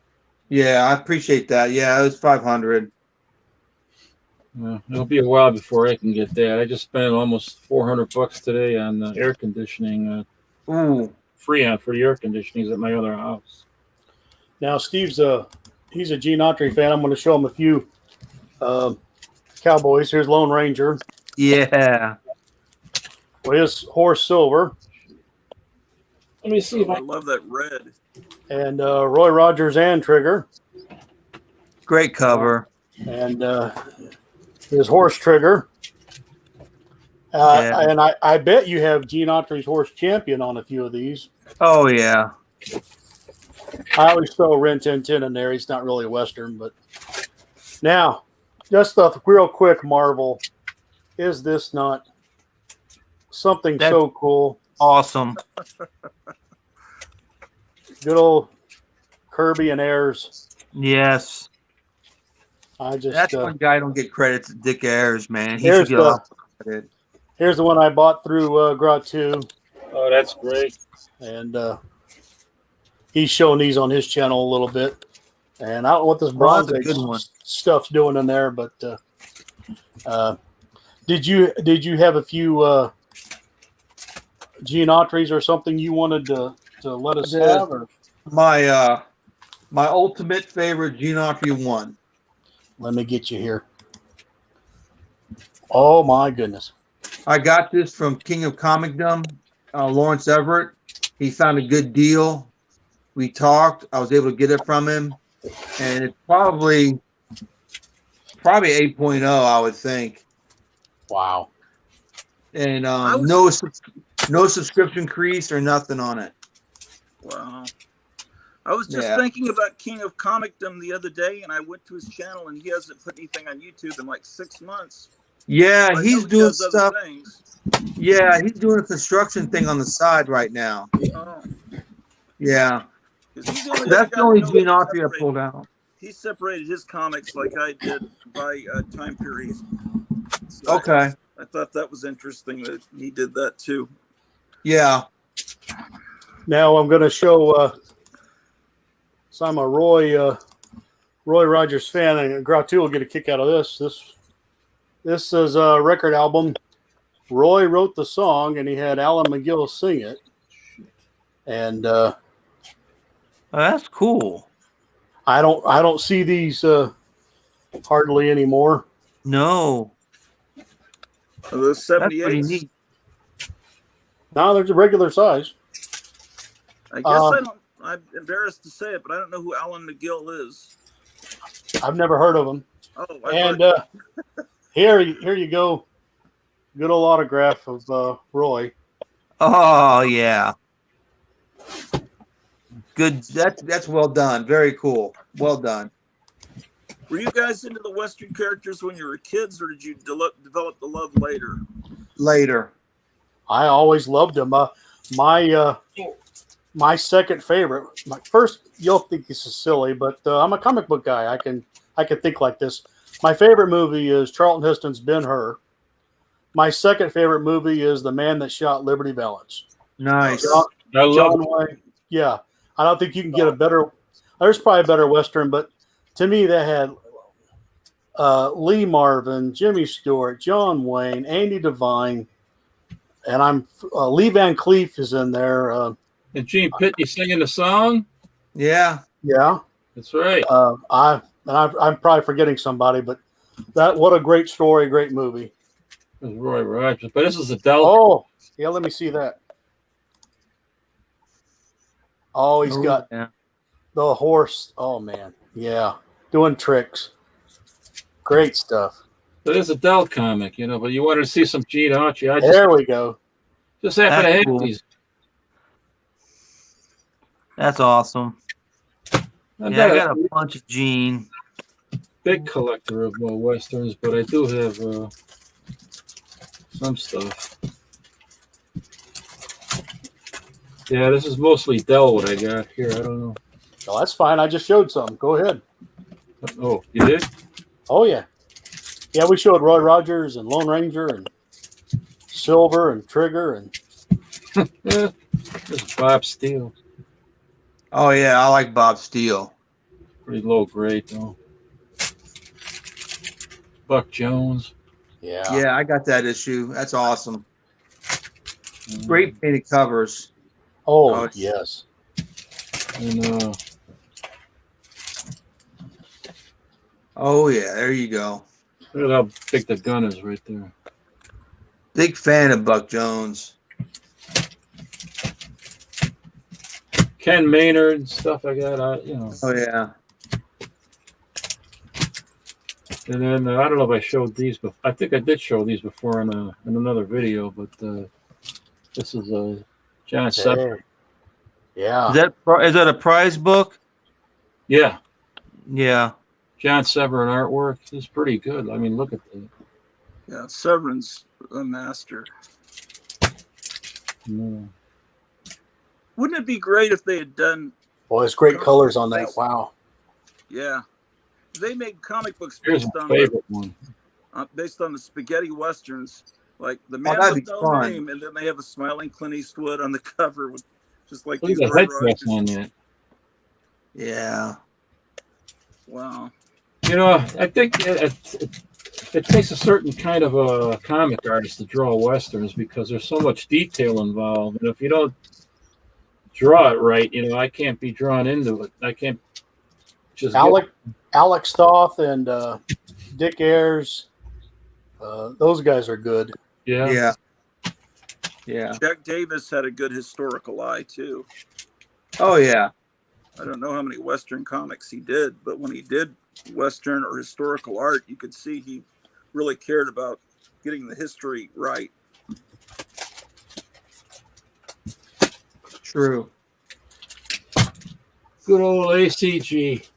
Yeah, I appreciate that. Yeah, it was 500. Well, it'll be a while before I can get that. I just spent almost $400 today on air conditioning. Ooh. Freon for the air conditionings at my other house. Now, he's a Gene Autry fan. I'm going to show him a few cowboys. Here's Lone Ranger. Yeah. Well, his horse Silver. Let me see if I love that red. And Roy Rogers and Trigger. Great cover. And his horse Trigger. Yeah. And I bet you have Gene Autry's horse Champion on a few of these. Oh, yeah. I always throw Rin Tin Tin in there. He's not really a Western, but now, just a real quick marvel. Is this not something so cool? Awesome. Good old Kirby and Ayers. Yes. That's one guy I don't get credit to, Dick Ayers, man. He should get a lot of credit. Here's the one I bought through Gratu. Oh, that's great. And he's showing these on his channel a little bit. And I don't know what this Bronze Age stuff's doing in there, but did you have a few Gene Autrys or something you wanted to let us have? Or? My ultimate favorite Gene Autry one. Let me get you here. Oh my goodness. I got this from King of Comicdom, Lawrence Everett. He found a good deal. We talked. I was able to get it from him. And it's probably 8.0, I would think. Wow. And no subscription crease or nothing on it. Wow. I was just thinking about King of Comicdom the other day, and I went to his channel, and he hasn't put anything on YouTube in like 6 months. Yeah, he's doing stuff. Yeah, he's doing a construction thing on the side right now. Oh. Yeah. 'Cause he's the only That's other the guy only I know Gene that Autry I separated- pulled out. He separated his comics like I did by time period. So Okay. I thought that was interesting that he did that too. Yeah. Now I'm going to show. So I'm a Roy Rogers fan, and Gratu will get a kick out of this. This is a record album. Roy wrote the song, and he had Alan McGill sing it. And Oh, that's cool. I don't see these hardly anymore. No. The That's pretty 78. neat. Now there's a regular size. I guess I'm embarrassed to say it, but I don't know who Alan McGill is. I've never heard of them. Oh, And here you go. Good old autograph of Roy. Oh yeah. Good. That's well done. Very cool. Well done. were you guys into the Western characters when you were kids, or did you develop the love later? Later. I always loved him. My second favorite, my first, you'll think this is silly, but I'm a comic book guy. I can think like this. My favorite movie is Charlton Heston's Ben-Hur. My second favorite movie is The Man That Shot Liberty Valance. Nice. I love John Wayne. Yeah, I don't think you can get a better. There's probably a better Western, but to me, that had Lee Marvin, Jimmy Stewart, John Wayne, Andy Devine, and Lee Van Cleef is in there. And Gene Pitney singing the song. Yeah. Yeah, That's right. I'm probably forgetting somebody, but what a great story, great movie. It was Roy Rogers, but this is a Delta. Oh, yeah, let me see that. Oh, he's got Yeah. the horse. Oh man, yeah, doing tricks. Great stuff. But it's a Dell comic, but you wanted to see some Gene Autry. I There we go. just happen to That's have cool. these. That's awesome. I'm Yeah, I not got a a bunch of Gene. big collector of Westerns, but I do have some stuff. Yeah, this is mostly Dell what I got here. I don't know. Well, that's fine. I just showed some. Go ahead. Oh, you did? Oh yeah, yeah. We showed Roy Rogers and Lone Ranger and Silver and Trigger and Yeah. This is Bob Steele. Oh yeah, I like Bob Steele. Pretty low grade though. Buck Jones. yeah. Yeah, I got that issue. That's awesome. Great painted covers. Oh Oh, yes. And Oh yeah, there you go. look at how big the gun is right there. Big fan of Buck Jones. Ken Maynard and stuff I got. Oh yeah. And then I don't know if I showed these, but I think I did show these before in another video. But this is John Sever. Hey. Yeah. Is that a prize book? Yeah, Yeah. John Sever and artwork is pretty good. I mean, look at that. Yeah, Severin's a master. Yeah. Wouldn't it be great if they had done? Boy, it's great colors on that. Wow. Yeah, they made comic books Here's based my on favorite one. the spaghetti westerns, like The Man that'd with be No fun. Name, and then they have a smiling Clint Eastwood on the cover with just like Look these at the Roy headdress Rogers. on that. Yeah. Wow. I think it takes a certain kind of a comic artist to draw westerns because there's so much detail involved, and if you don't draw it right, I can't be drawn into it. I can't just Alex Toth and Dick Ayers. Those guys are good. yeah. Yeah. Yeah. Jack Davis had a good historical eye too. Oh yeah. I don't know how many Western comics he did, but when he did Western or historical art, you could see he really cared about getting the history right. True. Good old ACG.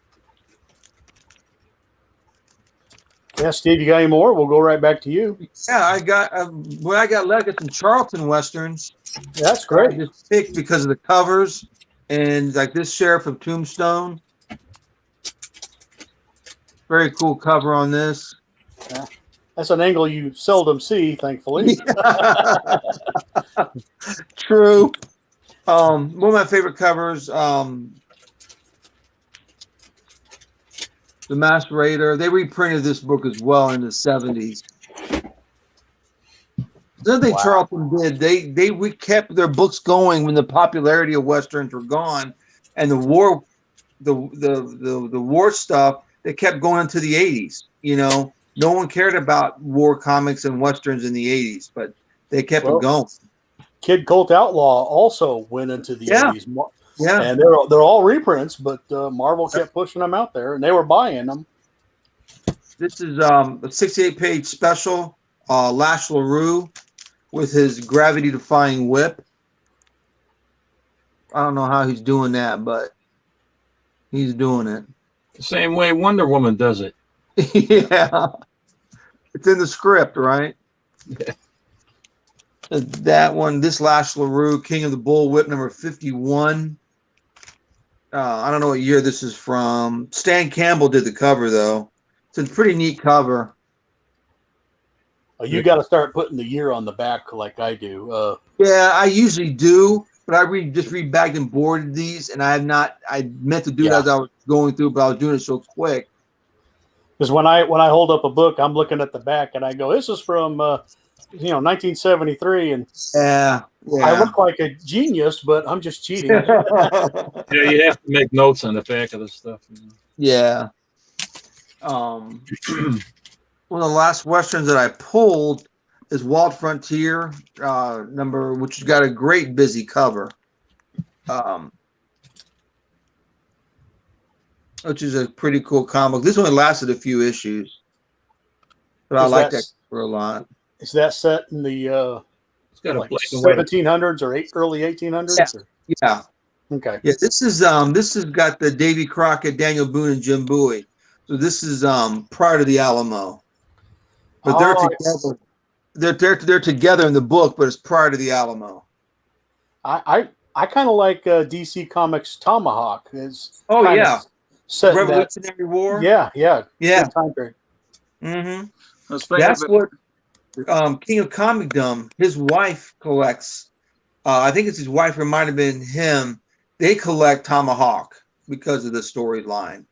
Yeah, Steve, you got any more? We'll go right back to you. Yeah, I got what I got left. I got some Charlton westerns. That's I great. just picked because of the covers And like this Sheriff of Tombstone. Very cool cover on this. Yeah. That's an angle you seldom see, thankfully. True. One of my favorite covers, The Masked Raider. They reprinted this book as well in the 70s. The other thing Charlton did, we kept their books going when the popularity of westerns were gone, and the war stuff, they kept going into the 80s. You know, no one cared about war comics and westerns in the 80s, but they kept it going. Kid Colt Outlaw also went into the 80s. Yeah, and they're all reprints, but Marvel kept pushing them out there, and they were buying them. This is a 68-page special, Lash LaRue with his gravity-defying whip. I don't know how he's doing that, but he's doing it. The same way Wonder Woman does it. Yeah. It's in the script, right? Yeah. That one, this Lash LaRue, King of the Bull Whip, number 51. I don't know what year this is from. Stan Campbell did the cover, though. It's a pretty neat cover. You got to start putting the year on the back like I do. Yeah, I usually do, but I just rebagged and boarded these, and I meant to do that as I was going through, but I was doing it so quick. Because when I hold up a book, I'm looking at the back, and I go, "This is from 1973," and I look like a genius, but I'm just cheating. Yeah, you have to make notes on the back of the stuff. You know? Yeah. One of the last westerns that I pulled is Wild Frontier, which has got a great busy cover, which is a pretty cool comic. This only lasted a few issues, but I like that cover a lot. Is that set in the it's got like 1700s or early 1800s? Yeah. Okay. Yeah. This has got the Davy Crockett, Daniel Boone, and Jim Bowie. So this is prior to the Alamo. But they're together. They're together in the book, but it's prior to the Alamo. I kind of like DC Comics Tomahawk. Set Revolutionary War. Yeah. Good time period. Mm-hmm. That's what King of Comicdom. His wife collects. I think it's his wife. It might have been him. They collect Tomahawk because of the storyline.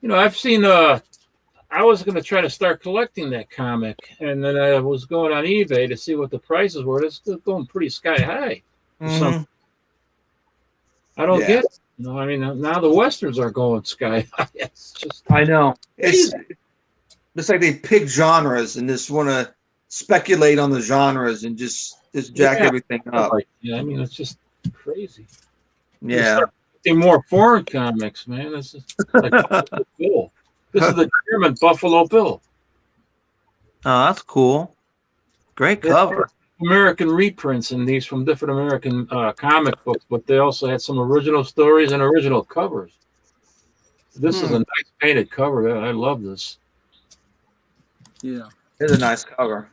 You know, I've seen. I was going to try to start collecting that comic, and then I was going on eBay to see what the prices were. It's still going pretty sky high. Mm-hmm. I don't get it. You know, I mean, now the westerns are going sky high. It's just. I know. It's like they pick genres and just want to speculate on the genres and just jack everything up. Yeah, I mean, it's just crazy. Yeah. More foreign comics, man. This is like cool. This is the German Buffalo Bill. Oh, that's cool. Great cover. American reprints in these from different American comic books, but they also had some original stories and original covers. This is a nice painted cover. I love this. Yeah. It's a nice cover.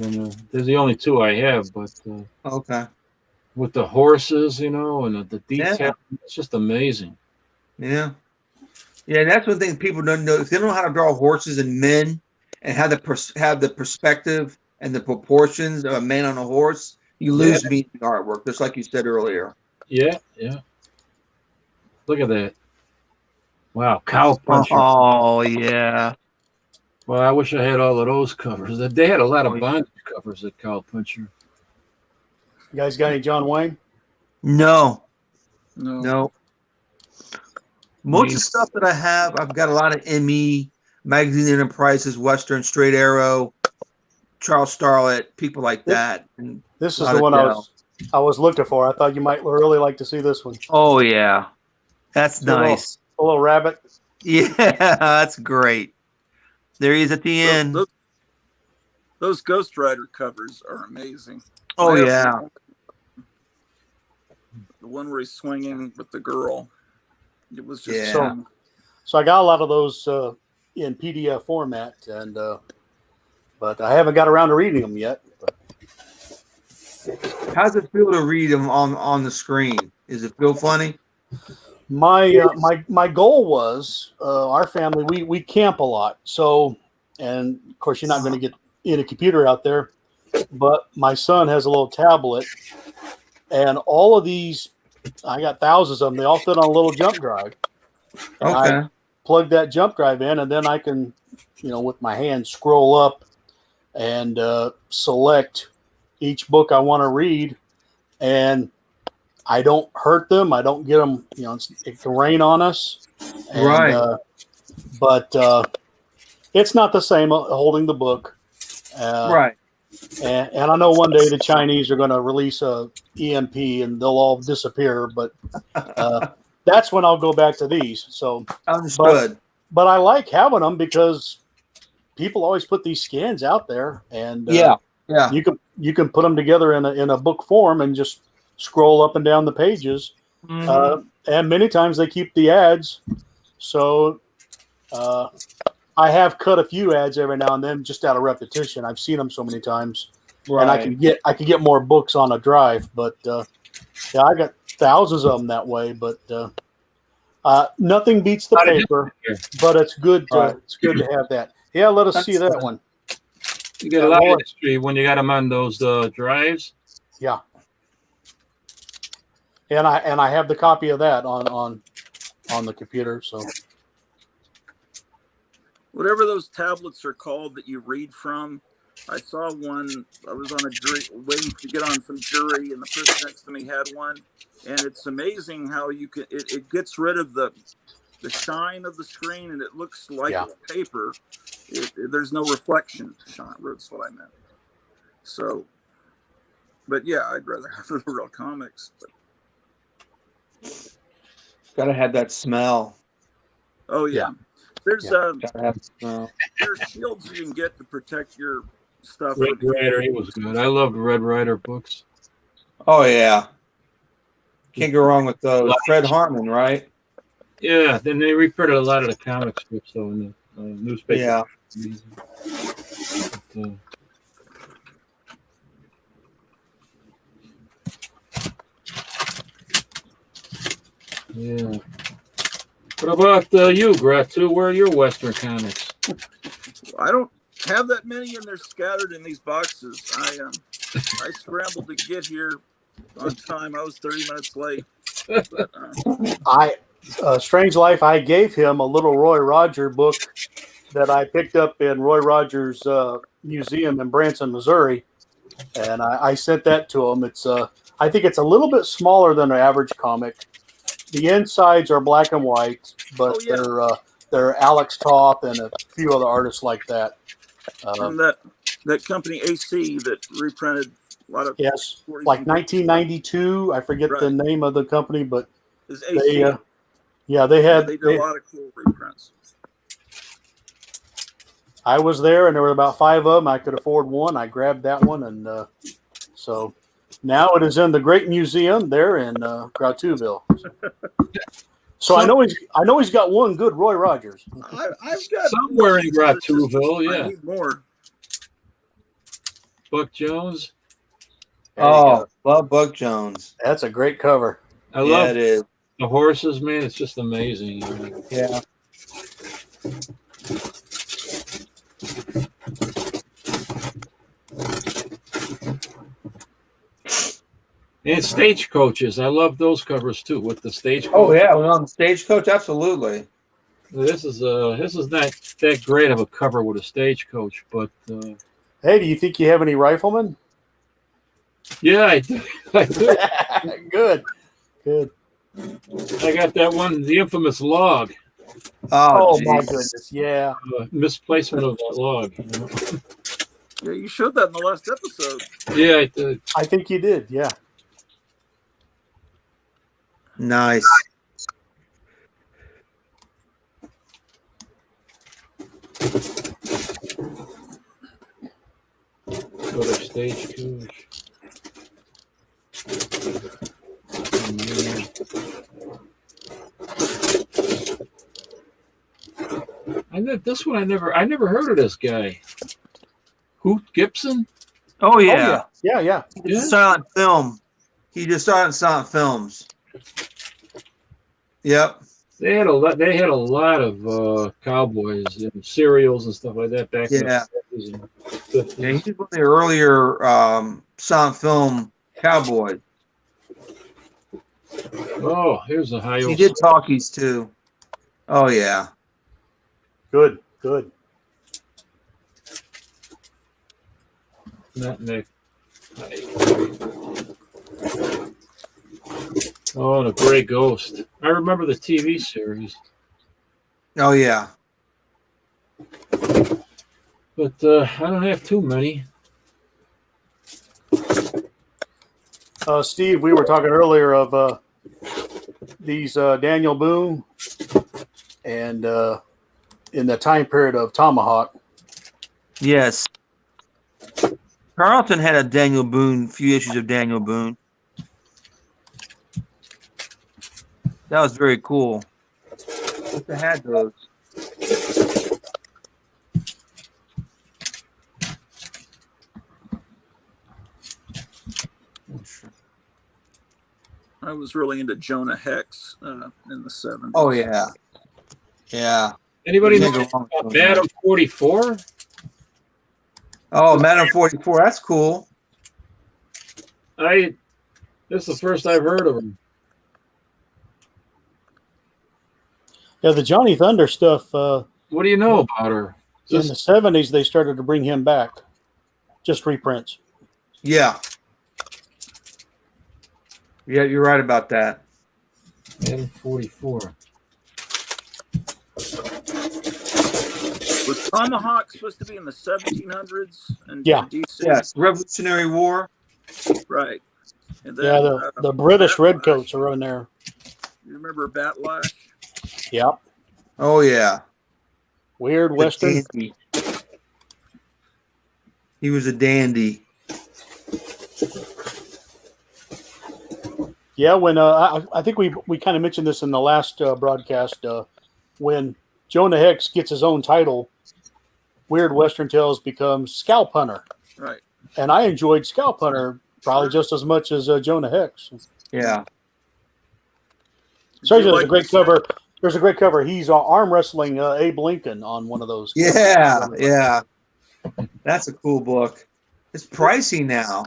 And, there's the only two I have, but okay. With the horses, you know, and the detail, it's just amazing. Yeah. Yeah, that's one thing people don't know. If they don't know how to draw horses and men and have the perspective and the proportions of a man on a horse, you lose me in the artwork, just like you said earlier. Yeah. Look at that. Wow, Cow Puncher. Oh, yeah. Well, I wish I had all of those covers. They had a lot of bondage covers at Cow Puncher. You guys got any John Wayne? No. Most of the stuff that I have, I've got a lot of ME, Magazine Enterprises, Western, Straight Arrow, Charles Starlet, people like that. And this is the one I was looking for. I thought you might really like to see this one. Oh, yeah. That's nice. A little rabbit. Yeah, that's great. There he is at the end. Those Ghost Rider covers are amazing. Oh, yeah. The one where he's swinging with the girl. It was just so I got a lot of those in PDF format, and but I haven't got around to reading them yet. But. How's it feel to read them on the screen? Is it feel funny? My goal was our family. We camp a lot, so and of course you're not going to get in a computer out there, but my son has a little tablet, and all of these, I got thousands of them. They all fit on a little jump drive. And Okay. I plug that jump drive in, and then I can, with my hand scroll up and select each book I want to read, and I don't hurt them. I don't get them. It can rain on us, and, Right. But it's not the same holding the book, Right. And I know one day the Chinese are going to release a EMP and they'll all disappear. But that's when I'll go back to these. So Understood. But I like having them because people always put these scans out there, and Yeah. you can put them together in a book form and just scroll up and down the pages. And many times they keep the ads. So I have cut a few ads every now and then just out of repetition. I've seen them so many times, and I can get more books on a drive. But I got thousands of them that way. But nothing beats the paper. But it's good. It's good to have that. Yeah, let us see that one. You get a lot of history when you got them on those drives. Yeah. And I have the copy of that on the computer. So whatever those tablets are called that you read from, I saw one. I was on a jury waiting to get on some jury, and the person next to me had one. And it's amazing how you can. It gets rid of the shine of the screen, and it looks like it's paper. There's no reflection shine. That's what I meant. So, but yeah, I'd rather have the real comics. But gotta have that smell. Oh yeah. There's there's shields you can get to protect your stuff. Red Rider, he was good. I loved Red Rider books. Oh yeah. Can't go wrong with those. Fred Hartman, right? Yeah, then they reprinted a lot of the comic strips though in the newspaper. Yeah. But, yeah. What about you, Gratu? Where are your Western comics? I don't have that many, and they're scattered in these boxes. I scrambled to get here on time. I was 30 minutes late. But, Strange Life, I gave him a little Roy Roger book that I picked up in Roy Rogers Museum in Branson, Missouri, and I sent that to him. It's I think it's a little bit smaller than an average comic. The insides are black and white, but they're Alex Toth and a few other artists like that. And that company AC that reprinted a lot of like 1992. I forget the name of the company, but is AC. They did a lot of cool reprints. I was there, and there were about 5 of them. I could afford one. I grabbed that one, and so now it is in the Great Museum there in Gratouville. So I know he's got one good Roy Rogers. I've got somewhere in Gratouville. Yeah, I need more. Buck Jones. Oh, love Buck Jones. That's a great cover. I love it is. The horses, man. It's just amazing. Yeah. And stagecoaches. I love those covers too with the stagecoach. Oh yeah, on the stagecoach, absolutely. This is not that great of a cover with a stagecoach, but hey, do you think you have any riflemen? Yeah, I do. Good. I got that one, the infamous log. Oh my goodness, yeah. Misplacement of that log. Yeah, you showed that in the last episode. Yeah, I did. I think you did, yeah. Nice. Go to stagecoach. This one I never heard of this guy. Hoot Gibson? Oh yeah. Yeah. He did silent film. He did silent films. Yep. They had a lot. They had a lot of cowboys and serials and stuff like that back in the 40s and 50s. Yeah, he's one of the earlier silent film cowboys. Oh, here's a high. He did talkies too. Oh yeah. Good, good. Not Nick. Oh, and a Gray Ghost. I remember the TV series. Oh yeah. But I don't have too many. Steve, we were talking earlier of these Daniel Boone and in the time period of Tomahawk. Yes. Charlton had a Daniel Boone, few issues of Daniel Boone. That was very cool. Wish I had those. I was really into Jonah Hex in the 70s. Oh yeah. Yeah. Anybody know Yeah. about Madam 44? Oh, Madam 44, that's cool. This is the first I've heard of him. Yeah, the Johnny Thunder stuff. What do you know about her? In the 70s, they started to bring him back. Just reprints. Yeah. Yeah, you're right about that. Madam 44. Was Tomahawk supposed to be in the 1700s? And Yeah. DC? Yes, Revolutionary War. Right. And then, Yeah, the British redcoats are on there. You remember Batlash? Yep. Oh yeah. Weird The Western. dandy. He was a dandy. Yeah, when I think we kind of mentioned this in the last broadcast, when Jonah Hex gets his own title, Weird Western Tales becomes Scalp Hunter. Right. And I enjoyed Scalp Hunter probably just as much as Jonah Hex. Yeah. So there's a great cover. There's a great cover. He's arm wrestling Abe Lincoln on one of those. Yeah, yeah. That's a cool book. It's pricey now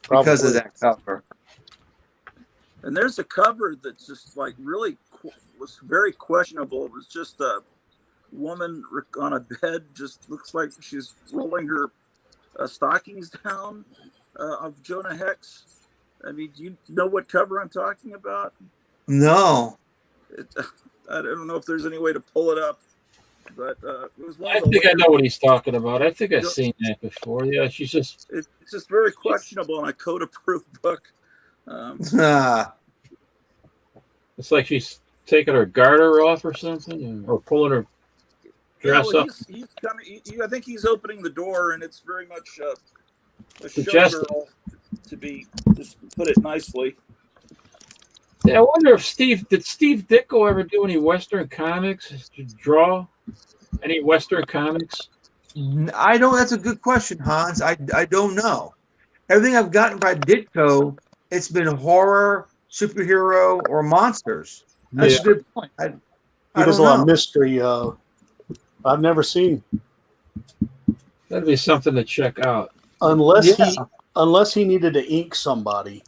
because of that cover. And there's a cover that's just like really was very questionable. It was just a woman on a bed, just looks like she's rolling her stockings down of Jonah Hex. I mean, do you know what cover I'm talking about? No. I don't know if there's any way to pull it up, but it was one I of the think I know what he's talking about. I think I've seen that before. Yeah, she's just. It's just very questionable on a code-approved book. It's like she's taking her garter off or something, or pulling her dress up. He's coming. I think he's opening the door, and it's very much a Suggestive. showgirl, to be, just put it nicely. Yeah, I wonder if Steve Ditko ever do any Western comics? To draw any Western comics? I don't. That's a good question, Hans. I don't know. Everything I've gotten by Ditko, it's been horror, superhero, or monsters. That's a good point. I He does a don't lot know. of mystery. I've never seen That'd be something to check out. unless he needed to ink somebody.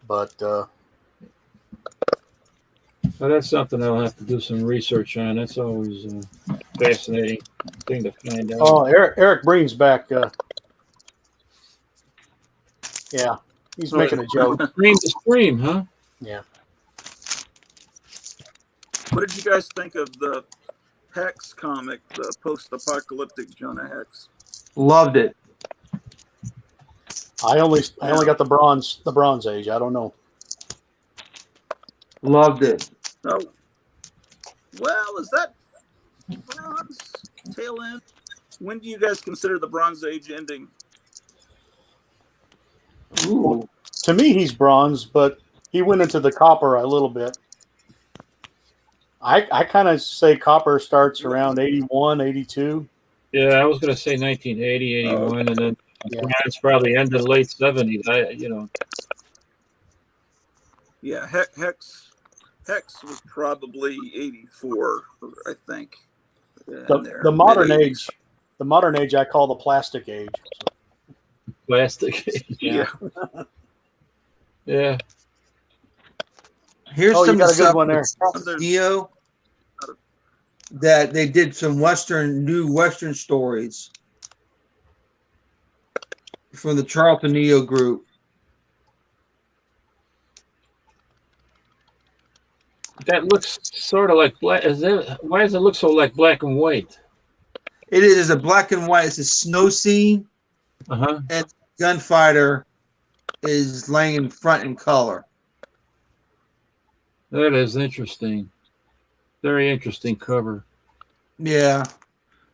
But So that's something I'll have to do some research on. That's always a fascinating thing to find out. oh, Eric brings back. Yeah, he's making a joke. Scream to Scream, huh? Yeah. What did you guys think of the Hex comic, the post-apocalyptic Jonah Hex? Loved it. I only got the Bronze Age. I don't know. Loved it. Oh, well, is that Bronze tail end? When do you guys consider the Bronze Age ending? Ooh. To me, he's Bronze, but he went into the Copper a little bit. I kind of say Copper starts around 81, 82. Yeah, I was going to say 1980, 81, and then Bronze probably ended late 70s. Yeah, Hex was probably 84, I think. The modern age, I call the plastic age. Plastic. Yeah. Yeah. Here's Oh, you some got a good stuff one there. Neo that they did some new Western stories from the Charlton Neo group. That looks sort of like black. Why does it look so like black and white? It is a black and white. It's a snow scene, Uh-huh. and gunfighter is laying in front in color. That is interesting. Very interesting cover. Yeah,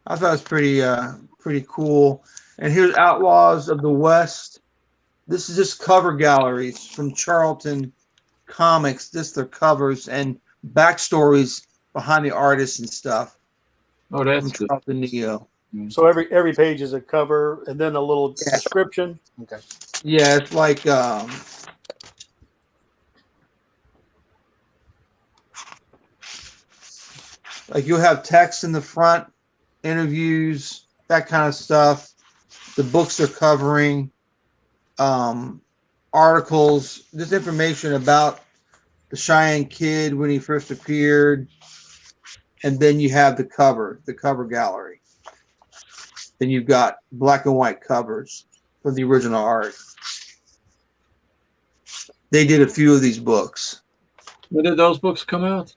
I thought it was pretty cool. And here's Outlaws of the West. This is just cover galleries from Charlton Comics. Just their covers and backstories behind the artists and stuff. Oh, that's good. Charlton Neo. So every page is a cover and then a little description. Okay. Yeah, it's like you'll have text in the front, interviews, that kind of stuff. The books they're covering, articles, just information about the Cheyenne Kid when he first appeared, and then you have the cover gallery. Then you've got black and white covers for the original art. They did a few of these books. When did those books come out?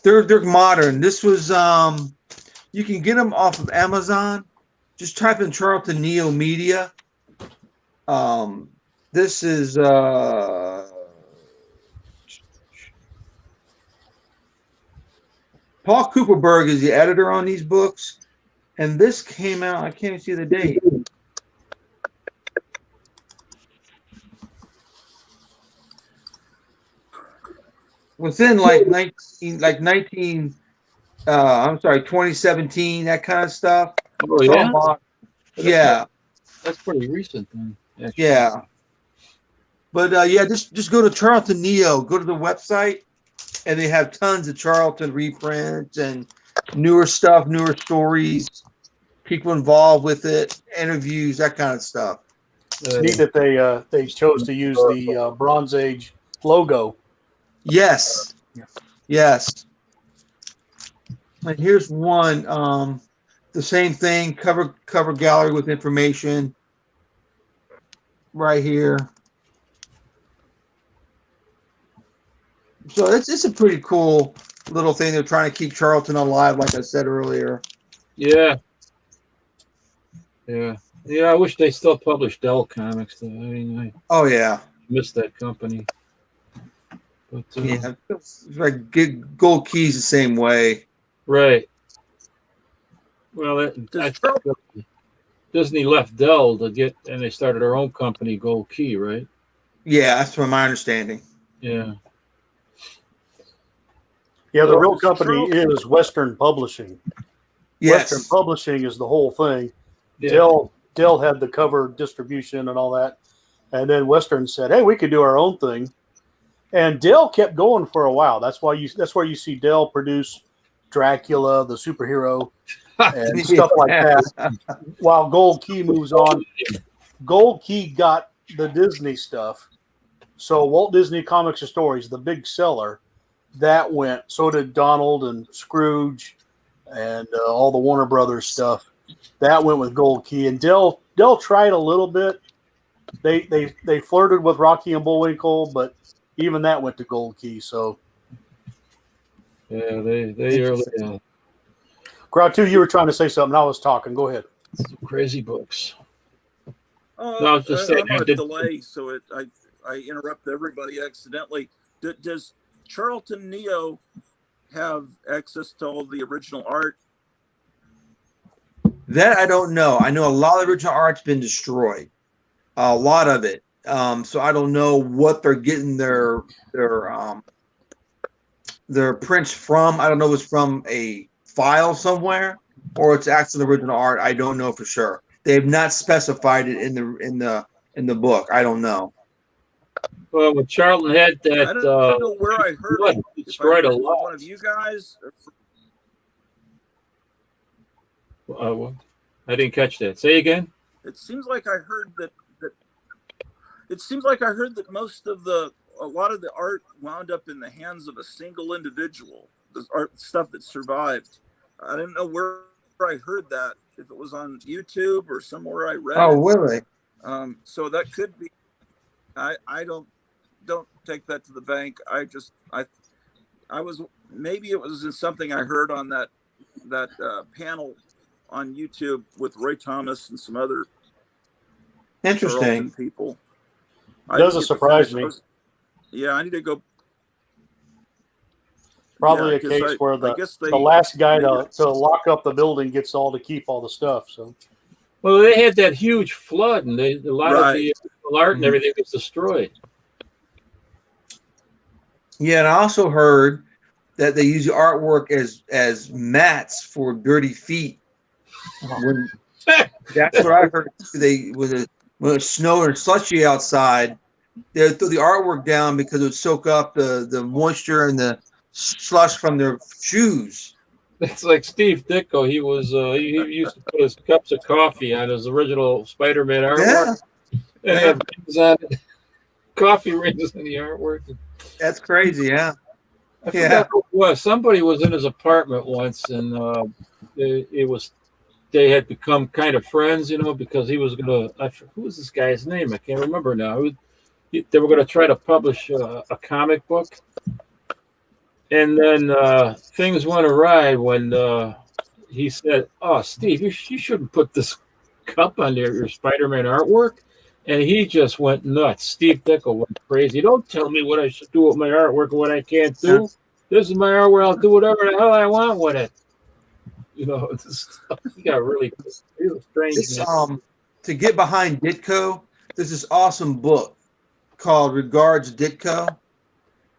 They're modern. This was you can get them off of Amazon. Just type in Charlton Neo Media. This is Paul Cooperberg is the editor on these books, and this came out. I can't even see the date. Within 2017, that kind of stuff. Oh, yeah? Yeah. That's pretty recent then. Actually. Yeah. But just go to Charlton Neo, go to the website, and they have tons of Charlton reprints and newer stuff, newer stories, people involved with it, interviews, that kind of stuff. It's neat that they chose to use the Bronze Age logo. Yes. Yes. And here's one, the same thing, cover gallery with information right here. So it's a pretty cool little thing. They're trying to keep Charlton alive, like I said earlier. Yeah. Yeah. Yeah, I wish they still published Dell Comics. I mean, I missed that company. But, yeah, it's like Gold Key's the same way. Right. Well, I think Disney left Dell and they started their own company, Gold Key, right? Yeah, that's from my understanding. Yeah. Yeah, the real company is Western Publishing. Yes. Western Publishing is the whole thing. Yeah. Dell had the cover distribution and all that, and then Western said, "Hey, we could do our own thing." And Dell kept going for a while. That's where you see Dell produce Dracula, the superhero, and stuff like that. While Gold Key moves on, Gold Key got the Disney stuff. So Walt Disney Comics and Stories, the big seller, that went. So did Donald and Scrooge, and all the Warner Brothers stuff. That went with Gold Key. And Dell tried a little bit. They flirted with Rocky and Bullwinkle, but even that went to Gold Key. So yeah, they early. Crowd 2, you were trying to say something. I was talking. Go ahead. Some crazy books. No, I was just saying. I'm on a delay, so I interrupt everybody accidentally. Does Charlton Neo have access to all the original art? That I don't know. I know a lot of the original art's been destroyed. A lot of it. So I don't know what they're getting their prints from. I don't know if it's from a file somewhere or it's actually the original art. I don't know for sure. They have not specified it in the book. I don't know. Well, when Charlton had I that, don't know where I heard it. If I destroyed heard a it from lot. one of you guys. I didn't catch that. Say again. It seems like I heard that. It seems like I heard that a lot of the art wound up in the hands of a single individual. The art stuff that survived. I didn't know where I heard that. If it was on YouTube or somewhere I read Oh, it. really? So that could be. I don't take that to the bank. I was, maybe it was in something I heard on that panel on YouTube with Roy Thomas and some other Interesting. Charlton people. It doesn't surprise me. Yeah, I need to go. Probably Yeah, a 'cause case where I guess the last guy to lock up the building gets all to keep all the stuff. So, Well, they had that huge flood, and a lot of the art and everything was destroyed. Yeah, and I also heard that they use the artwork as mats for dirty feet. That's what I heard. When it snowed and slushy outside, they would throw the artwork down because it would soak up the moisture and the slush from their shoes. It's like Steve Ditko. He used to put his cups of coffee on his original Spider-Man artwork. Yeah. And have rings on it. Coffee rings in the artwork. That's crazy, yeah. I forgot who it was. Somebody was in his apartment once, and they had become kind of friends, because he was who was this guy's name? I can't remember now. They were going to try to publish a comic book. And then things went awry when he said, "Oh, Steve, you shouldn't put this cup on your Spider-Man artwork." And he just went nuts. Steve Ditko went crazy. Don't tell me what I should do with my artwork and what I can't do. This is my artwork. I'll do whatever the hell I want with it. He got really strange. To get behind Ditko, there's this awesome book called Regards Ditko.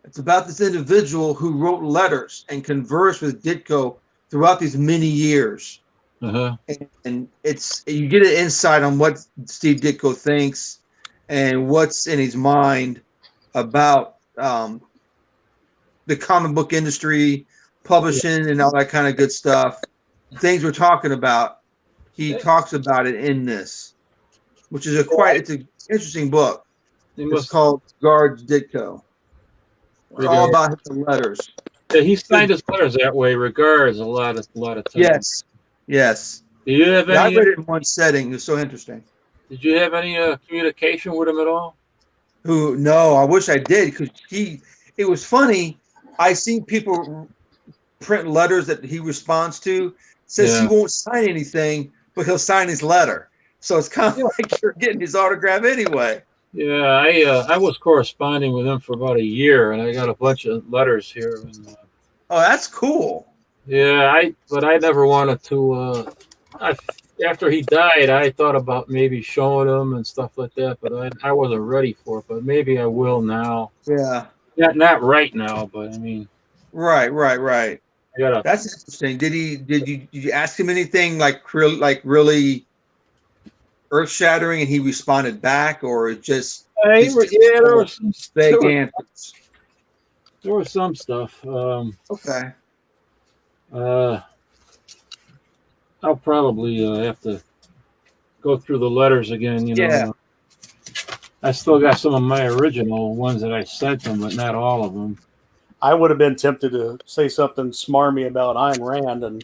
It's about this individual who wrote letters and conversed with Ditko throughout these many years. Uh-huh. And you get an insight on what Steve Ditko thinks and what's in his mind about the comic book industry, publishing, and all that kind of good stuff. Things we're talking about, he talks about it in this, which is it's an interesting book. It's called Guards Ditko. It's all about his letters. Yeah, he signed his letters that way. Regards a lot of times. Yes. Do you have any? I read it in one setting. It was so interesting. Did you have any communication with him at all? No, I wish I did, because it was funny. I see people print letters that he responds to. Says he won't sign anything, but he'll sign his letter. So it's kind of like you're getting his autograph anyway. Yeah, I was corresponding with him for about a year, and I got a bunch of letters here. And, oh, that's cool. Yeah, but I never wanted to. After he died, I thought about maybe showing him and stuff like that, but I wasn't ready for it. But maybe I will now. Yeah. Not right now, but I mean. Right. That's interesting. Did you ask him anything like really earth-shattering, and he responded back, or just there were some vague answers? There was some stuff. Okay. I'll probably have to go through the letters again. Yeah. I still got some of my original ones that I sent them, but not all of them. I would have been tempted to say something smarmy about Ayn Rand, and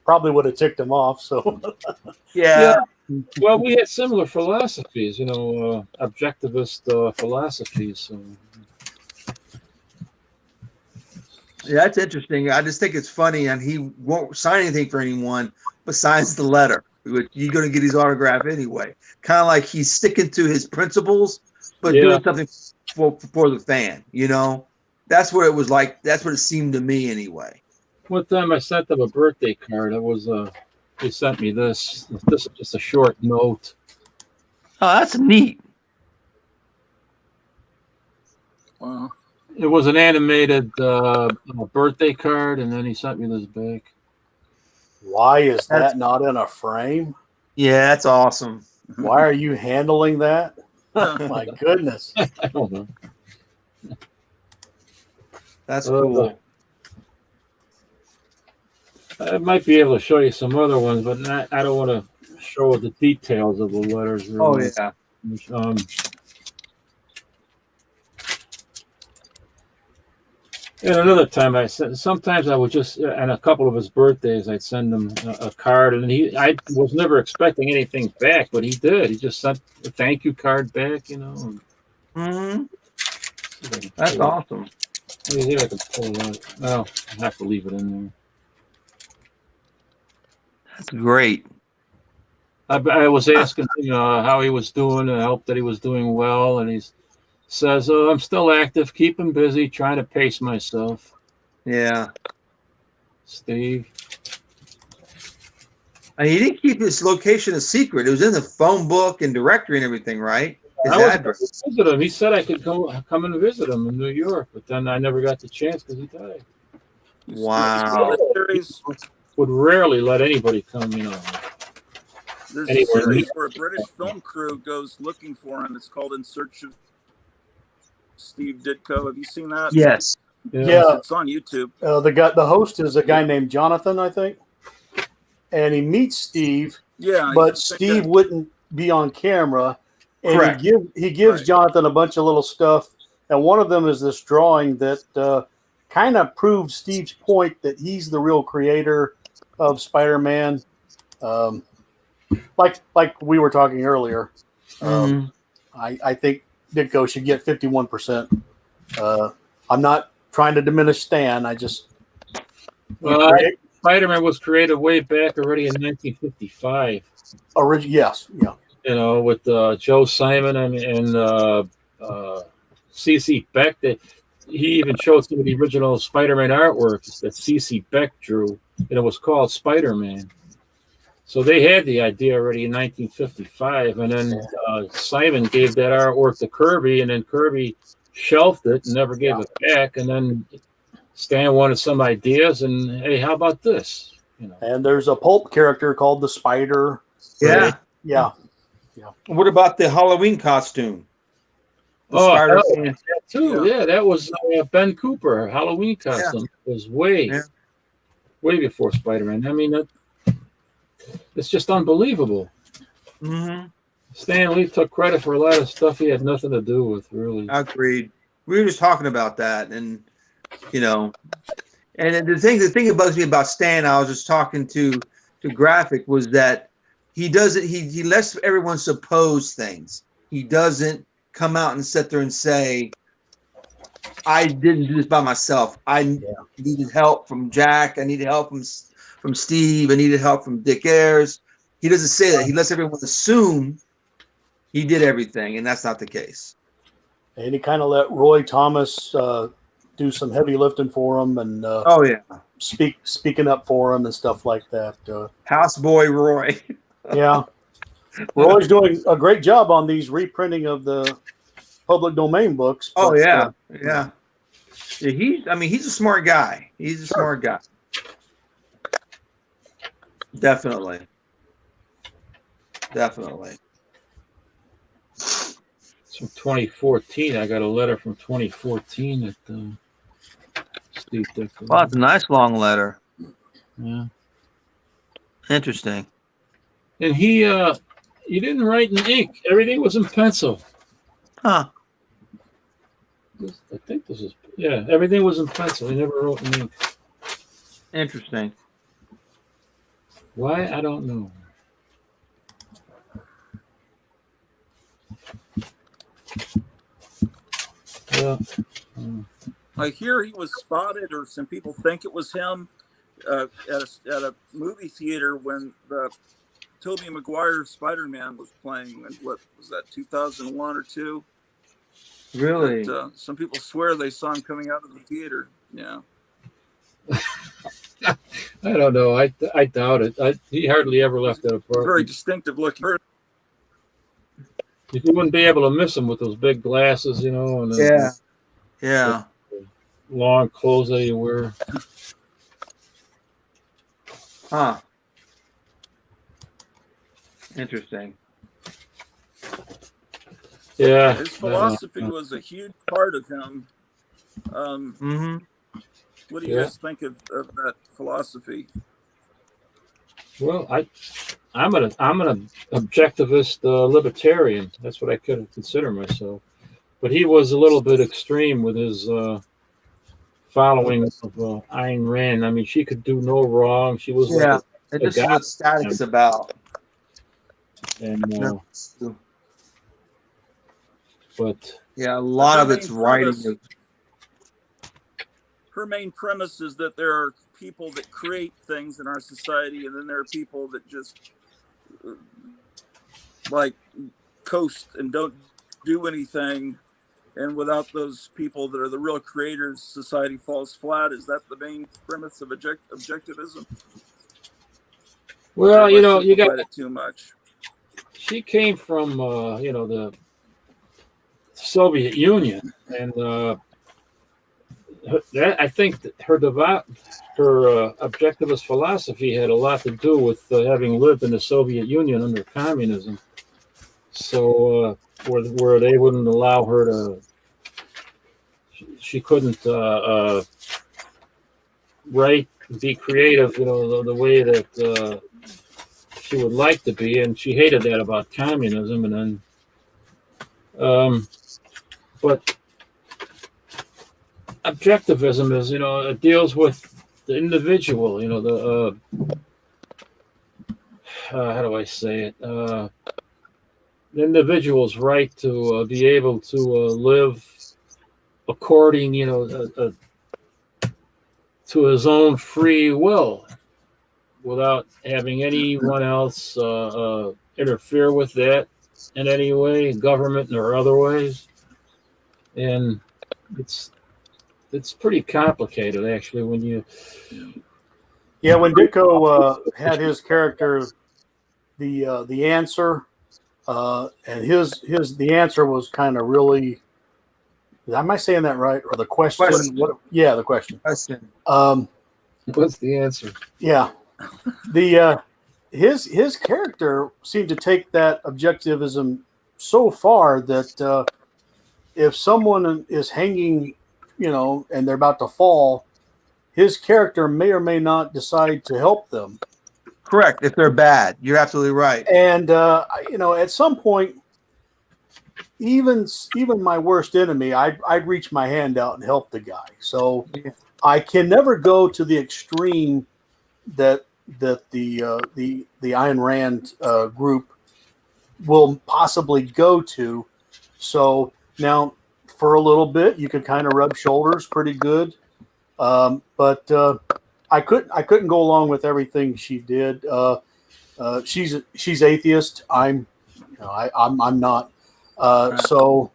probably would have ticked him off. So, yeah. Well, we had similar philosophies, objectivist philosophies. So. Yeah, that's interesting. I just think it's funny, and he won't sign anything for anyone, but signs the letter. You're going to get his autograph anyway. Kind of like he's sticking to his principles, but doing something for the fan. That's what it was like. That's what it seemed to me anyway. One time I sent them a birthday card. It was they sent me this. This is just a short note. Oh, that's neat. Wow. It was an animated birthday card, and then he sent me this back. Why is that not in a frame? Yeah, that's awesome. Why are you handling that? My goodness. I don't know. That's cool. I might be able to show you some other ones, but I don't want to show the details of the letters. Really. Oh yeah. And another time, sometimes I would just, on a couple of his birthdays, I'd send him a card, and I was never expecting anything back, but he did. He just sent a thank you card back, you know. Mm-hmm. That's awesome. Let me see if I can pull it out. No, I have to leave it in there. That's great. I was asking him how he was doing, and I hope that he was doing well, and he says, "Oh, I'm still active, keeping busy, trying to pace myself." Yeah. Steve. And he didn't keep his location a secret. It was in the phone book and directory and everything, right? His I was address. going to visit him. He said I could come and visit him in New York, but then I never got the chance because he died. Wow. Would rarely let anybody come, you know. There's a series where a British film crew goes looking for him. It's called In Search of Steve Ditko. Have you seen that? Yes. Yeah. It's on YouTube. The host is a guy named Jonathan, I think, and he meets Steve. Yeah, but Steve wouldn't be on camera, and Correct. he gives Jonathan a bunch of little stuff, and one of them is this drawing that kind of proves Steve's point that he's the real creator of Spider-Man. Like we were talking earlier, I think Ditko should get 51%. I'm not trying to diminish Stan. I just Spider-Man was created way back already in 1955. Yes, yeah. You know, with Joe Simon and C.C. Beck. He even showed some of the original Spider-Man artwork that C.C. Beck drew, and it was called Spider-Man. So they had the idea already in 1955, and then Simon gave that artwork to Kirby, and then Kirby shelved it and never gave it back. And then Stan wanted some ideas, and hey, how about this? You know. And there's a pulp character called the Spider. Yeah. Yeah. What about the Halloween costume? That too. Yeah, that was Ben Cooper. Halloween costume was way before Spider-Man. I mean, it's just unbelievable. Mm-hmm. Stan Lee took credit for a lot of stuff he had nothing to do with, really. Agreed. We were just talking about that, and you know, and the thing that bugs me about Stan, I was just talking to Graphic, was that he doesn't. He lets everyone suppose things. He doesn't come out and sit there and say, "I didn't do this by myself. I needed help from Jack. I needed help from Steve. I needed help from Dick Ayers." He doesn't say that. He lets everyone assume he did everything, and that's not the case. And he kind of let Roy Thomas do some heavy lifting for him, and speaking up for him and stuff like that. Houseboy Roy. Yeah, Roy's doing a great job on these reprinting of the public domain books. Oh yeah. He's a smart guy. He's a smart guy. Definitely. It's from 2014. I got a letter from 2014 at Steve Ditko. Wow, it's a nice long letter. Yeah. Interesting. And he didn't write in ink. Everything was in pencil. Huh. I think this is everything was in pencil. He never wrote in ink. Interesting. Why? I don't know. Yeah. I hear he was spotted, or some people think it was him, at a movie theater when the Tobey Maguire Spider-Man was playing. And what was that, 2001 or 2? Really? But, some people swear they saw him coming out of the theater. Yeah. I don't know. I doubt it. He hardly ever left that apartment. Very distinctive looking. You wouldn't be able to miss him with those big glasses, you know. And yeah. Long clothes that you wear. Huh. Interesting. Yeah. His philosophy was a huge part of him. What do you guys think of that philosophy? Well, I'm an objectivist libertarian. That's what I could consider myself. But he was a little bit extreme with his following of Ayn Rand. I mean, she could do no wrong. She was like and this is what Static's about. And but yeah, a lot of it's writing. Her main premise is that there are people that create things in our society, and then there are people that just like coast and don't do anything. And without those people that are the real creators, society falls flat. Is that the main premise of objectivism? Well, you know, you got it too much. She came from the Soviet Union, and I think that her objectivist philosophy had a lot to do with having lived in the Soviet Union under communism. So where they wouldn't allow her to, she couldn't write, be creative, the way that she would like to be, and she hated that about communism. And then, but objectivism is, it deals with the individual, how do I say it? The individual's right to be able to live according, to his own free will without having anyone else interfere with that in any way, government or other ways. And it's pretty complicated, actually, when you... Yeah, when Ditko had his character, the answer, and the answer was kind of really... Am I saying that right? Or the question? Yeah, the question. What's the answer? Yeah. His character seemed to take that objectivism so far that if someone is hanging, and they're about to fall, his character may or may not decide to help them. Correct. If they're bad, you're absolutely right. And at some point, even my worst enemy, I'd reach my hand out and help the guy. So I can never go to the extreme that the Ayn Rand group will possibly go to. So now, for a little bit, you could kind of rub shoulders pretty good, but I couldn't go along with everything she did. She's atheist. I'm not. So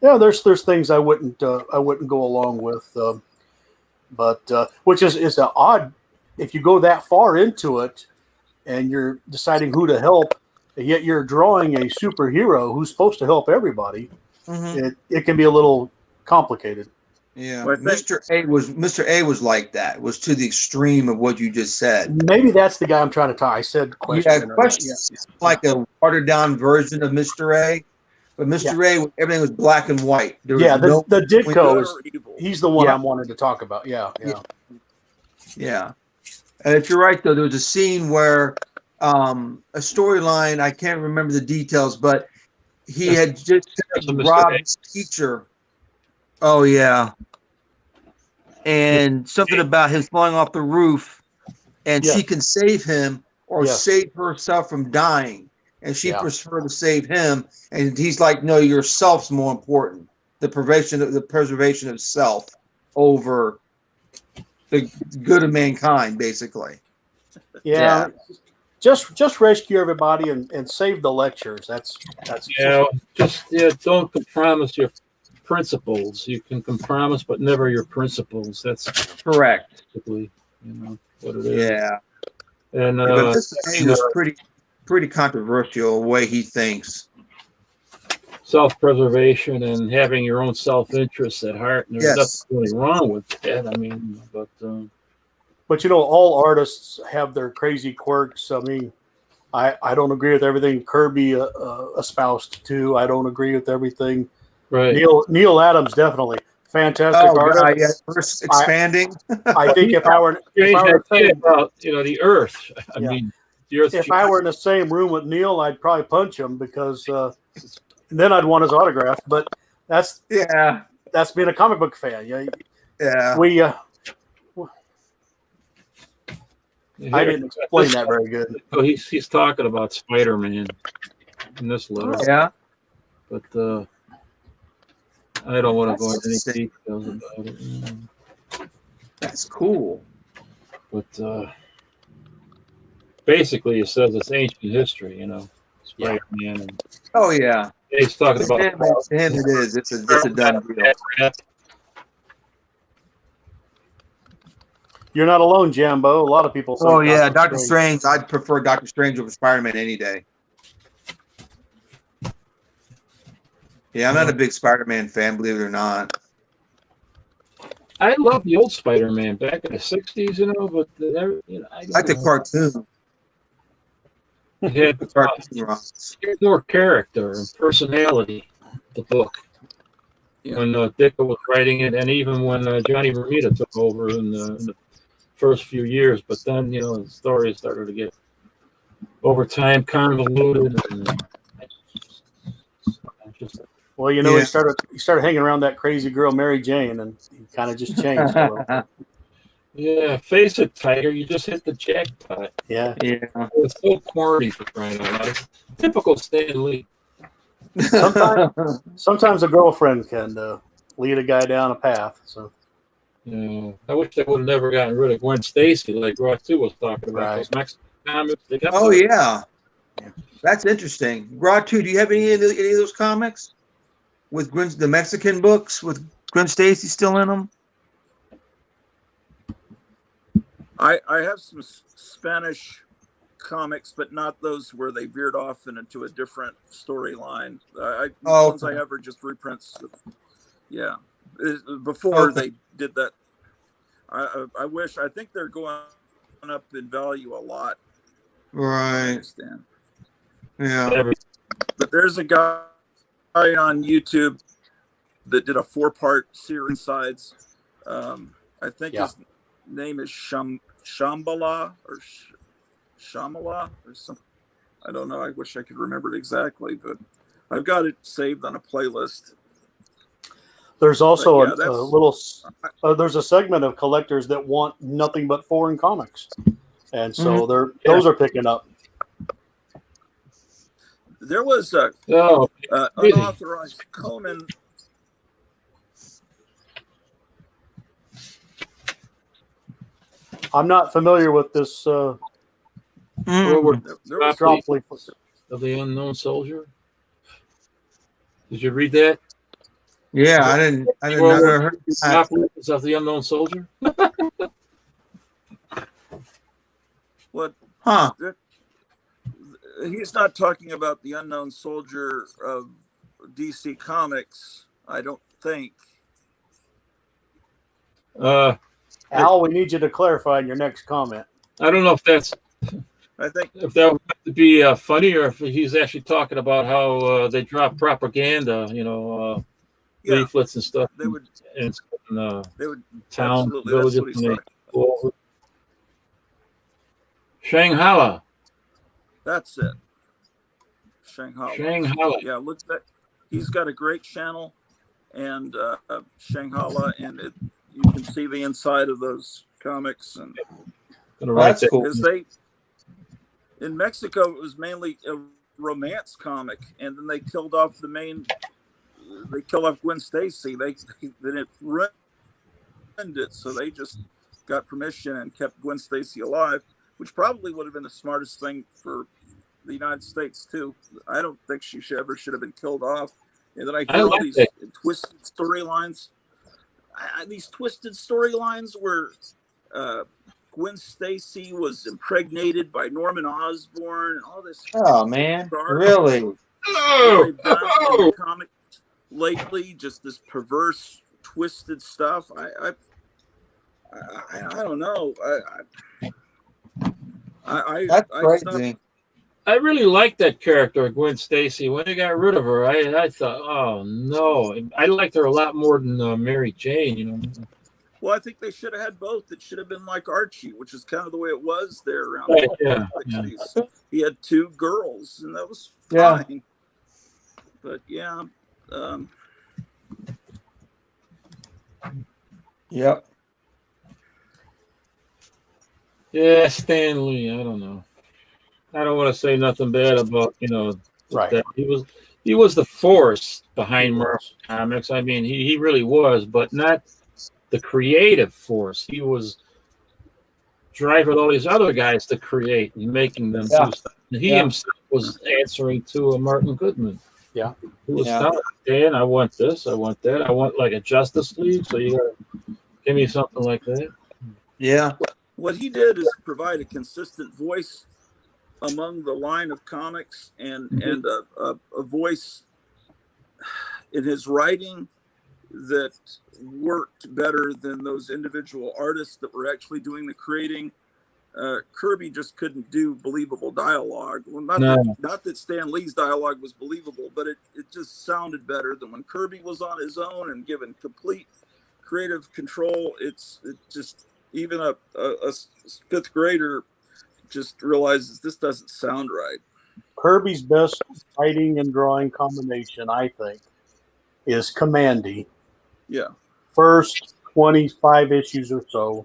yeah, there's things I wouldn't go along with. But which is an odd. If you go that far into it, and you're deciding who to help, and yet you're drawing a superhero who's supposed to help everybody. It can be a little complicated. Yeah, well, Mr. A was like that. Was to the extreme of what you just said. Maybe that's the guy I'm trying to talk. I said question. Yeah, question. Like a watered down version of Mr. A. But Mr. A, everything was black and white. There was the Ditko he's the one I'm wanting to talk about. Yeah. And if you're right, though, there was a scene where a storyline, I can't remember the details, but he had just robbed his teacher. Oh, yeah. And something about him falling off the roof, and she can save him or save herself from dying. And she preferred to save him. And he's like, no, yourself's more important. The preservation of self over the good of mankind, basically. Yeah. Just rescue everybody and save the lectures. That's don't compromise your principles. You can compromise, but never your principles. That's correct. Basically, what it is. Yeah. And but this was pretty controversial the way he thinks. Self-preservation and having your own self-interest at heart. And there's nothing really wrong with that. I mean, but all artists have their crazy quirks. I mean, I don't agree with everything Kirby espoused to. I don't agree with everything. Right. Neil Adams, definitely fantastic artist. God, yeah, first expanding. I think if I were about the Earth. I mean, the Earth. If I were in the same room with Neil, I'd probably punch him because then I'd want his autograph. But that's being a comic book fan. Yeah. We. I didn't explain that very good. Oh, he's talking about Spider-Man in this letter. Yeah. But I don't want to go into any details about it. That's cool. But basically, it says it's ancient history, Spider-Man. And he's talking about. To him, it is. It's a done deal. You're not alone, Jambo. A lot of people. Oh yeah, Doctor Strange. I'd prefer Doctor Strange over Spider-Man any day. Yeah, I'm not a big Spider-Man fan, believe it or not. I love the old Spider-Man back in the '60s, but I like the cartoon. It had the cartoon runs. more character and personality. The book. When Ditko was writing it, and even when Johnny Romita took over in the first few years, but then the story started to get over time convoluted. Well, he started hanging around that crazy girl Mary Jane, and he kind of just changed a little bit. Yeah, face it, Tiger. You just hit the jackpot. Yeah. It's so corny for crying out loud. It's typical Stan Lee. Sometimes a girlfriend can lead a guy down a path. So. Yeah, I wish they would have never gotten rid of Gwen Stacy, like Raw 2 was talking about. Those Mexican comics. That's interesting. Raw 2, do you have any of those comics with the Mexican books with Gwen Stacy still in them? I have some Spanish comics, but not those where they veered off into a different storyline. The ones I have are just reprints. Before they did that. I think they're going up in value a lot. Right. I understand. Yeah. But there's a guy on YouTube that did a 4-part series sides. I think his name is Shambhala or Shamala or something. I don't know. I wish I could remember it exactly, but I've got it saved on a playlist. There's also there's a segment of collectors that want nothing but foreign comics, and so those are picking up. There was a unauthorized Conan. I'm not familiar with this. There was of the Unknown Soldier. Did you read that? Yeah, I didn't never heard that. Of the Unknown Soldier. What? Huh? He's not talking about the Unknown Soldier of DC Comics, I don't think. Al, we need you to clarify in your next comment. I don't know if that's. I think if that would have to be funny, or if he's actually talking about how they drop propaganda, leaflets and stuff. They would. They would town villages. Shanghala. That's it. Shanghala. Yeah, look that. He's got a great channel, and Shanghala, and you can see the inside of those comics, and that's cool. Because in Mexico it was mainly a romance comic, and then they killed off They killed off Gwen Stacy. Then it ruined it, so they just got permission and kept Gwen Stacy alive, which probably would have been the smartest thing for the United States too. I don't think she should have been killed off. And then I hear all these twisted storylines. These twisted storylines where Gwen Stacy was impregnated by Norman Osborn and all this. Oh man, really? Oh. Comic lately, just this perverse, twisted stuff. I don't know. That's crazy. I really liked that character, Gwen Stacy. When they got rid of her, I thought, oh no, I liked her a lot more than Mary Jane. You know. Well, I think they should have had both. It should have been like Archie, which is kind of the way it was there around Right, the yeah. 60s. He had two girls, and that was Yeah. fine. But yeah. Yep. Yeah, Stan Lee. I don't know. I don't want to say nothing bad about Right. that. He was the force behind Marvel Comics. I mean, he really was, but not the creative force. He was driving all these other guys to create and making them do stuff. And he himself was answering to Martin Goodman. Yeah. Who was telling Dan, I want this, I want that, I want like a Justice League. So you gotta give me something like that. Yeah. What he did is provide a consistent voice among the line of comics and a voice in his writing that worked better than those individual artists that were actually doing the creating. Kirby just couldn't do believable dialogue. Well, not that Stan Lee's dialogue was believable, but it just sounded better than when Kirby was on his own and given complete creative control. It just, even a fifth grader just realizes this doesn't sound right. Kirby's best writing and drawing combination, I think, is Commandy. Yeah. First 25 issues or so.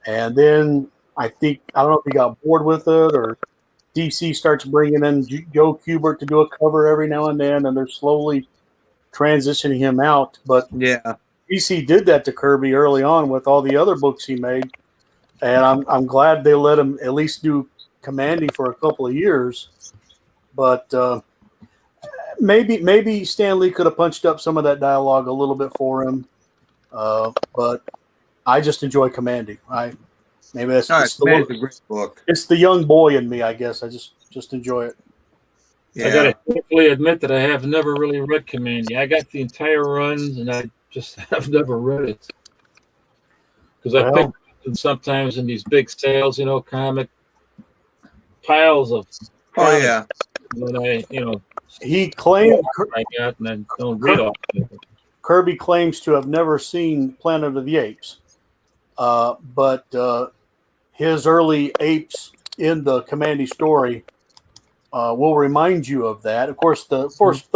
And then I don't know if he got bored with it or DC starts bringing in Joe Kubert to do a cover every now and then, and they're slowly transitioning him out. But Yeah. DC did that to Kirby early on with all the other books he made. And I'm glad they let him at least do Commandy for a couple of years. But maybe Stan Lee could have punched up some of that dialogue a little bit for him. But I just enjoy Commandy. Maybe that's a great book. It's the young boy in me, I guess. I just enjoy it. Yeah. I gotta quickly admit that I have never really read Commandy. I got the entire runs, and I just have never read it because I pick them sometimes in these big sales, comic piles of. Oh yeah. When he claimed I got and I don't read all. Kirby claims to have never seen Planet of the Apes, but his early apes in the Commandy story will remind you of that. Of course, the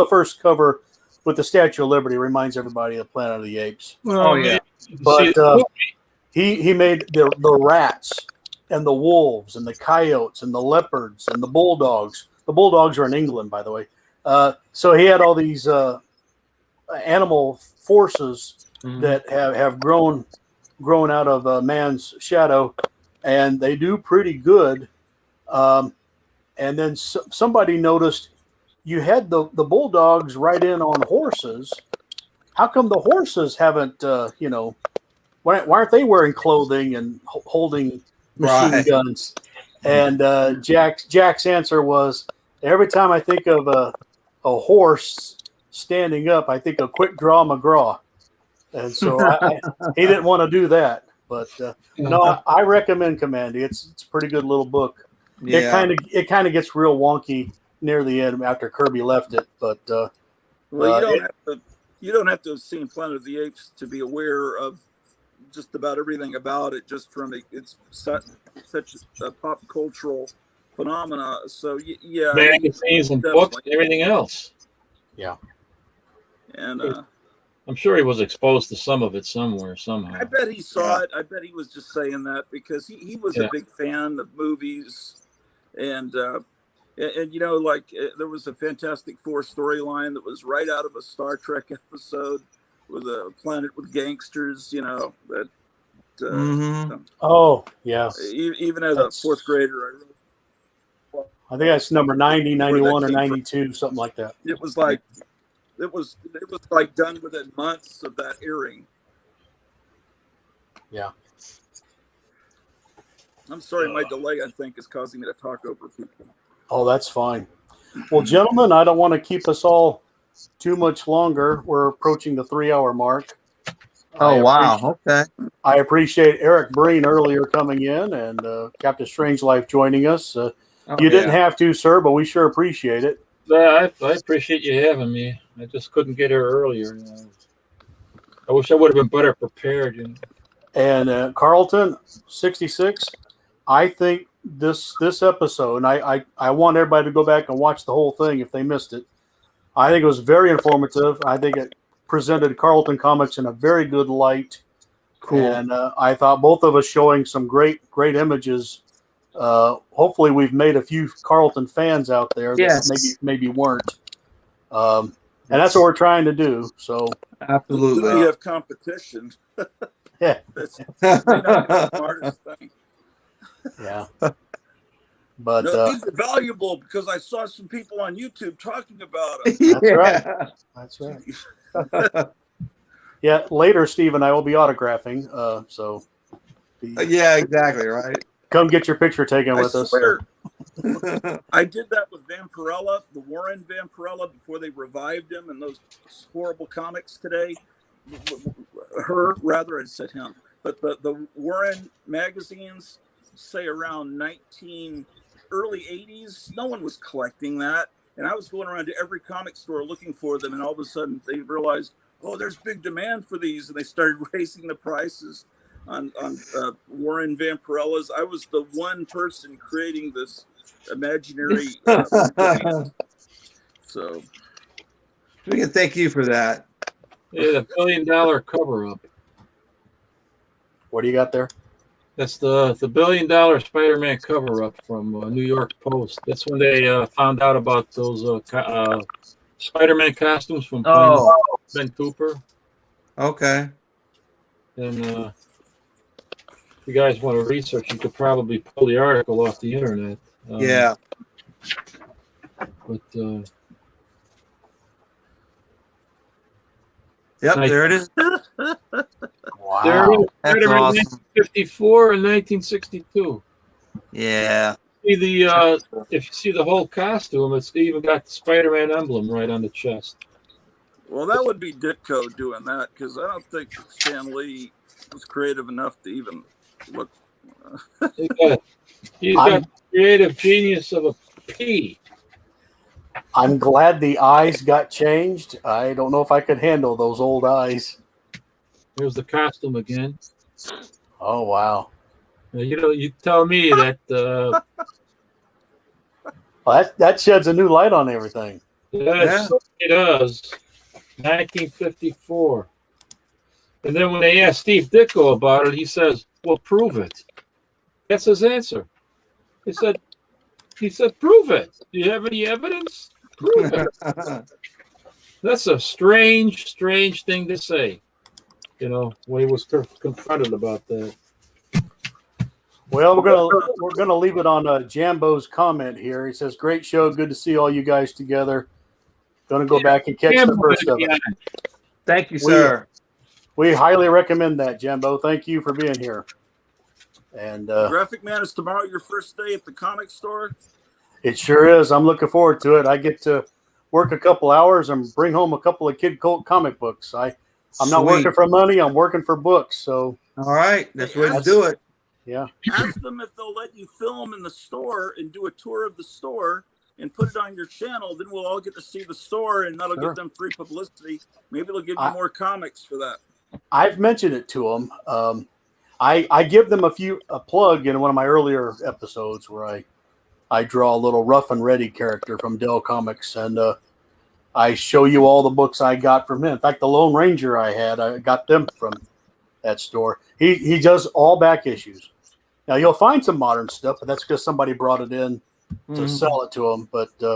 first cover with the Statue of Liberty reminds everybody of Planet of the Apes. Oh yeah, but he made the rats and the wolves and the coyotes and the leopards and the bulldogs. The bulldogs are in England, by the way. So he had all these animal forces that have grown out of man's shadow, and they do pretty good. And then somebody noticed you had the bulldogs ride in on horses. How come the horses haven't, why aren't they wearing clothing and holding machine guns? And Jack's answer was, every time I think of a horse standing up, I think of Quick Draw McGraw. And so he didn't want to do that. But no, I recommend Commandy. It's a pretty good little book. Yeah. It kind of gets real wonky near the end after Kirby left it. But you don't have to have seen Planet of the Apes to be aware of just about everything about it, just from it's such a pop cultural phenomena. So yeah, magazines and books and everything else. Yeah, and I'm sure he was exposed to some of it somewhere, somehow. I bet he saw it. I bet he was just saying that because he was a big fan of movies, and there was a Fantastic Four storyline that was right out of a Star Trek episode with a planet with gangsters. That. Oh yeah. Even as a fourth grader, I think that's number 90, 91, or 92, something like that. It was like done within months of that airing. Yeah. I'm sorry, my delay, I think, is causing me to talk over people. Oh, that's fine. Well, gentlemen, I don't want to keep us all too much longer. We're approaching the 3-hour mark. Oh, wow. Okay. I appreciate Eric Breen earlier coming in and Captain Strangelife joining us. Oh, You didn't have to, sir, but we sure appreciate it. I appreciate you having me. I just couldn't get here earlier. I wish I would have been better prepared. And Carlton, 66, I think this episode, and I want everybody to go back and watch the whole thing if they missed it. I think it was very informative. I think it presented Charlton Comics in a very good light. Cool. And I thought both of us showing some great images. Hopefully we've made a few Charlton fans out there that maybe weren't. And that's what we're trying to do. So absolutely. We have competition. Yeah. That's not the smartest thing. Yeah. But no, these are valuable because I saw some people on YouTube talking about them. That's right. Yeah, later Steve and I will be autographing. Yeah, exactly, right. Come get your picture taken with us. I did that with Vampirella, the Warren Vampirella, before they revived him in those horrible comics today. I said him. But the Warren magazines say around early 80s, no one was collecting that. And I was going around to every comic store looking for them. And all of a sudden they realized, oh, there's big demand for these. And they started raising the prices on Warren Vampirellas. I was the one person creating this imaginary brand. So we can thank you for that. Yeah, the $1 billion cover-up. What do you got there? That's the $1 billion Spider-Man cover-up from New York Post. That's when they found out about those Spider-Man costumes from Ben Cooper. Okay. And if you guys want to research, you could probably pull the article off the internet. Yeah. But yep, there it is. Wow. There it is. That's Spider-Man awesome. 1954 and 1962. Yeah. See the if you see the whole costume, it's even got the Spider-Man emblem right on the chest. Well, that would be Ditko doing that because I don't think Stan Lee was creative enough to even look. He's got the creative genius of a pea. I'm glad the eyes got changed. I don't know if I could handle those old eyes. Here's the costume again. Oh, wow. You tell me that. Well, that sheds a new light on everything. Yes, it does. 1954. And then when they asked Steve Ditko about it, he says, well, prove it. That's his answer. He said, prove it. Do you have any evidence? Prove it. That's a strange thing to say. When he was confronted about that. Well, we're gonna leave it on Jambo's comment here. He says, "Great show, good to see all you guys together. Gonna go back and catch the first of it." Thank you, sir. We highly recommend that, Jambo. Thank you for being here. And Graphic Man, is tomorrow your first day at the comic store? it sure is. I'm looking forward to it. I get to work a couple hours and bring home a couple of Kid Colt comic books. I'm not working for money. I'm working for books. So all right, that's the way to do it. Yeah. Ask them if they'll let you film in the store and do a tour of the store and put it on your channel. Then we'll all get to see the store, and that'll give them free publicity. Maybe they'll give you more comics for that. I've mentioned it to them. I give them a plug in one of my earlier episodes where I draw a little rough and ready character from Dell Comics, and I show you all the books I got from him. In fact, the Lone Ranger I got them from that store. He does all back issues. Now you'll find some modern stuff, but that's because somebody brought it in to sell it to him. But he's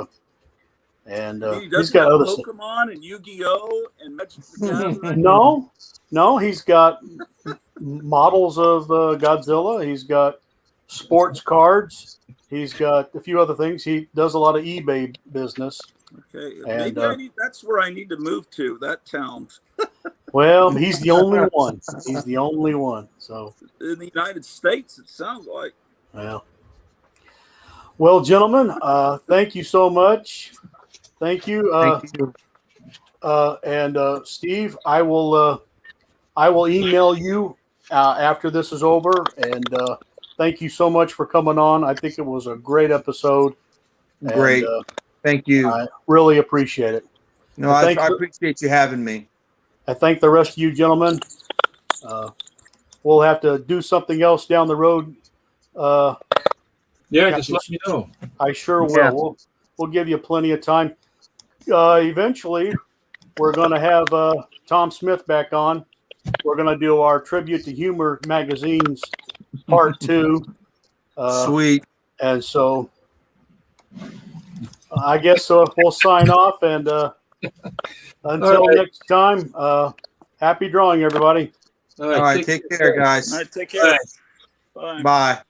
got other Pokemon stuff. and Yu-Gi-Oh and Magic the Gathering. No, he's got models of Godzilla. He's got sports cards. He's got a few other things. He does a lot of eBay business. Okay, and, maybe that's where I need to move to, that town. Well, he's the only one. He's the only one. So in the United States, it sounds like. Well, gentlemen, thank you so much. Thank you. Thank you. And Steve, I will email you after this is over. And thank you so much for coming on. I think it was a great episode. Great. And, thank you. I really appreciate it. No, I appreciate you having me. I thank the rest of you gentlemen. We'll have to do something else down the road. Yeah, just let me know. I sure will. Yeah. We'll give you plenty of time. Eventually, we're going to have Tom Smith back on. We're going to do our Tribute to Humor magazines part 2. Sweet. And so I guess we'll sign off. And until next time, happy drawing, everybody. All right, take care, guys. All right, take care. Bye. Bye. Bye.